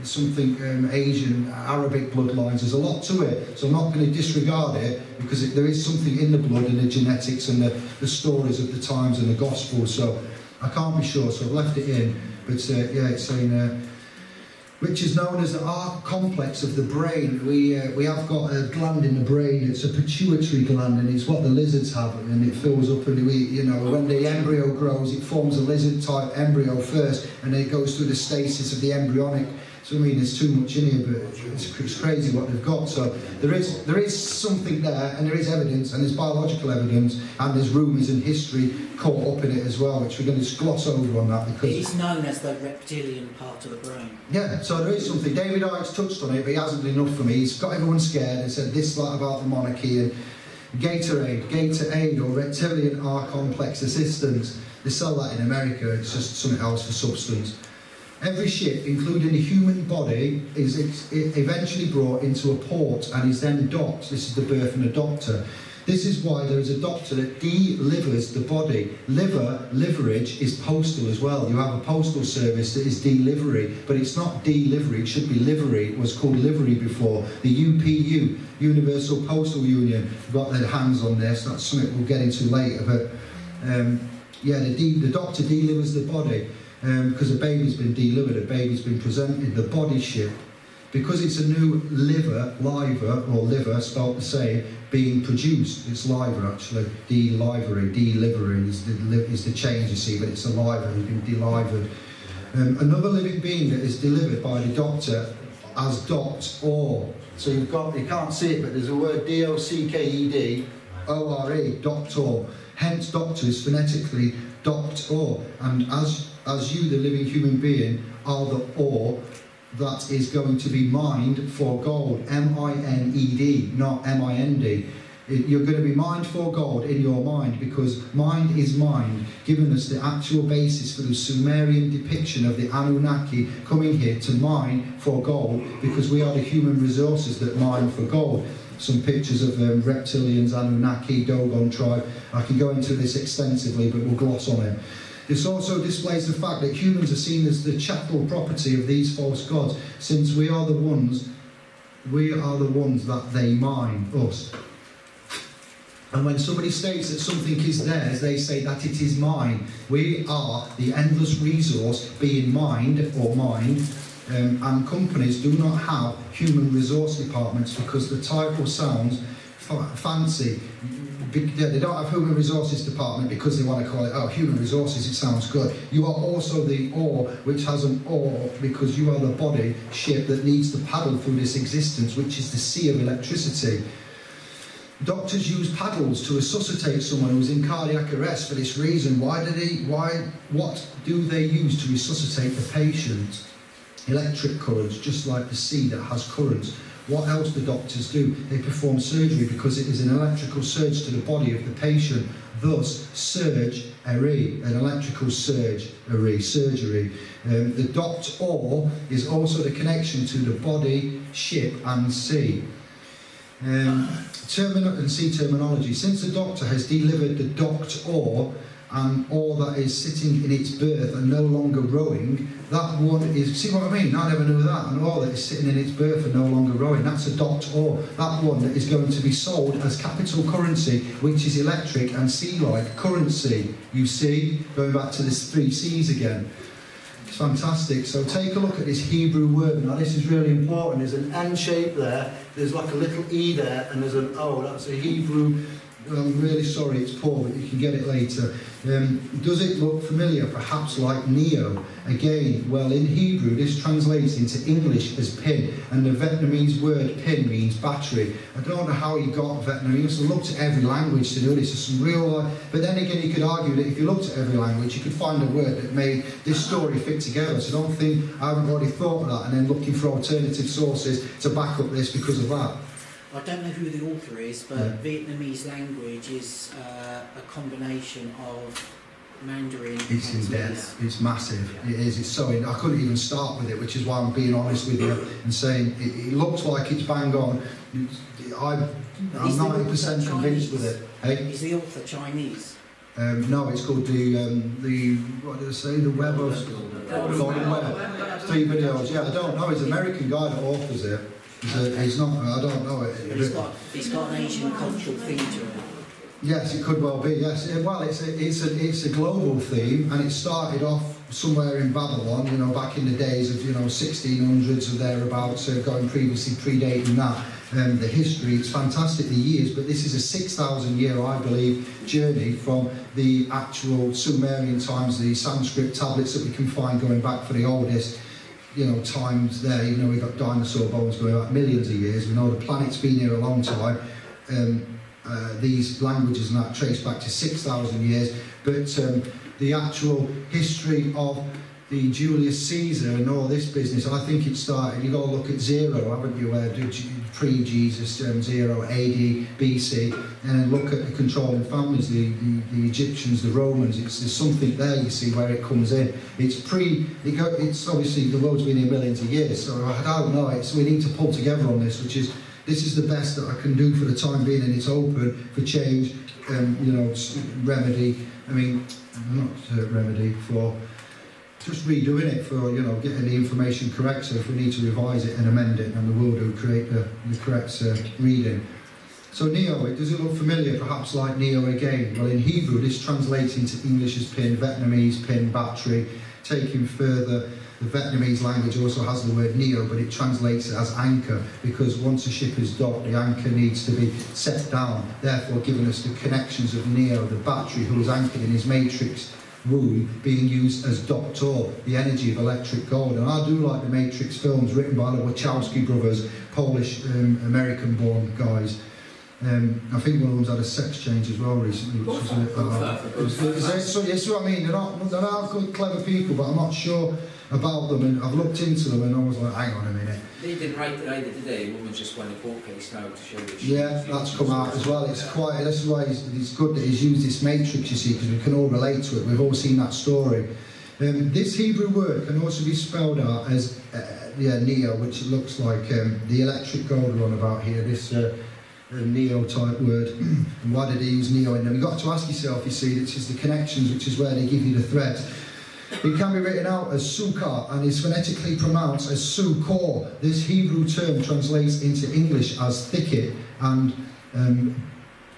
Speaker 1: something Asian, Arabic bloodlines. There's a lot to it, so I'm not going to disregard it, because there is something in the blood and the genetics and the stories of the times and the gospel, so I can't be sure, so I've left it in. But yeah, it's saying which is known as the arc complex of the brain. We have got a gland in the brain. It's a pituitary gland, and it's what the lizards have, and it fills up. And you know, when the embryo grows, it forms a lizard-type embryo first, and then it goes through the stasis of the embryonic. So I mean, there's too much in here, but it's crazy what they've got. So there is something there, and there is evidence, and there's biological evidence, and there's rumours and history caught up in it as well, which we're going to gloss over on that, because
Speaker 2: it's known as the reptilian part of the brain.
Speaker 1: Yeah, so there is something. David Icke's touched on it, but he hasn't been enough for me. He's got everyone scared and said this like about the monarchy and Gatorade or reptilian R complex assistance. They sell that in America. It's just something else for substance. Every ship, including the human body, is eventually brought into a port and is then docked. This is the birth of a doctor. This is why there is a doctor that delivers the body. Liverage is postal as well. You have a postal service that is delivery, but it's not delivery, it should be livery. It was called livery before. The UPU, Universal Postal Union, got their hands on this. That's something we'll get into later. But yeah, the doctor delivers the body. Because a baby's been delivered, a baby's been presented, the body ship, because it's a new liver, spelled the same, being produced. It's liver actually, delivering is the change, you see, but it's a liver, it's been delivered. Another living being that is delivered by the doctor as docked or. So you can't see it, but there's a word D-O-C-K-E-D, O-R-E, doctor. Hence doctor is phonetically docked or. And as you, the living human being, are the ore that is going to be mined for gold. M-I-N-E-D, not M-I-N-D. You're going to be mined for gold in your mind, because mind is mind, giving us the actual basis for the Sumerian depiction of the Anunnaki coming here to mine for gold, because we are the human resources that mine for gold. Some pictures of reptilians, Anunnaki, Dogon tribe. I can go into this extensively, but we'll gloss on it. This also displays the fact that humans are seen as the chattel property of these false gods, since we are the ones that they mine, us. And when somebody states that something is theirs, they say that it is mine. We are the endless resource being mined or mined, and companies do not have human resource departments because the title sounds fancy. They don't have human resources department because they want to call it, human resources, it sounds good. You are also the ore, which has an ore, because you are the body ship that needs to paddle through this existence, which is the sea of electricity. Doctors use paddles to resuscitate someone who's in cardiac arrest for this reason. What do they use to resuscitate the patient? Electric currents, just like the sea that has currents. What else do doctors do? They perform surgery because it is an electrical surge to the body of the patient. Thus, surgery, an electrical surgery. The doctor is also the connection to the body, ship and sea. Terminology. Since the doctor has delivered the docked oar, and oar that is sitting in its berth and no longer rowing, that one is, see what I mean? I never knew that. An oar that is sitting in its berth and no longer rowing, that's a docked oar. That one that is going to be sold as capital currency, which is electric and sea-like currency. You see, going back to this 3 C's again. It's fantastic. So take a look at this Hebrew word. Now this is really important. There's an N shape there, there's like a little E there, and there's an O. That's a Hebrew. I'm really sorry it's poor, but you can get it later. Does it look familiar? Perhaps like Neo. Again, well, in Hebrew this translates into English as pin, and the Vietnamese word pin means battery. I don't know how he got Vietnamese. I looked at every language to do this. There's some real, but then again, you could argue that if you looked at every language, you could find a word that made this story fit together. So don't think I haven't already thought of that and then looking for alternative sources to back up this because of that.
Speaker 2: I don't know who the author is, but Vietnamese language is a combination of Mandarin.
Speaker 1: It's in depth. It's massive. Yeah. It is. It's so in. I couldn't even start with it, which is why I'm being honest with you and saying it looks like it's bang on. I'm 90% convinced with it. Hey?
Speaker 2: Is the author Chinese?
Speaker 1: No, it's called the what did I say? The Web of Golden Web. 3 videos. Yeah, I don't know. He's an American guy that authors it. He's not. I don't know it.
Speaker 2: He's got an Asian cultural theme to it.
Speaker 1: Yes, it could well be. Yes. Well, it's a global theme, and it started off somewhere in Babylon. You know, back in the days of 1600s or thereabouts. Going previously predating that. The history. It's fantastic, the years, but this is a 6,000-year, I believe, journey from the actual Sumerian times, the Sanskrit tablets that we can find going back for the oldest. Times there, even though we've got dinosaur bones going back millions of years. We know the planet's been here a long time. These languages and that trace back to 6,000 years. But the actual history of the Julius Caesar and all this business, I think it started, you've got to look at 0, haven't you, pre-Jesus, 0, AD, BC, and look at the controlling families, the Egyptians, the Romans. There's something there, you see, where it comes in. It's obviously, the world's been here millions of years, so I don't know, we need to pull together on this, this is the best that I can do for the time being, and it's open for change, remedy, remedy for just redoing it, for getting the information correct. So if we need to revise it and amend it, and we will do, create the correct reading. So Neo, does it look familiar? Perhaps like Neo again. Well, in Hebrew this translates into English as pin, Vietnamese pin, battery. Taking further, the Vietnamese language also has the word Neo, but it translates it as anchor, because once a ship is docked, the anchor needs to be set down, therefore giving us the connections of Neo, the battery who is anchored in his matrix womb, being used as Doctor, the energy of electric gold. And I do like the Matrix films written by the Wachowski brothers, Polish, American-born guys. I think one of them's had a sex change as well recently, which was so you see what I mean? They're not good, clever people, but I'm not sure about them, and I've looked into them and I was like, hang on a minute.
Speaker 13: They didn't write it either, did they? Woman just won a court case now to show that.
Speaker 1: Yeah, that's come out as well. It's quite. This is why it's good that he's used this matrix, you see, because we can all relate to it. We've all seen that story. This Hebrew word can also be spelled out as Neo, which looks like the electric gold run about here. This Neo type word. And why did he use Neo in them? You've got to ask yourself, you see, this is the connections, which is where they give you the threads. It can be written out as sukkah and is phonetically pronounced as sukkor. This Hebrew term translates into English as thicket and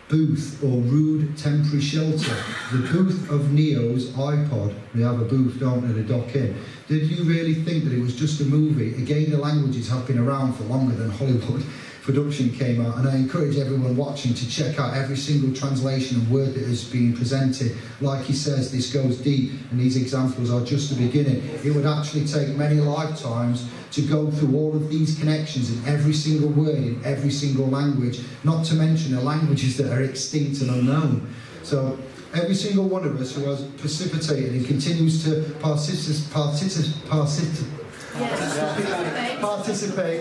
Speaker 1: booth or rude temporary shelter. The booth of Neo's iPod. They have a booth, don't they, the dock in. Did you really think that it was just a movie? Again, the languages have been around for longer than Hollywood. production came out, and I encourage everyone watching to check out every single translation and word that is being presented. Like he says, this goes deep, and these examples are just the beginning. It would actually take many lifetimes to go through all of these connections in every single word, in every single language, not to mention the languages that are extinct and unknown. So every single one of us who has precipitated and continues to participate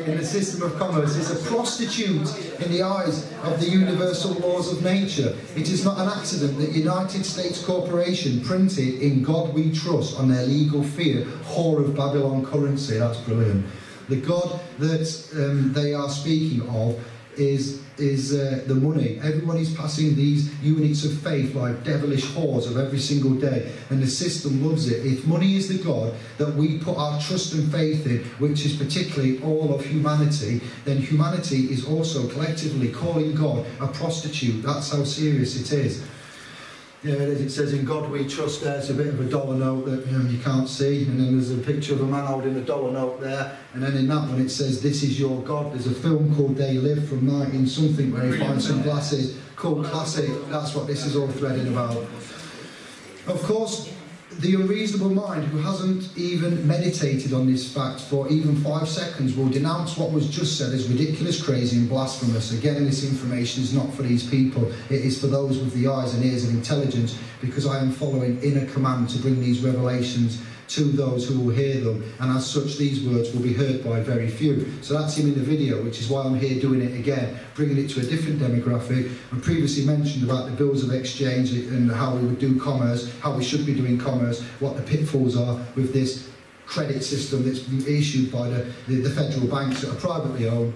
Speaker 1: in the system of commerce is a prostitute in the eyes of the universal laws of nature. It is not an accident that United States Corporation printed "In God We Trust" on their legal fiat whore of Babylon currency. That's brilliant. The God that they are speaking of is the money. Everyone is passing these units of faith like devilish whores of every single day, and the system loves it. If money is the God that we put our trust and faith in, which is particularly all of humanity, then humanity is also collectively calling God a prostitute. That's how serious it is. Yeah, it says "In God We Trust" there. It's a bit of a dollar note that you can't see, and then there's a picture of a man holding a dollar note there, and then in that one it says "This is your God." There's a film called They Live from 19-something where he finds some glasses, called classic. That's what this is all threading about. Of course, the unreasonable mind who hasn't even meditated on this fact for even 5 seconds will denounce what was just said as ridiculous, crazy and blasphemous. Again, this information is not for these people. It is for those with the eyes and ears of intelligence, because I am following in a command to bring these revelations to those who will hear them, and as such these words will be heard by very few. So that's him in the video, which is why I'm here doing it again, bringing it to a different demographic. I previously mentioned about the bills of exchange and how we would do commerce, how we should be doing commerce, what the pitfalls are with this credit system that's been issued by the federal banks that are privately owned.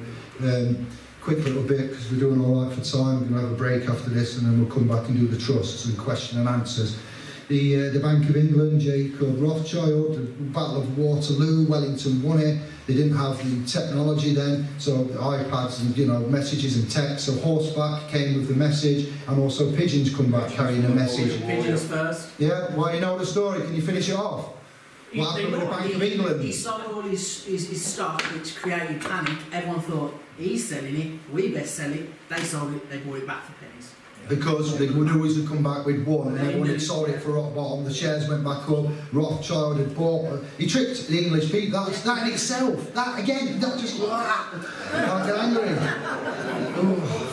Speaker 1: Quick little bit, because we're doing all right for time. We're going to have a break after this, and then we'll come back and do the trusts and question and answers. The Bank of England, Jacob Rothschild, the Battle of Waterloo, Wellington won it. They didn't have the technology then, so the iPads and messages and text. So horseback came with the message, and also pigeons come back carrying a message.
Speaker 10: Pigeons first.
Speaker 1: Yeah, well, you know the story. Can you finish it off? What happened with the Bank of England?
Speaker 10: He sold all his stuff, which created panic. Everyone thought, he's selling it, we best sell it. They sold it, they bought it back for pennies.
Speaker 1: Because they would always have come back with one, and everyone had sold it for rock bottom. The shares went back up. Rothschild had bought. He tricked the English people. That in itself. That again. That just. I can't get angry.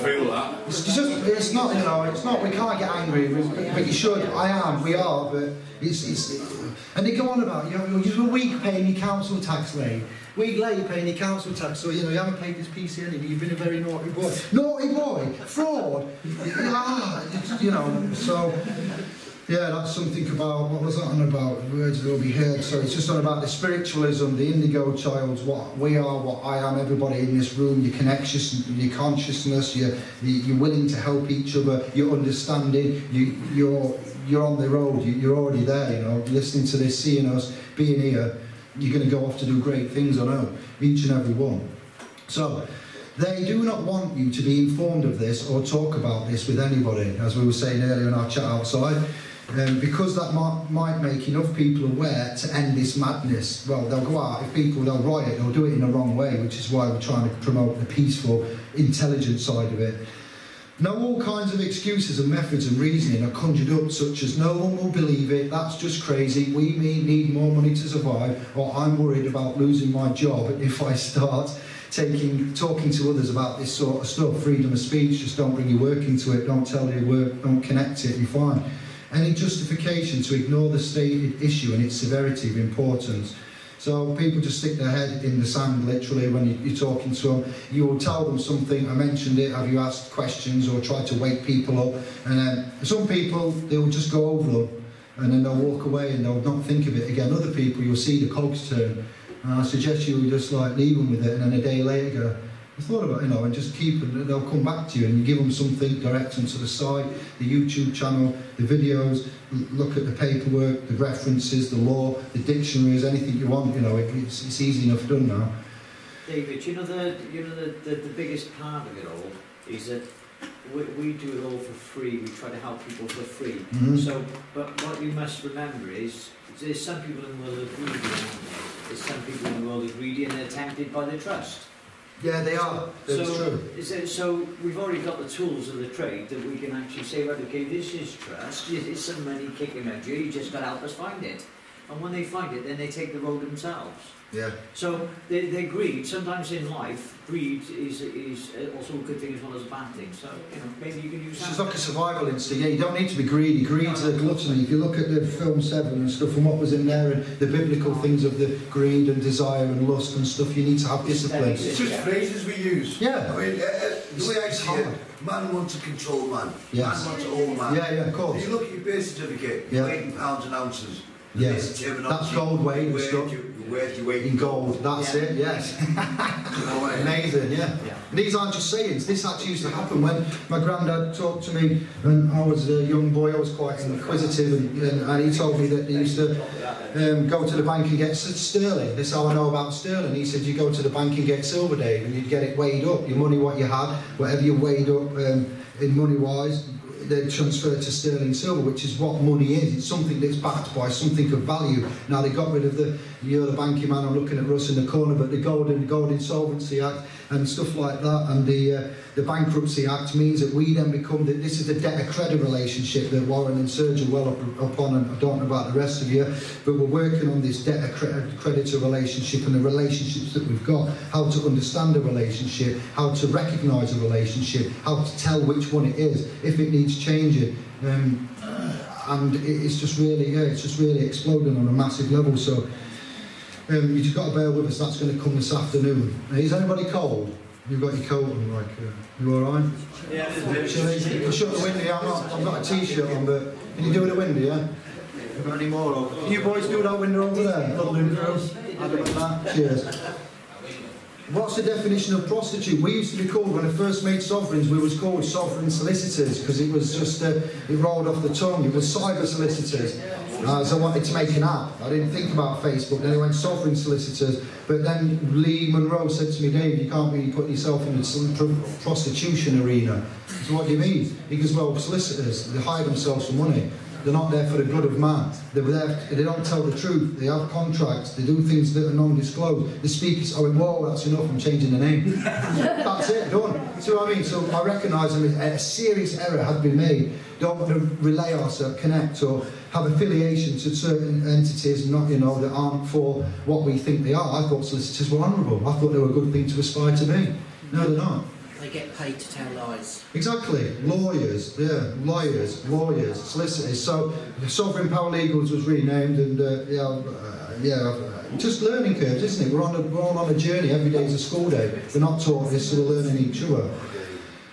Speaker 5: Feel that.
Speaker 1: It's not. It's not. We can't get angry, but you should. I am. We are. But it's. And they go on about you're a week paying your council tax late. Week late paying your council tax, so you haven't paid this PC anyway. You've been a very naughty boy. Naughty boy, fraud. So yeah, that's something about what was that on about? Words will be heard. So it's just on about the spiritualism, the indigo childs, what we are, what I am, everybody in this room, your connection, your consciousness, you're willing to help each other, your understanding, you're on the road, you're already there, listening to this, seeing us, being here. You're going to go off to do great things, I know, each and every one. So, they do not want you to be informed of this or talk about this with anybody, as we were saying earlier in our chat outside, because that might make enough people aware to end this madness. Well, they'll go out, they'll riot, they'll do it in the wrong way, which is why we're trying to promote the peaceful, intelligent side of it. Now, all kinds of excuses and methods and reasoning are conjured up, such as no one will believe it, that's just crazy, we need more money to survive, or I'm worried about losing my job if I start talking to others about this sort of stuff. Freedom of speech, just don't bring your work into it, don't tell your work, don't connect it, you're fine. Any justification to ignore the stated issue and its severity of importance. So people just stick their head in the sand, literally, when you're talking to them. You will tell them something, I mentioned it, have you asked questions or tried to wake people up? And then some people, they will just go over them and then they'll walk away and they'll not think of it again. Other people, you'll see the cogs turn. And I suggest you just leave them with it, and then a day later go, I thought about it, and just keep it, they'll come back to you and you give them something, direct them to the site, the YouTube channel, the videos, look at the paperwork, the references, the law, the dictionaries, anything you want, it's easy enough done now.
Speaker 8: David, the biggest part of it all is that we do it all for free, we try to help people for free.
Speaker 1: Mm-hmm.
Speaker 8: So, but what you must remember is, there's some people in the world that are greedy, there's some people in the world that are greedy and they're tempted by the trust.
Speaker 1: Yeah, they are. That's true.
Speaker 8: So we've already got the tools of the trade that we can actually say, right, okay, this is trust, it's some money kicking at you, you just got to help us find it. And when they find it, then they take the road themselves.
Speaker 1: Yeah.
Speaker 8: So their greed, sometimes in life, greed is also a good thing as well as a bad thing. So, you know, maybe you can use that.
Speaker 1: It's like a survival instinct. Yeah, you don't need to be greedy. Greed's a gluttony. If you look at the film Seven and stuff and what was in there and the biblical things of the greed and desire and lust and stuff, you need to have discipline.
Speaker 3: It's just phrases we use.
Speaker 1: Yeah.
Speaker 3: I mean, the way I see it, man wants to control man.
Speaker 1: Yes.
Speaker 3: Man wants to own man.
Speaker 1: Yeah, of course.
Speaker 3: If you look at your birth certificate, you're weighing pounds and ounces.
Speaker 1: Yes, that's gold weight and stuff.
Speaker 3: Where's your weight
Speaker 1: in gold? That's it. Yes. Amazing. Yeah. And these aren't just sayings. This actually used to happen when my granddad talked to me when I was a young boy. I was quite inquisitive, and he told me that he used to go to the bank and get sterling. This is how I know about sterling. He said you go to the bank and get silver, Dave, and you'd get it weighed up. Your money, what you had, whatever you weighed up in money wise, they transfer to sterling silver, which is what money is. It's something that's backed by something of value. Now they got rid of the banking man. I'm looking at Russ in the corner, but the Gold Insolvency Act and stuff like that, and the Bankruptcy Act means that we then become this is the debtor-creditor relationship that Warren and Surj are well up on, and I don't know about the rest of you, but we're working on this debtor-creditor relationship and the relationships that we've got, how to understand a relationship, how to recognise a relationship, how to tell which one it is, if it needs changing. And it's just really exploding on a massive level. So you just got to bear with us. That's going to come this afternoon. Is anybody cold? You've got your coat on, like you all right?
Speaker 8: Yeah.
Speaker 1: I'll shut the window. I've got a t-shirt on, but can you do it a window? Yeah. Have got any more? Can you boys do that window over there? Cheers. What's the definition of prostitute? We used to be called, when I first made Sovereigns, we was called sovereign solicitors, because it was just, it rolled off the tongue. It was cyber solicitors. So I wanted to make an app. I didn't think about Facebook. Then I went sovereign solicitors. But then Lee Monroe said to me, Dave, you can't really put yourself in the prostitution arena. So what do you mean? He goes, well, solicitors, they hire themselves for money. They're not there for the good of man. They're there, they don't tell the truth. They have contracts. They do things that are non-disclosed. The speakers, whoa, that's enough, I'm changing the name. That's it, done. See what I mean? So I recognise a serious error had been made. Don't want to relay ourselves, connect, or have affiliation to certain entities, not, that aren't for what we think they are. I thought solicitors were honourable. I thought they were a good thing to aspire to be. No, they're not.
Speaker 2: They get paid to tell lies.
Speaker 1: Exactly. Lawyers, lawyers, solicitors. So Soveriegn Paralegals was renamed, and just learning curves, isn't it? We're all on a journey. Every day is a school day. We're not taught this, so we're learning each other.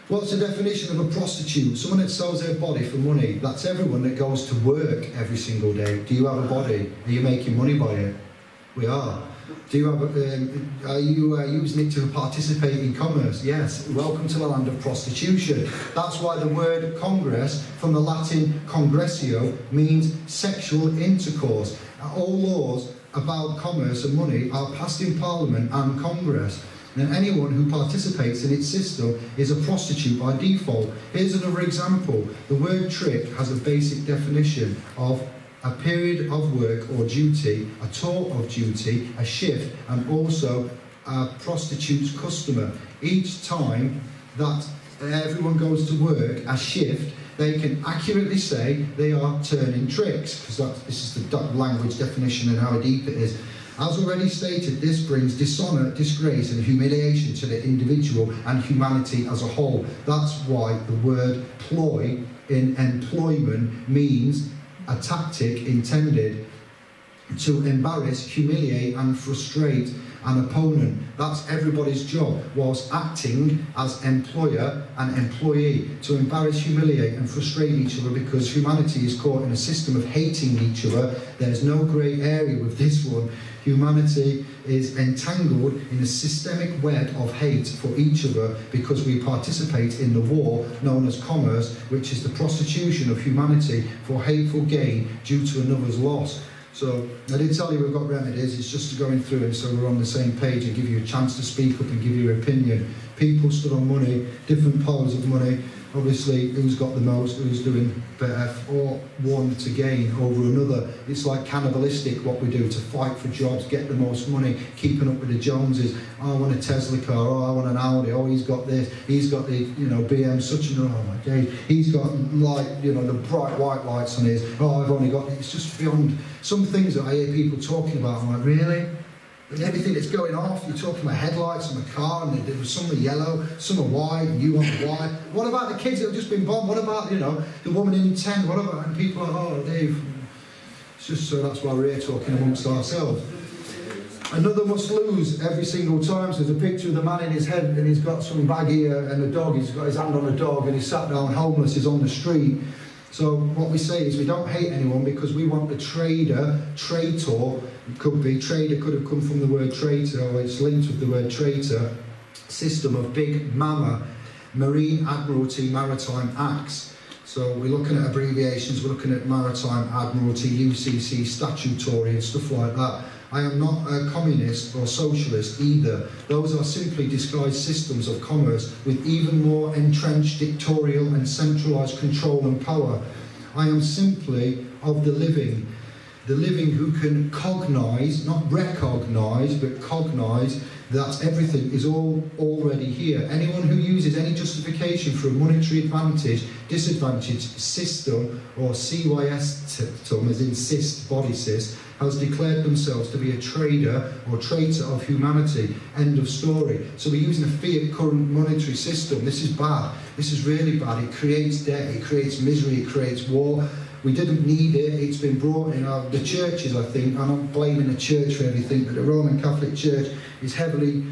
Speaker 1: What's the definition of a prostitute? Someone that sells their body for money. That's everyone that goes to work every single day. Do you have a body? Are you making money by it? We are. Do you have? Are you using it to participate in commerce? Yes. Welcome to the land of prostitution. That's why the word congress, from the Latin congressio, means sexual intercourse. All laws about commerce and money are passed in Parliament and Congress. And anyone who participates in its system is a prostitute by default. Here's another example. The word trick has a basic definition of a period of work or duty, a tour of duty, a shift, and also a prostitute's customer. Each time that everyone goes to work, a shift, they can accurately say they are turning tricks, because this is the language definition and how deep it is. As already stated, this brings dishonour, disgrace and humiliation to the individual and humanity as a whole. That's why the word ploy in employment means a tactic intended to embarrass, humiliate and frustrate an opponent. That's everybody's job, whilst acting as employer and employee, to embarrass, humiliate and frustrate each other, because humanity is caught in a system of hating each other. There's no grey area with this one. Humanity is entangled in a systemic web of hate for each other because we participate in the war known as commerce, which is the prostitution of humanity for hateful gain due to another's loss. So I did tell you we've got remedies. It's just going through it so we're on the same page and give you a chance to speak up and give your opinion. People stood on money, different piles of money. obviously who's got the most, who's doing better, or one to gain over another. It's like cannibalistic what we do to fight for jobs, get the most money, keeping up with the Joneses. Oh, I want a Tesla car, oh, I want an Audi, oh, he's got this, he's got the, you know, BM such and oh my days, he's got light, you know, the bright white lights on his, oh, I've only got, it's just beyond some things that I hear people talking about. I'm like, really? And everything that's going off, you're talking about headlights on the car, and there was some are yellow, some are white, and you want white. What about the kids that have just been bombed? What about, you know, the woman in the tent? What about, and people are like, oh, Dave. It's just so that's why we're here talking amongst ourselves. Another must lose every single time. So there's a picture of the man in his head, and he's got some bag here, and a dog, he's got his hand on a dog, and he's sat down homeless, he's on the street. So what we say is we don't hate anyone because we want the trader, traitor, it could be, trader could have come from the word traitor, or it's linked with the word traitor, system of big mama, Marine Admiralty Maritime Acts. So we're looking at abbreviations, we're looking at Maritime Admiralty, UCC, statutory and stuff like that. I am not a communist or socialist either. Those are simply disguised systems of commerce with even more entrenched dictatorial and centralised control and power. I am simply of the living who can cognise, not recognise, but cognise that everything is all already here. Anyone who uses any justification for a monetary advantage, disadvantage system, or CYS system, as in cyst, body cyst, has declared themselves to be a trader or traitor of humanity. End of story. So we're using a fiat current monetary system. This is bad. This is really bad. It creates debt, it creates misery, it creates war. We didn't need it. It's been brought in the churches, I think. I'm not blaming the church for everything, but the Roman Catholic Church is heavily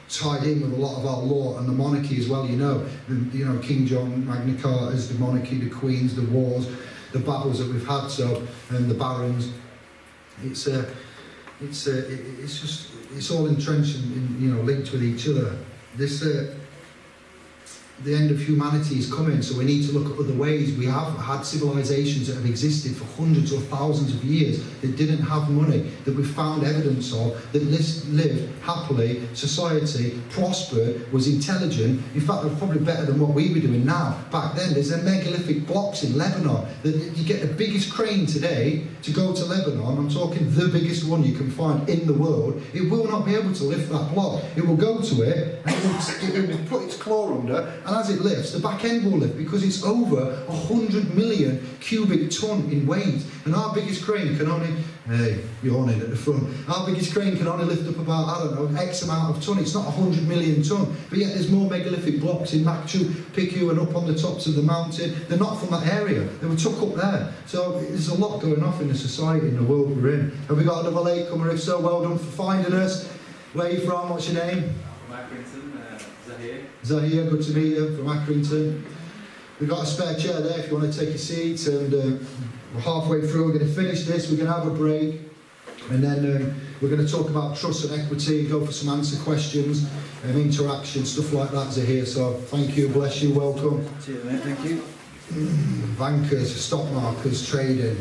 Speaker 1: tied in with a lot of our law, and the monarchy as well, you know. You know, King John, Magna Carta's, the monarchy, the queens, the wars, the battles that we've had, so, and the barons. It's all entrenched and, you know, linked with each other. This the end of humanity is coming, so we need to look at other ways. We have had civilizations that have existed for hundreds or thousands of years that didn't have money, that we found evidence of, that lived happily, society, prospered, was intelligent. In fact, they're probably better than what we were doing now. Back then, there's a megalithic blocks in Lebanon. That you get the biggest crane today to go to Lebanon, I'm talking the biggest one you can find in the world, it will not be able to lift that block. It will go to it, and it will put its claw under, and as it lifts, the back end will lift because it's over 100 million cubic ton in weight. And our biggest crane can only, hey, yawning at the front, our biggest crane can only lift up about, I don't know, X amount of ton. It's not 100 million ton, but yet there's more megalithic blocks in Machu Picchu and up on the tops of the mountain. They're not from that area. They were took up there. So there's a lot going on in the society, in the world we're in. Have we got another latecomer? If so, well done for finding us. Where are you from? What's your name? Zahir, good to meet you, from Accrington. We've got a spare chair there if you want to take a seat, and we're halfway through. We're going to finish this, we're going to have a break, and then we're going to talk about trust and equity, go for some answer questions and interaction, stuff like that, Zahir. So thank you, bless you, welcome.
Speaker 14: Cheers, mate, thank you.
Speaker 1: Bankers, stock markets, trading.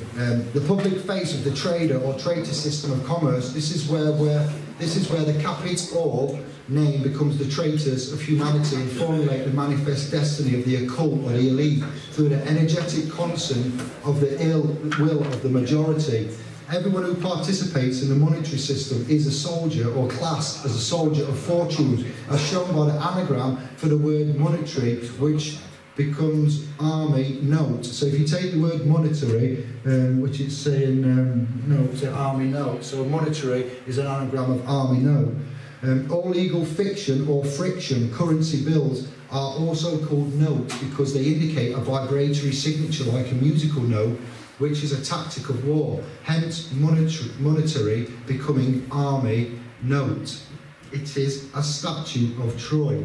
Speaker 1: The public face of the trader or traitor system of commerce, this is where the capital name becomes the traitors of humanity and formulate the manifest destiny of the occult or the elite through the energetic consent of the ill will of the majority. Everyone who participates in the monetary system is a soldier or classed as a soldier of fortune, as shown by the anagram for the word monetary, which becomes army note. So if you take the word monetary, which is saying note, army note, so monetary is an anagram of army note. All legal fiction or friction currency bills are also called notes because they indicate a vibratory signature like a musical note, which is a tactic of war. Hence, monetary becoming army note. It is a statue of Troy.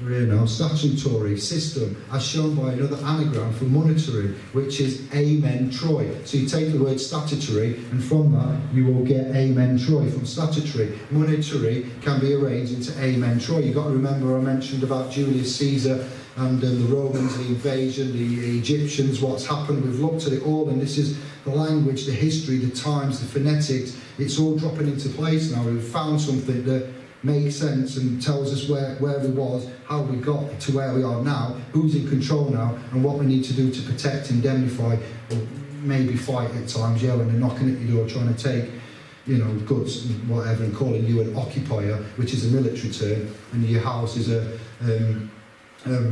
Speaker 1: You know, statutory system, as shown by another anagram for monetary, which is Amen Troy. So you take the word statutory, and from that you will get Amen Troy from statutory. Monetary can be arranged into Amen Troy. You've got to remember I mentioned about Julius Caesar and the Romans, the invasion, the Egyptians, what's happened. We've looked at it all, and this is the language, the history, the times, the phonetics. It's all dropping into place now. We've found something that makes sense and tells us where we was, how we got to where we are now, who's in control now, and what we need to do to protect, indemnify, or maybe fight at times, when they're knocking at your door trying to take, goods and whatever, and calling you an occupier, which is a military term, and your house is a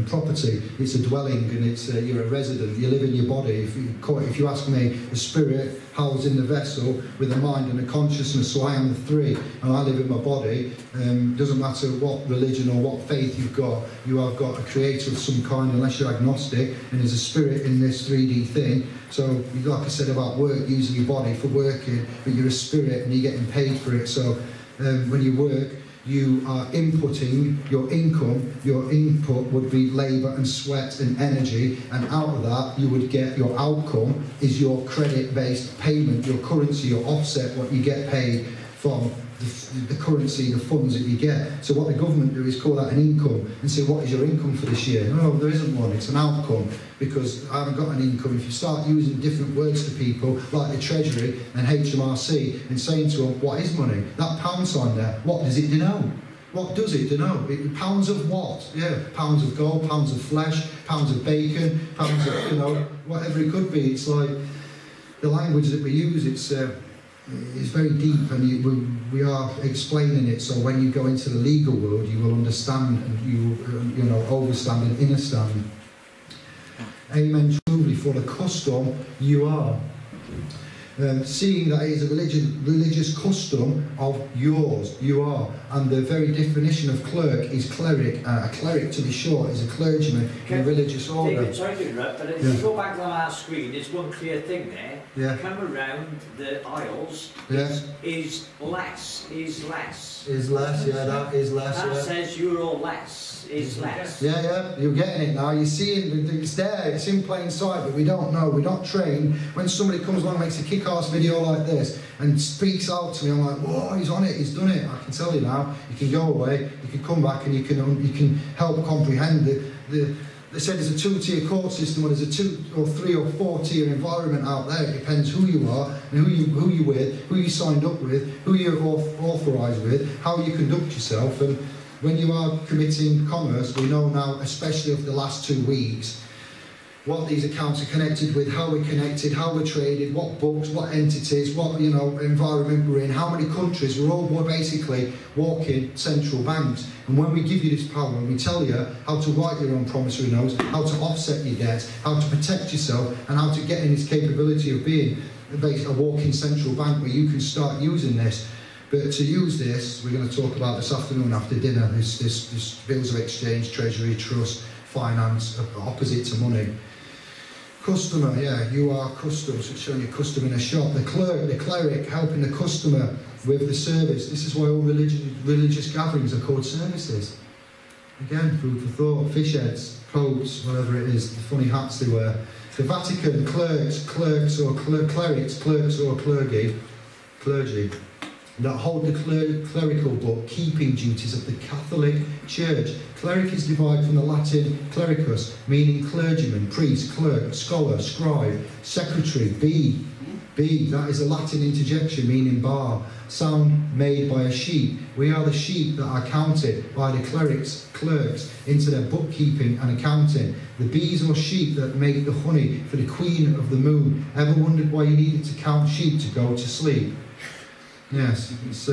Speaker 1: property. It's a dwelling, and it's you're a resident. You live in your body. If you ask me, a spirit housed in the vessel with a mind and a consciousness. So I am the three, and I live in my body. Doesn't matter what religion or what faith you've got. You have got a creator of some kind, unless you're agnostic. And there's a spirit in this 3D thing. So, like I said about work, using your body for working, but you're a spirit and you're getting paid for it. So, when you work, you are inputting your income. Your input would be labour and sweat and energy, and out of that you would get your outcome is your credit-based payment, your currency, your offset, what you get paid from the currency, the funds that you get. So what the government do is call that an income and say, what is your income for this year? No, there isn't one, it's an outcome, because I haven't got an income. If you start using different words to people, like the Treasury and HMRC, and saying to them, what is money? That pound sign there, what does it denote? What does it denote? Pounds of what? Yeah, pounds of gold, pounds of flesh, pounds of bacon, pounds of, whatever it could be. It's like the language that we use, it's very deep, and we are explaining it, so when you go into the legal world you will understand, and you will overstand and understand. Amen. Truly, for the custom you are. Seeing that it is a religious custom of yours, you are. And the very definition of clerk is cleric. A cleric, to be short, is a clergyman in a religious order.
Speaker 8: David, sorry to interrupt, but if you go back on our screen, there's one clear thing there.
Speaker 1: Yeah.
Speaker 8: Come around the aisles, is less.
Speaker 1: Is less, yeah, that is less.
Speaker 8: That says euro less, is less.
Speaker 1: Yeah, you're getting it now. You're seeing, it's there, it's in plain sight, but we don't know, we're not trained. When somebody comes along and makes a kick-ass video like this and speaks out to me, I'm like, whoa, he's on it, he's done it. I can tell you now, you can go away, you can come back, and you can help comprehend they said there's a two-tier court system, or there's a 2 or 3 or 4-tier environment out there. It depends who you are, and who you're with, who you signed up with, who you're authorised with, how you conduct yourself. And when you are committing commerce, we know now, especially over the last 2 weeks, what these accounts are connected with, how we're connected, how we're traded, what books, what entities, what environment we're in, how many countries. We're basically walking central banks. And when we give you this power, and we tell you how to write your own promissory notes, how to offset your debts, how to protect yourself, and how to get in this capability of being a walking central bank where you can start using this. But to use this, we're going to talk about this afternoon after dinner, this bills of exchange, treasury, trust, finance, opposite to money. Customer, you are custom, so it's showing you custom in a shop. The cleric, helping the customer with the service. This is why all religious gatherings are called services. Again, food for thought. Fish heads, popes, whatever it is, the funny hats they wear. The Vatican, clerks or clerics, clerks or clergy, that hold the clerical book-keeping duties of the Catholic Church. Cleric is derived from the Latin clericus, meaning clergyman, priest, clerk, scholar, scribe, secretary, bee. That is a Latin interjection meaning bar, sound made by a sheep. We are the sheep that are counted by the clerks into their bookkeeping and accounting. The bees or sheep that make the honey for the queen of the moon. Ever wondered why you needed to count sheep to go to sleep? Yes, this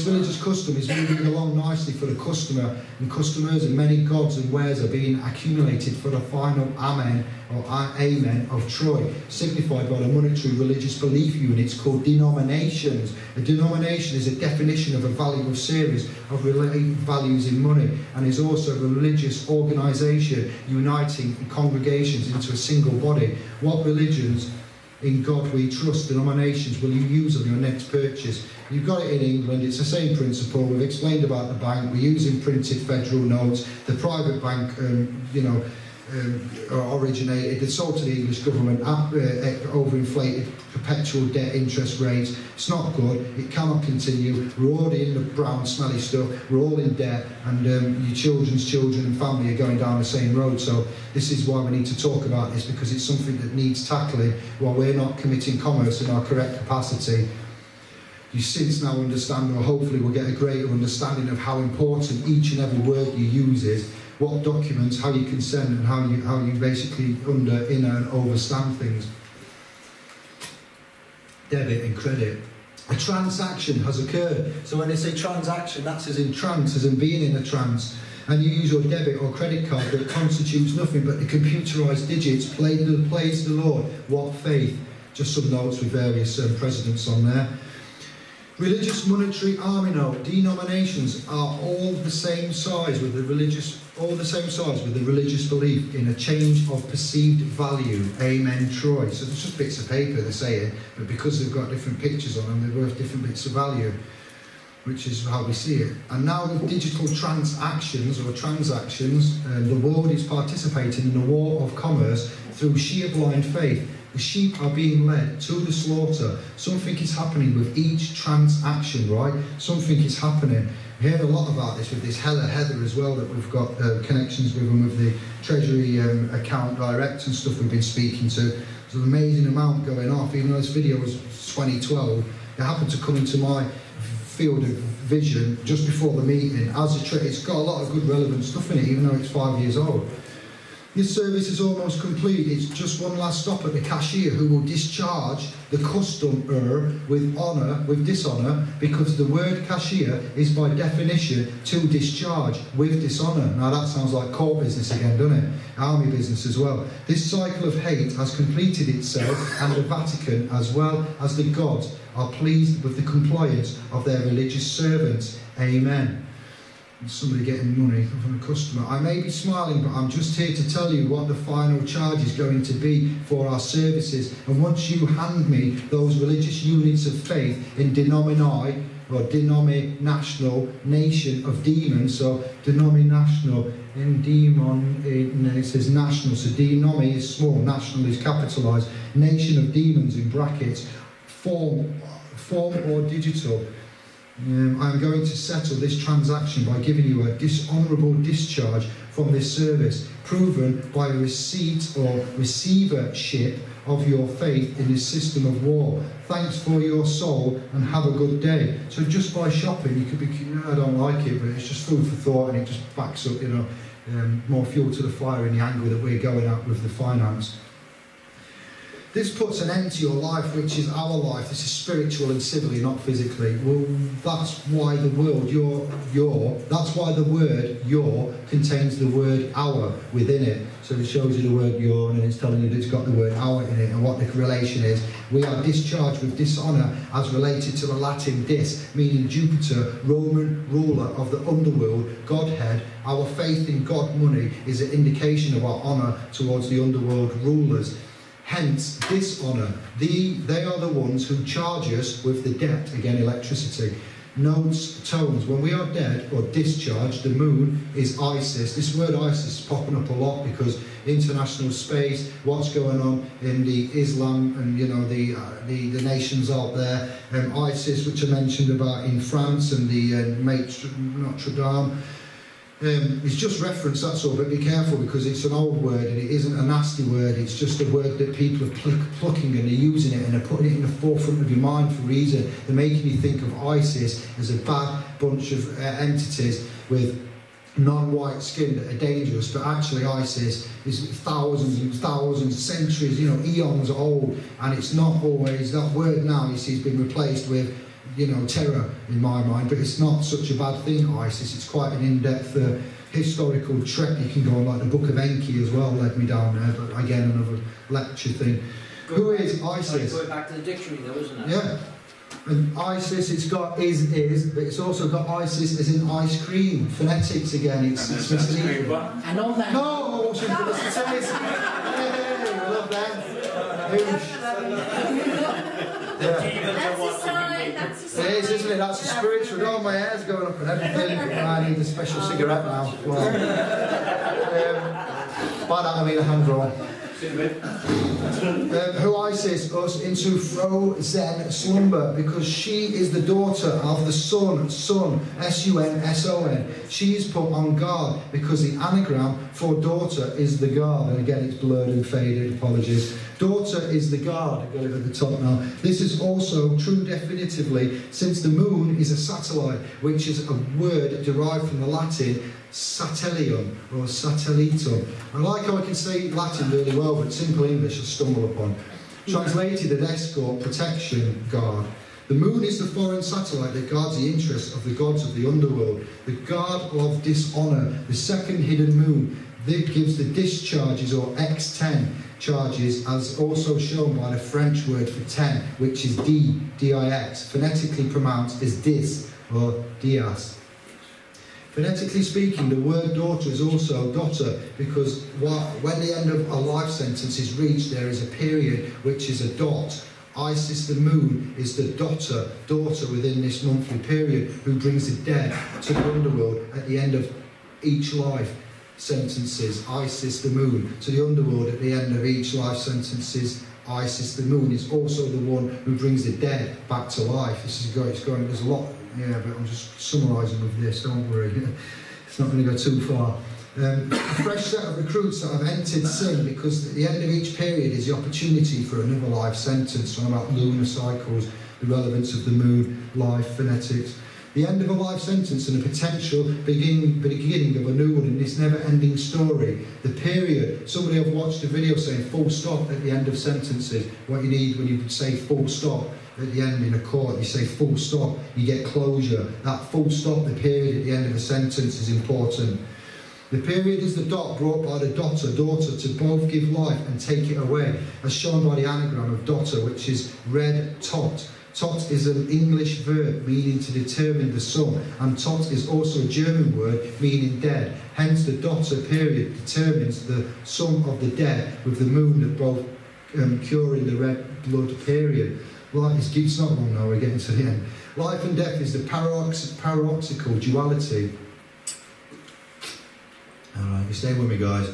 Speaker 1: religious custom is moving along nicely for the customer, and customers and many gods and wares are being accumulated for the final amen or amen of Troy, signified by the monetary religious belief units called denominations. A denomination is a definition of a value of series of related values in money, and is also a religious organisation uniting congregations into a single body. What religions in God we trust, denominations, will you use on your next purchase? You've got it in England, it's the same principle. We've explained about the bank, we're using printed federal notes. The private bank, originated, it's sold to the English government at overinflated perpetual debt interest rates. It's not good, it cannot continue. We're already in the brown smelly stuff, we're all in debt, and your children's children and family are going down the same road. So this is why we need to talk about this, because it's something that needs tackling while we're not committing commerce in our correct capacity. you since now understand, or hopefully will get a greater understanding of how important each and every word you use is, what documents, how you consent, and how you basically in and overstand things. Debit and credit. A transaction has occurred. So when they say transaction, that's as in trance, as in being in a trance. And you use your debit or credit card that constitutes nothing but the computerised digits, plays the Lord. What faith? Just some notes with various presidents on there. Religious monetary army note. Denominations are all the same size with the religious belief in a change of perceived value. Amen, Troy. So it's just bits of paper they're saying, but because they've got different pictures on them, they're worth different bits of value, which is how we see it. And now with digital transactions, the world is participating in the war of commerce through sheer blind faith. The sheep are being led to the slaughter. Something is happening with each transaction, right? Something is happening. We heard a lot about this with this Heather as well, that we've got connections with, and with the Treasury account direct and stuff we've been speaking to. There's an amazing amount going off. Even though this video was 2012, it happened to come into my field of vision just before the meeting. It's got a lot of good relevant stuff in it, even though it's 5 years old. This service is almost complete. It's just one last stop at the cashier, who will discharge the customer with dishonour, because the word cashier is by definition to discharge with dishonour. Now that sounds like court business again, doesn't it? Army business as well. This cycle of hate has completed itself, and the Vatican, as well as the gods, are pleased with the compliance of their religious servants. Amen. Somebody getting money from a customer. I may be smiling, but I'm just here to tell you what the final charge is going to be for our services. And once you hand me those religious units of faith in denominational nation of demons, so denominational in demon, it says national, so denomi is small, national is capitalised, nation of demons in brackets, form or digital. I'm going to settle this transaction by giving you a dishonourable discharge from this service, proven by a receipt or receivership of your faith in this system of war. Thanks for your soul, and have a good day. So just by shopping, you could be, I don't like it, but it's just food for thought, and it just backs up, more fuel to the fire in the angle that we're going at with the finance. This puts an end to your life, which is our life. This is spiritual and civilly, not physically. Well, that's why the word your contains the word our within it. So it shows you the word your, and it's telling you that it's got the word our in it, and what the relation is. We are discharged with dishonour as related to the Latin dis, meaning Jupiter, Roman ruler of the underworld, Godhead. Our faith in God money is an indication of our honour towards the underworld rulers. Hence, dishonour. They are the ones who charge us with the debt, again electricity. Notes, tones. When we are dead or discharged, the moon is Isis. This word Isis is popping up a lot because international space, what's going on in the Islam and the nations out there. Isis, which I mentioned about in France, and the Notre Dame. It's just reference, that's all, but be careful, because it's an old word and it isn't a nasty word. It's just a word that people are plucking, and they're using it, and they're putting it in the forefront of your mind for a reason. They're making you think of ISIS as a bad bunch of entities with non-white skin that are dangerous, but actually ISIS is thousands and thousands, centuries, eons old, and it's not always, that word now, you see, has been replaced with terror in my mind, but it's not such a bad thing, ISIS. It's quite an in-depth historical trek. You can go on, like the Book of Enki as well led me down there, but again, another lecture thing. Who is ISIS?
Speaker 8: Going back to the dictionary though, isn't it?
Speaker 1: Yeah. And ISIS, it's got is, but it's also got ISIS as in ice cream. Phonetics again, it's misleading.
Speaker 10: And on that...
Speaker 1: No! Hey, I love that.
Speaker 11: That's a sign, that's a sign.
Speaker 1: It is, isn't it? That's a spiritual. Oh, my hair's going up and everything. I need a special cigarette now. Well, by that I mean a hand roll. Who ISIS us into frozen slumber, because she is the daughter of the sun, S-U-N-S-O-N. She is put on guard because the anagram for daughter is the guard. And again, it's blurred and faded, apologies. Daughter is the guard. I've got it at the top now. This is also true definitively, since the moon is a satellite, which is a word derived from the Latin satellium or satellitum. I like how I can say Latin really well, but simple English I stumble upon. Translated an escort, protection, guard. The moon is the foreign satellite that guards the interests of the gods of the underworld, the guard of dishonour, the second hidden moon that gives the discharges or X10 charges, as also shown by the French word for 10, which is D-I-X, phonetically pronounced as dis or dias. Phonetically speaking, the word daughter is also daughter, because when the end of a life sentence is reached, there is a period which is a dot. Isis the moon is the daughter within this monthly period, who brings the dead to the underworld at the end of each life sentences. Isis the moon to the underworld at the end of each life sentences. Isis the moon is also the one who brings the dead back to life. This is going, there's a lot, yeah, but I'm just summarising with this, don't worry. It's not going to go too far. A fresh set of recruits that have entered sin, because at the end of each period is the opportunity for another life sentence. So about lunar cycles, the relevance of the moon, life, phonetics. The end of a life sentence and a potential beginning of a new one in this never-ending story. The period, somebody have watched a video saying full stop at the end of sentences. What you need when you say full stop at the end in a court, you say full stop, you get closure. That full stop, the period at the end of a sentence, is important. The period is the dot brought by the daughter to both give life and take it away, as shown by the anagram of daughter, which is red tot. Tot is an English verb meaning to determine the sum, and tot is also a German word meaning dead. Hence the daughter period determines the sum of the dead, with the moon that both curing the red blood period. It's not long now, we're getting to the end. Life and death is the paradoxical duality. Alright, you're staying with me, guys.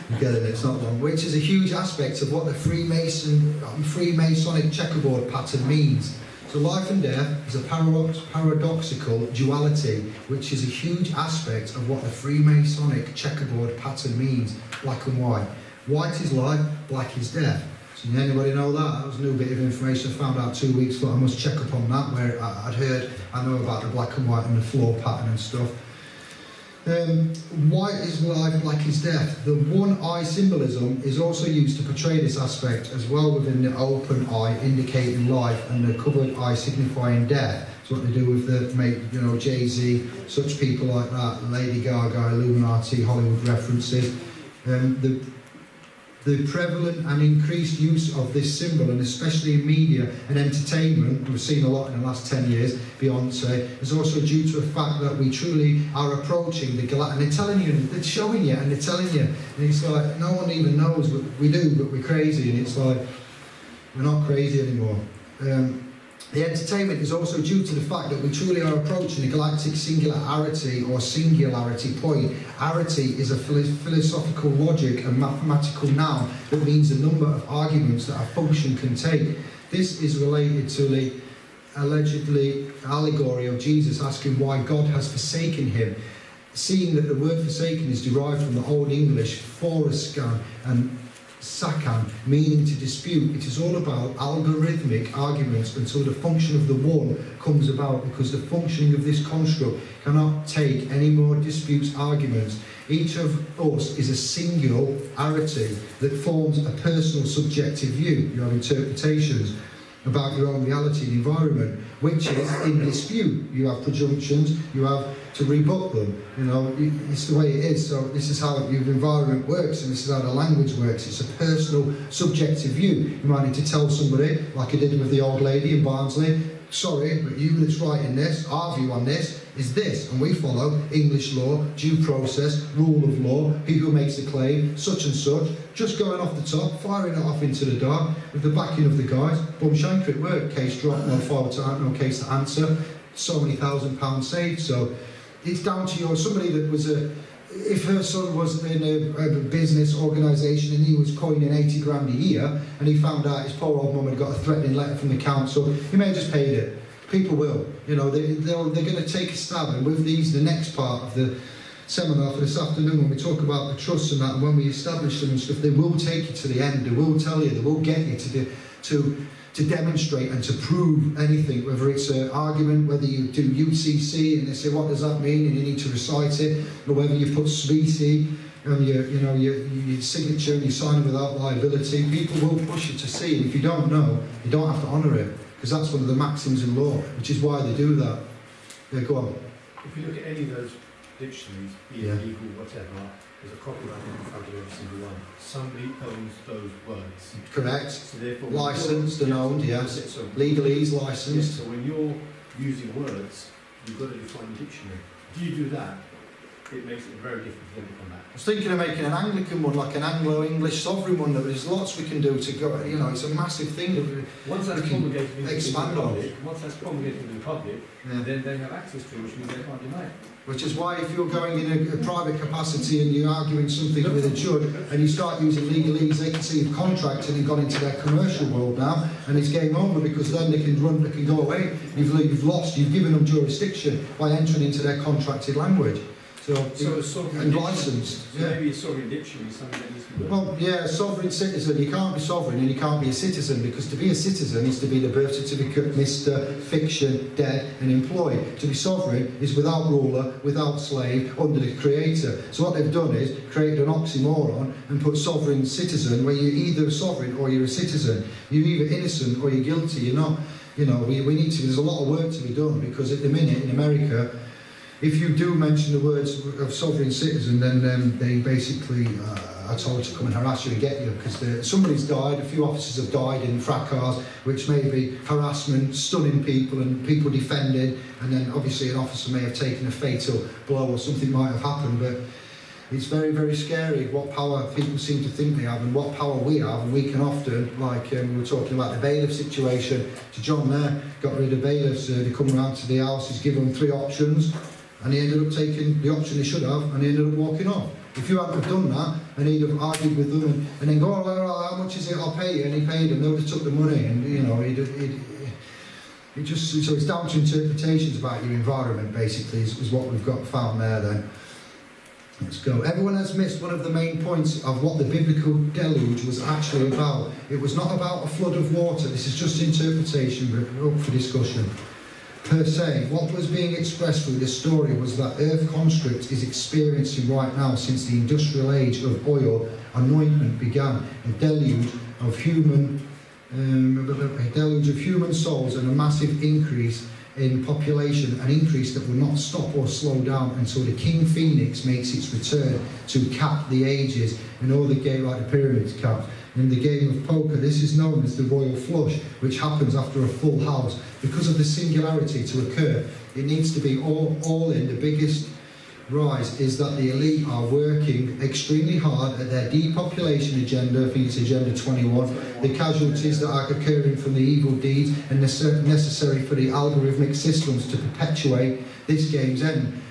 Speaker 1: You're getting it, it's not long. Which is a huge aspect of what the Freemasonic checkerboard pattern means. So life and death is a paradoxical duality, which is a huge aspect of what the Freemasonic checkerboard pattern means. Black and white. White is life, black is death. So anybody know that? That was a new bit of information I found out 2 weeks ago. I must check up on that, where I know about the black and white and the floor pattern and stuff. White is life, black is death. The one eye symbolism is also used to portray this aspect as well, within the open eye indicating life and the covered eye signifying death. It's what they do with the, Jay-Z, such people like that, Lady Gaga, Illuminati, Hollywood references. The prevalent and increased use of this symbol, and especially in media and entertainment, we've seen a lot in the last 10 years, Beyonce, is also due to the fact that we truly are approaching the galactic, and they're telling you, they're showing you, and they're telling you, and it's like, no one even knows what we do, but we're crazy, and it's like, we're not crazy anymore. The entertainment is also due to the fact that we truly are approaching the galactic singularity or singularity point. Arity is a philosophical logic and mathematical noun that means the number of arguments that a function can take. This is related to the allegedly allegory of Jesus asking why God has forsaken him, seeing that the word forsaken is derived from the Old English forascan and sakan, meaning to dispute. It is all about algorithmic arguments until the function of the one comes about, because the functioning of this construct cannot take any more disputes, arguments. Each of us is a singularity that forms a personal subjective view. You have interpretations about your own reality and environment, which is in dispute. You have presumptions, you have to rebut them. It's the way it is. So this is how your environment works, and this is how the language works. It's a personal, subjective view. You might need to tell somebody, like I did with the old lady in Barnsley, sorry, but you that's writing this, our view on this is this, and we follow English law, due process, rule of law, he who makes the claim, such and such, just going off the top, firing it off into the dark, with the backing of the guys, boom, shanker, it worked, case dropped, no file to no case to answer, so many £1,000s saved. So it's down to somebody that was if her son was in a business organisation and he was coining 80 grand a year and he found out his poor old mum had got a threatening letter from the council, he may have just paid it. People will, you know, they're going to take a stab. And with these, the next part of the seminar for this afternoon, when we talk about the trusts and that, and when we establish them and stuff, they will take you to the end. They will tell you, they will get you to demonstrate and to prove anything, whether it's an argument, whether you do UCC and they say what does that mean and you need to recite it, or whether you put specie on your signature and you sign it without liability. People will push you to see, and if you don't know, you don't have to honour it, because that's one of the maxims in law, which is why they do that. Yeah, go on.
Speaker 12: If you look at any of those dictionaries, be it legal, whatever, there's a copyright in front of every single one. Somebody owns those words.
Speaker 1: Correct.
Speaker 12: So therefore,
Speaker 1: licensed and owned, yes. So legalese, licensed.
Speaker 12: So when you're using words, you've got to define the dictionary. If you do that, it makes it very difficult for them to come back.
Speaker 1: I was thinking of making an Anglican one, like an Anglo-English sovereign one. There's lots we can do to go, you know, it's a massive thing that
Speaker 12: once that's promulgated in
Speaker 1: expand
Speaker 12: the
Speaker 1: on.
Speaker 12: public, once that's promulgated in the public, then they have access to it, which means they can't deny it.
Speaker 1: Which is why if you're going in a private capacity and you're arguing something with a judge and you start using legalese, they can see you've contracted and gone into their commercial world now, and it's game over, because then they can go away. You've lost, you've given them jurisdiction by entering into their contracted language. So and licensed.
Speaker 12: So maybe a sovereign dictionary is something that needs to be.
Speaker 1: Well, yeah, a sovereign citizen. You can't be sovereign and you can't be a citizen, because to be a citizen is to be the birth certificate, Mr, fiction, dead and employed. To be sovereign is without ruler, without slave, under the creator. So what they've done is created an oxymoron and put sovereign citizen, where you're either a sovereign or you're a citizen. You're either innocent or you're guilty. You're not, you know, we need to, there's a lot of work to be done, because at the minute in America, if you do mention the words of sovereign citizen, then they basically are told to come and harass you and get you, because somebody's died, a few officers have died in fracas, which may be harassment, stunning people and people defended, and then obviously an officer may have taken a fatal blow or something might have happened. But it's very, very scary what power people seem to think they have and what power we have, and we can often, like we were talking about the bailiff situation, to John there, got rid of bailiffs, they come around to the house, he's given them 3 options, and he ended up taking the option he should have, and he ended up walking off. If you hadn't have done that, and he'd have argued with them, and then go, oh, well, how much is it, I'll pay you, and he paid him, they would have took the money, and you know, it just, so it's down to interpretations about your environment, basically, is what we've got found there then. Let's go. Everyone has missed one of the main points of what the biblical deluge was actually about. It was not about a flood of water, this is just interpretation, but up for discussion. Per se, what was being expressed through this story was that Earth construct is experiencing right now, since the industrial age of oil anointment began, a deluge of human souls and a massive increase in population, an increase that will not stop or slow down until the King Phoenix makes its return to cap the ages in all the game, like the pyramids capped. In the game of poker, this is known as the royal flush, which happens after a full house. Because of the singularity to occur, it needs to be all in. The biggest rise is that the elite are working extremely hard at their depopulation agenda. I think it's Agenda 21. The casualties that are occurring from the evil deeds and necessary for the algorithmic systems to perpetuate this game's end.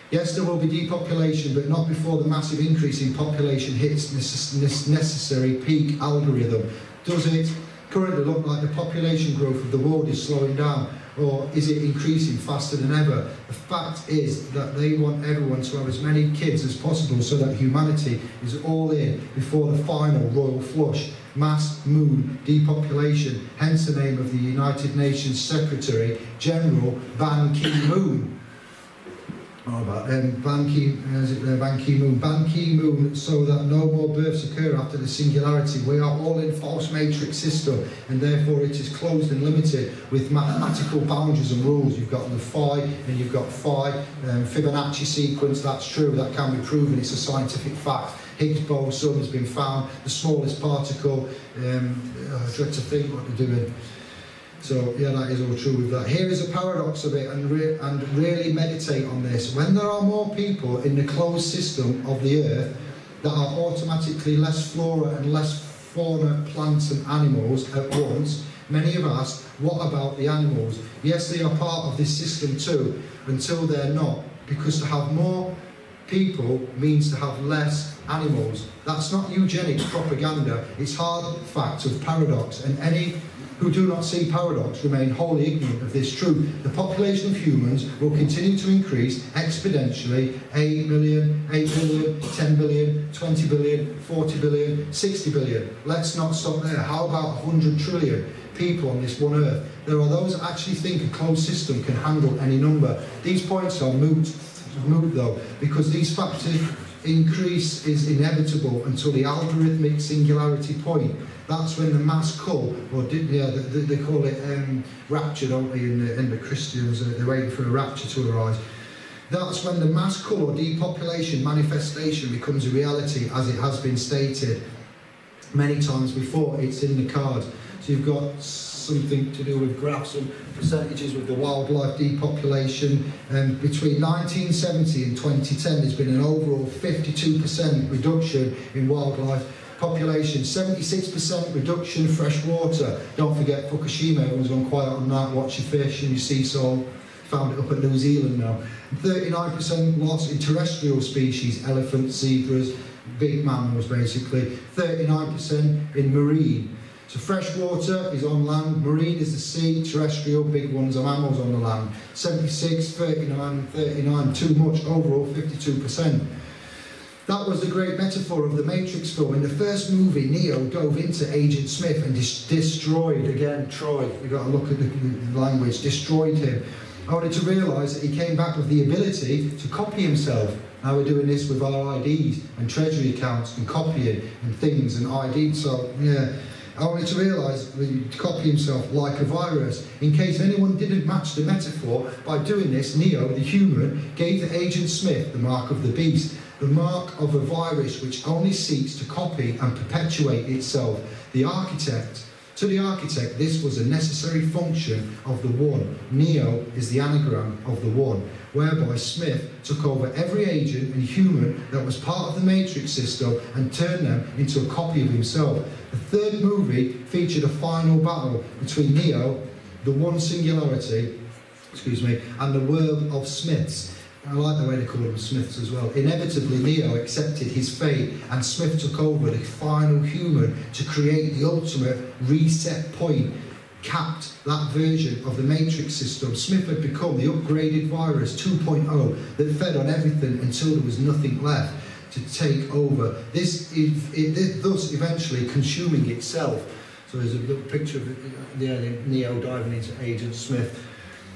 Speaker 1: Yes, there will be depopulation, but not before the massive increase in population hits this necessary peak algorithm. Does it currently look like the population growth of the world is slowing down, or is it increasing faster than ever? The fact is that they want everyone to have as many kids as possible so that humanity is all in before the final royal flush. Mass moon depopulation, hence the name of the United Nations Secretary General Ban Ki-moon. Ban Ki-moon, so that no more births occur after the singularity. We are all in false matrix system, and therefore it is closed and limited with mathematical boundaries and rules. You've got the phi and you've got phi, Fibonacci sequence, that's true, that can be proven, it's a scientific fact. Higgs boson has been found, the smallest particle, I dread to think what they're doing. So, yeah, that is all true with that. Here is a paradox of it, and really meditate on this. When there are more people in the closed system of the Earth that are automatically less flora and less fauna, plants and animals at once, many have asked, what about the animals? Yes, they are part of this system too, until they're not, because to have more people means to have less animals. That's not eugenics propaganda, it's hard fact of paradox, and any who do not see paradox remain wholly ignorant of this truth. The population of humans will continue to increase exponentially. 8 million, 8 billion, 10 billion, 20 billion, 40 billion, 60 billion. Let's not stop there. How about 100 trillion people on this one earth? There are those that actually think a closed system can handle any number. These points are moot though, because these factors increase is inevitable until the algorithmic singularity point. That's when the mass cull, or they call it rapture, don't they, in the Christians, they're waiting for a rapture to arise. That's when the mass cull or depopulation manifestation becomes a reality, as it has been stated many times before. It's in the cards. So you've got something to do with graphs and percentages with the wildlife depopulation. Between 1970 and 2010, there's been an overall 52% reduction in wildlife population, 76% reduction fresh water. Don't forget Fukushima, everyone's gone quiet on that. Watch your fish and your sea salt. Found it up at New Zealand now. 39% loss in terrestrial species, elephants, zebras, big mammals basically. 39% in marine. So fresh water is on land, marine is the sea, terrestrial, big ones are mammals on the land. 76, 39, 39, too much, overall 52%. That was the great metaphor of the Matrix film. In the first movie, Neo dove into Agent Smith and destroyed, again, Troy, you've got to look at the language, destroyed him. Only to realise that he came back with the ability to copy himself. Now we're doing this with our IDs and treasury accounts and copying and things and IDs, so yeah. Only to realise that he copy himself like a virus. In case anyone didn't match the metaphor, by doing this, Neo, the human, gave the Agent Smith the mark of the beast, the mark of a virus which only seeks to copy and perpetuate itself. To the architect, this was a necessary function of the one. Neo is the anagram of the one, whereby Smith took over every agent and human that was part of the Matrix system and turned them into a copy of himself. The third movie featured a final battle between Neo, the one singularity, and the world of Smiths. I like the way they call them Smiths as well. Inevitably, Neo accepted his fate and Smith took over the final human to create the ultimate reset point, capped that version of the Matrix system. Smith had become the upgraded virus 2.0 that fed on everything until there was nothing left to take over. Thus eventually consuming itself. So there's a little picture of Neo diving into Agent Smith.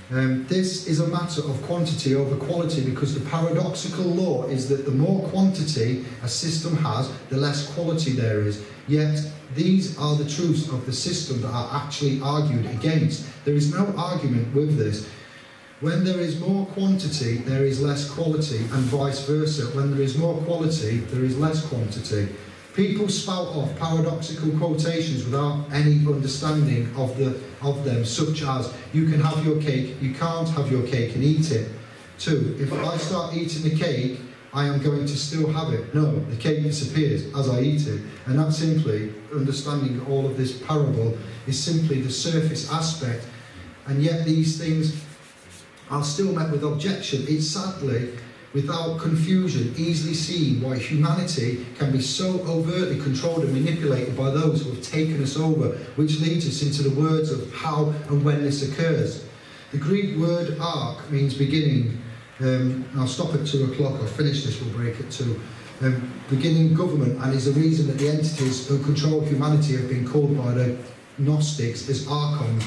Speaker 1: This is a matter of quantity over quality, because the paradoxical law is that the more quantity a system has, the less quality there is. Yet these are the truths of the system that are actually argued against. There is no argument with this. When there is more quantity, there is less quality, and vice versa. When there is more quality, there is less quantity. People spout off paradoxical quotations without any understanding of them, such as, you can have your cake, you can't have your cake and eat it. 2, if I start eating the cake, I am going to still have it. No, the cake disappears as I eat it. And that simply, understanding all of this parable, is simply the surface aspect. And yet these things are still met with objection. It's sadly, without confusion, easily seen why humanity can be so overtly controlled and manipulated by those who have taken us over, which leads us into the words of how and when this occurs. The Greek word ark means beginning. I'll stop at 2 o'clock, I'll finish this, we'll break at 2. Beginning government, and is the reason that the entities who control humanity have been called by the Gnostics as archons,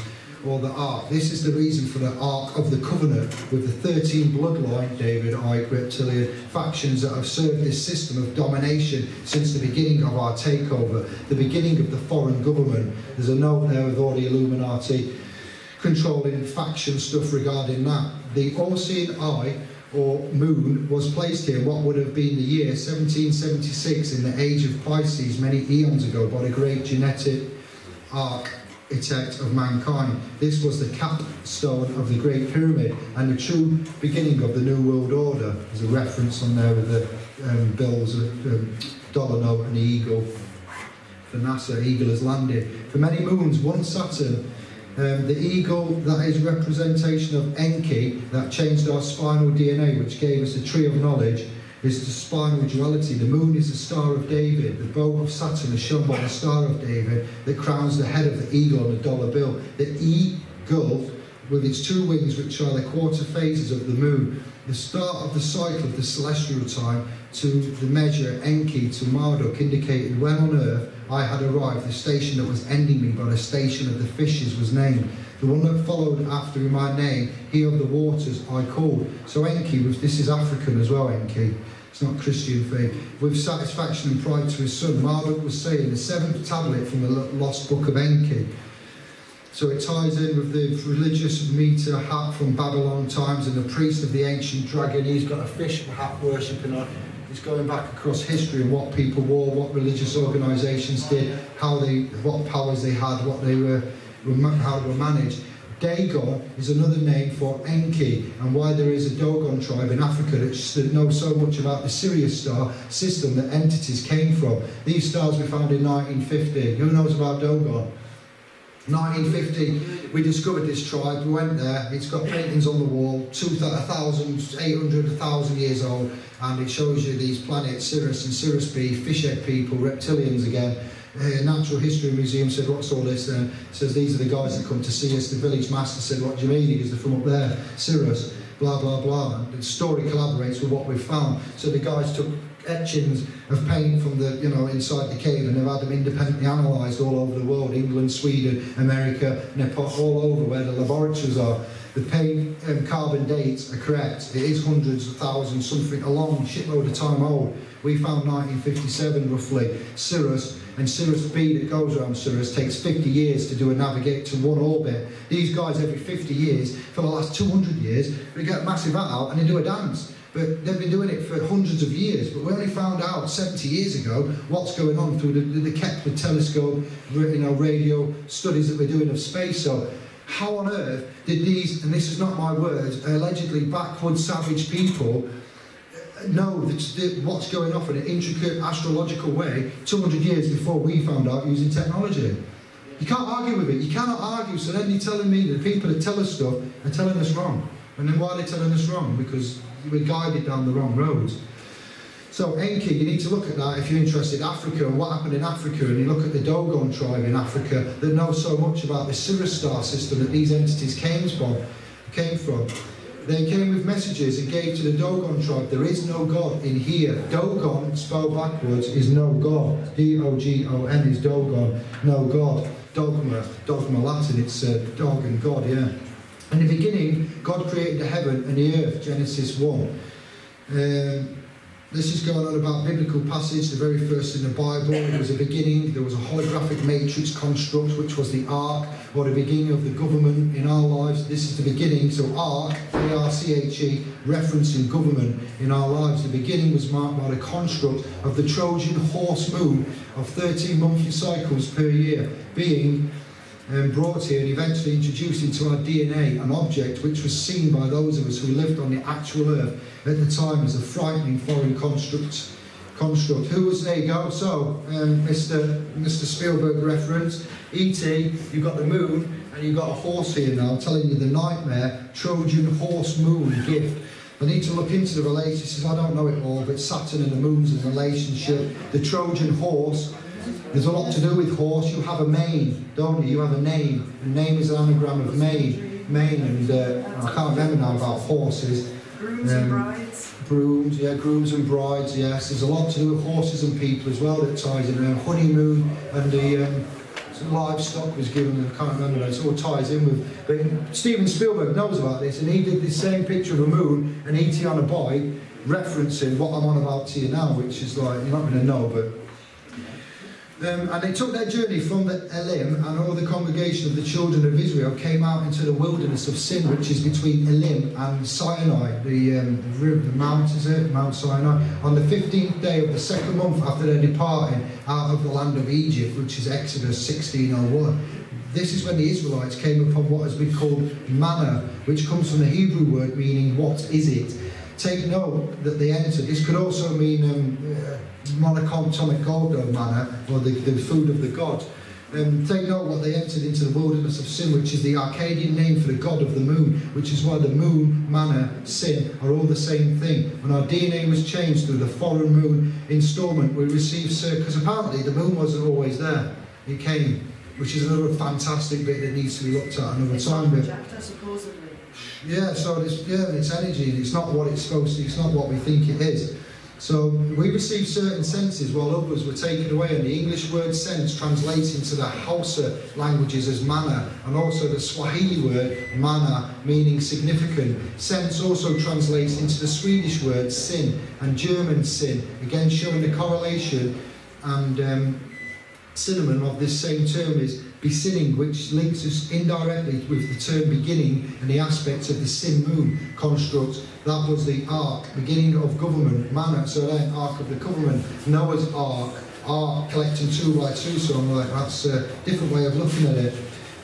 Speaker 1: or the Ark. This is the reason for the Ark of the Covenant, with the 13 bloodline, David, Ike, Reptilian, factions that have served this system of domination since the beginning of our takeover, the beginning of the foreign government. There's a note there with all the Illuminati controlling faction stuff regarding that. The all-seeing eye, or moon, was placed here what would have been the year 1776 in the age of Pisces many eons ago by the great genetic architect of mankind. This was the capstone of the Great Pyramid and the true beginning of the New World Order. There's a reference on there with the bills, dollar note and the eagle. For NASA, eagle has landed. For many moons, one Saturn, the eagle, that is representation of Enki, that changed our spinal DNA, which gave us a tree of knowledge. is the spinal duality. The moon is the star of David. The boat of Saturn is shown by the star of David that crowns the head of the eagle on a dollar bill. The eagle, with its two wings, which are the quarter phases of the moon, the start of the cycle of the celestial time to the measure Enki to Marduk, indicated when on earth I had arrived. The station that was ending me by the station of the fishes was named. The one that followed after in my name, he of the waters I called. So Enki, this is African as well, Enki. It's not Christian faith. With satisfaction and pride to his son, Marduk was saying the seventh tablet from the lost book of Enki. So it ties in with the religious meter hat from Babylon times and the priest of the ancient dragon. He's got a fish hat worshipping on. It's going back across history and what people wore, what religious organisations did, what powers they had, how they were managed. Dagon is another name for Enki, and why there is a Dogon tribe in Africa that knows so much about the Sirius star system that entities came from. These stars we found in 1950. Who knows about Dogon? 1950, we discovered this tribe. We went there. It's got paintings on the wall, 1,800, 1,000 years old, and it shows you these planets, Sirius and Sirius B, fishhead people, reptilians again. Natural History Museum said, what's all this then? It says, these are the guys that come to see us. The village master said, what do you mean? He goes, they're from up there, Sirius, blah, blah, blah. And the story collaborates with what we've found. So the guys took etchings of paint from the, inside the cave, and they've had them independently analysed all over the world, England, Sweden, America, Nepal, all over where the laboratories are. The paint carbon dates are correct. It is hundreds of thousands, something a long shitload of time old. We found 1957 roughly, Sirius, and Sirius B that goes around Sirius takes 50 years to do a navigate to one orbit. These guys every 50 years, for the last 200 years, they get a massive hat out and they do a dance. But they've been doing it for hundreds of years. But we only found out 70 years ago what's going on through the Kepler telescope, radio studies that we're doing of space. So how on earth did these, and this is not my words, allegedly backwoods savage people know what's going on in an intricate astrological way 200 years before we found out using technology? You can't argue with it. You cannot argue. So then you're telling me that the people that tell us stuff are telling us wrong. And then why are they telling us wrong? Because we're guided down the wrong roads. So Enki, you need to look at that if you're interested. Africa and what happened in Africa, and you look at the Dogon tribe in Africa that knows so much about the Sirius star system that these entities came from. They came with messages and gave to the Dogon tribe, there is no God in here. Dogon, spelled backwards, is no God. D-O-G-O-N is Dogon, no God. Dogma Latin, it's dog and God, yeah. In the beginning, God created the heaven and the earth, Genesis 1. This is going on about biblical passage, the very first in the Bible. There was a beginning, there was a holographic matrix construct, which was the ark, or the beginning of the government in our lives. This is the beginning, so ark, A-R-C-H-E, referencing government in our lives. The beginning was marked by the construct of the Trojan horse moon of 13 monthly cycles per year, being brought here and eventually introduced into our DNA, an object which was seen by those of us who lived on the actual earth at the time as a frightening foreign construct. There you go. So, Mr. Spielberg reference, E.T., you've got the moon and you've got a horse here now, telling you the nightmare Trojan horse moon gift. I need to look into the relationship. I don't know it all, but Saturn and the moon's a relationship. The Trojan horse, there's a lot to do with horse. You have a mane, don't you? You have a name. And name is an anagram of mane. And I can't remember now about horses.
Speaker 4: Grooms and brides.
Speaker 1: Grooms and brides, yes. There's a lot to do with horses and people as well that ties in. Honeymoon and the livestock was given, I can't remember, it all ties in with. But Steven Spielberg knows about this, and he did this same picture of a moon and E.T. on a bike, referencing what I'm on about to you now, which is like, you're not going to know, but. And they took their journey from the Elim, and all the congregation of the children of Israel came out into the wilderness of Sin, which is between Elim and Sinai, the mount, is it? Mount Sinai, on the 15th day of the second month after their departing out of the land of Egypt, which is Exodus 16:01. This is when the Israelites came upon what has been called manna, which comes from the Hebrew word meaning, what is it? Take note that they entered. This could also mean monochrome gold manna, or the food of the god. Take note what they entered into the wilderness of sin, which is the Akkadian name for the god of the moon, which is why the moon, manna, sin are all the same thing. When our DNA was changed through the foreign moon installment, we received Surj, because apparently the moon wasn't always there. It came, which is another fantastic bit that needs to be looked at another time. But
Speaker 4: supposedly.
Speaker 1: yeah, so it's energy, and it's not what it's supposed to. It's not what we think it is. So we received certain senses while others were taken away, and the English word sense translates into the Hausa languages as manna, and also the Swahili word mana, meaning significant. Sense also translates into the Swedish word sin and German sin, again showing the correlation and synonym of this same term is besinning, which links us indirectly with the term beginning and the aspects of the sin moon construct. That was the ark, beginning of government, manna, so then ark of the government, Noah's ark collecting 2 by 2, so I'm like, that's a different way of looking at it.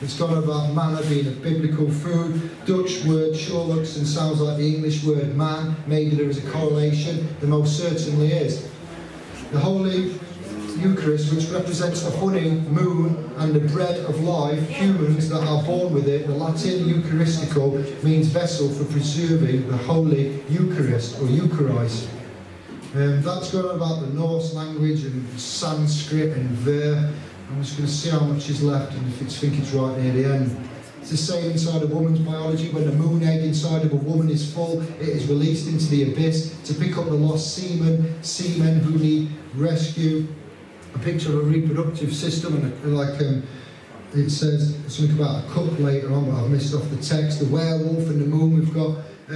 Speaker 1: It's gone about manna being a biblical food. Dutch word sure looks and sounds like the English word man. Maybe there is a correlation. There most certainly is. The Holy Eucharist, which represents the honey, moon, and the bread of life, humans that are born with it. The Latin Eucharistical means vessel for preserving the Holy Eucharist, or Eucharist. That's going on about the Norse language and Sanskrit and Ver. I'm just going to see how much is left, and if I think it's right near the end. It's the same inside a woman's biology. When the moon egg inside of a woman is full, it is released into the abyss to pick up the lost semen who need rescue. A picture of a reproductive system, and it says something about a cup later on, but I've missed off the text. The werewolf and the moon. We've got what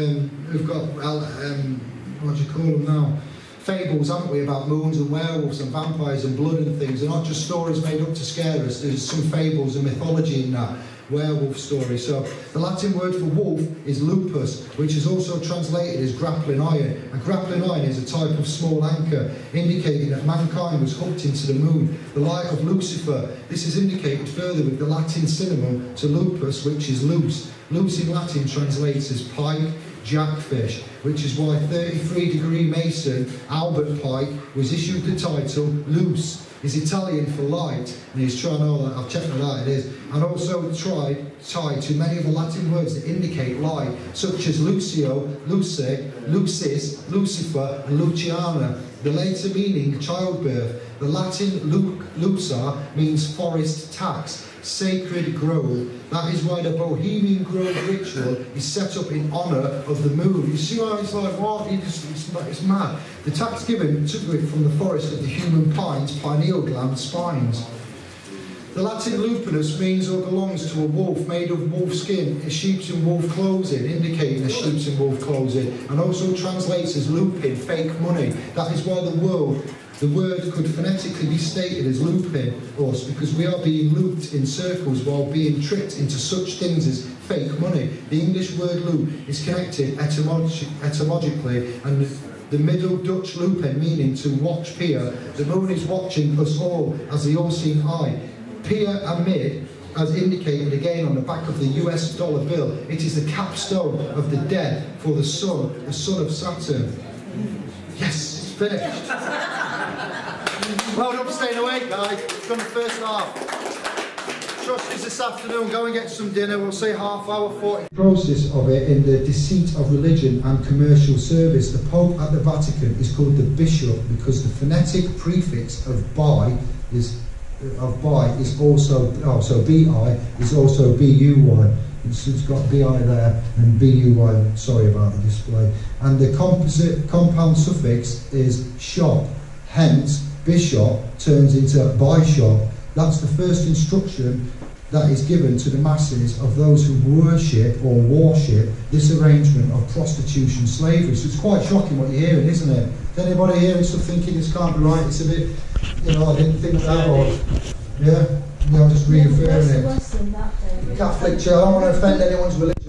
Speaker 1: do you call them now? Fables, haven't we, about moons and werewolves and vampires and blood and things. They're not just stories made up to scare us. There's some fables and mythology in that werewolf story. So the Latin word for wolf is lupus, which is also translated as grappling iron. A grappling iron is a type of small anchor, indicating that mankind was hooked into the moon. The light of Lucifer. This is indicated further with the Latin synonym to lupus, which is loose. Loose in Latin translates as pike, jackfish, which is why 33-degree Mason Albert Pike was issued the title Luce. Is Italian for light, and he's trying all that. I've checked it out, it is. And also tied to many of the Latin words that indicate light, such as Lucio, Luce, Lucis, Lucifer, and Luciana. The later meaning childbirth. The Latin luca means forest tax, sacred grove. That is why the Bohemian Grove ritual is set up in honour of the moon. You see why it's like, what? It's mad. The tax given took it from the forest of the human pines, pineal gland spines. The Latin lupinus means or belongs to a wolf made of wolf skin, a sheep's and wolf clothing, indicating a sheep's and wolf clothing, and also translates as lupin, fake money. That is why the word could phonetically be stated as looping us, because we are being looped in circles while being tricked into such things as fake money. The English word loop is connected etymologically, and the Middle Dutch lupen meaning to watch peer. The moon is watching us all as the all-seeing eye. Peer amid, as indicated again on the back of the US dollar bill, it is the capstone of the dead for the sun of Saturn. Yes, it's finished. Well done for staying awake, guys. It's done the first half. Trust us this afternoon. Go and get some dinner. We'll say half hour, 40. The process of it in the deceit of religion and commercial service. The Pope at the Vatican is called the Bishop because the phonetic prefix of bi is also bi is also buy. It's got bi there and bui. Sorry about the display. And the compound suffix is shop. Hence, bishop turns into bishop. That's the first instruction that is given to the masses of those who worship or worship this arrangement of prostitution, slavery. So it's quite shocking what you're hearing, isn't it? Is anybody hearing stuff thinking this can't be right? It's a bit, I didn't think that, or I'm just reaffirming it. Catholic Church, I don't want to offend anyone's religion.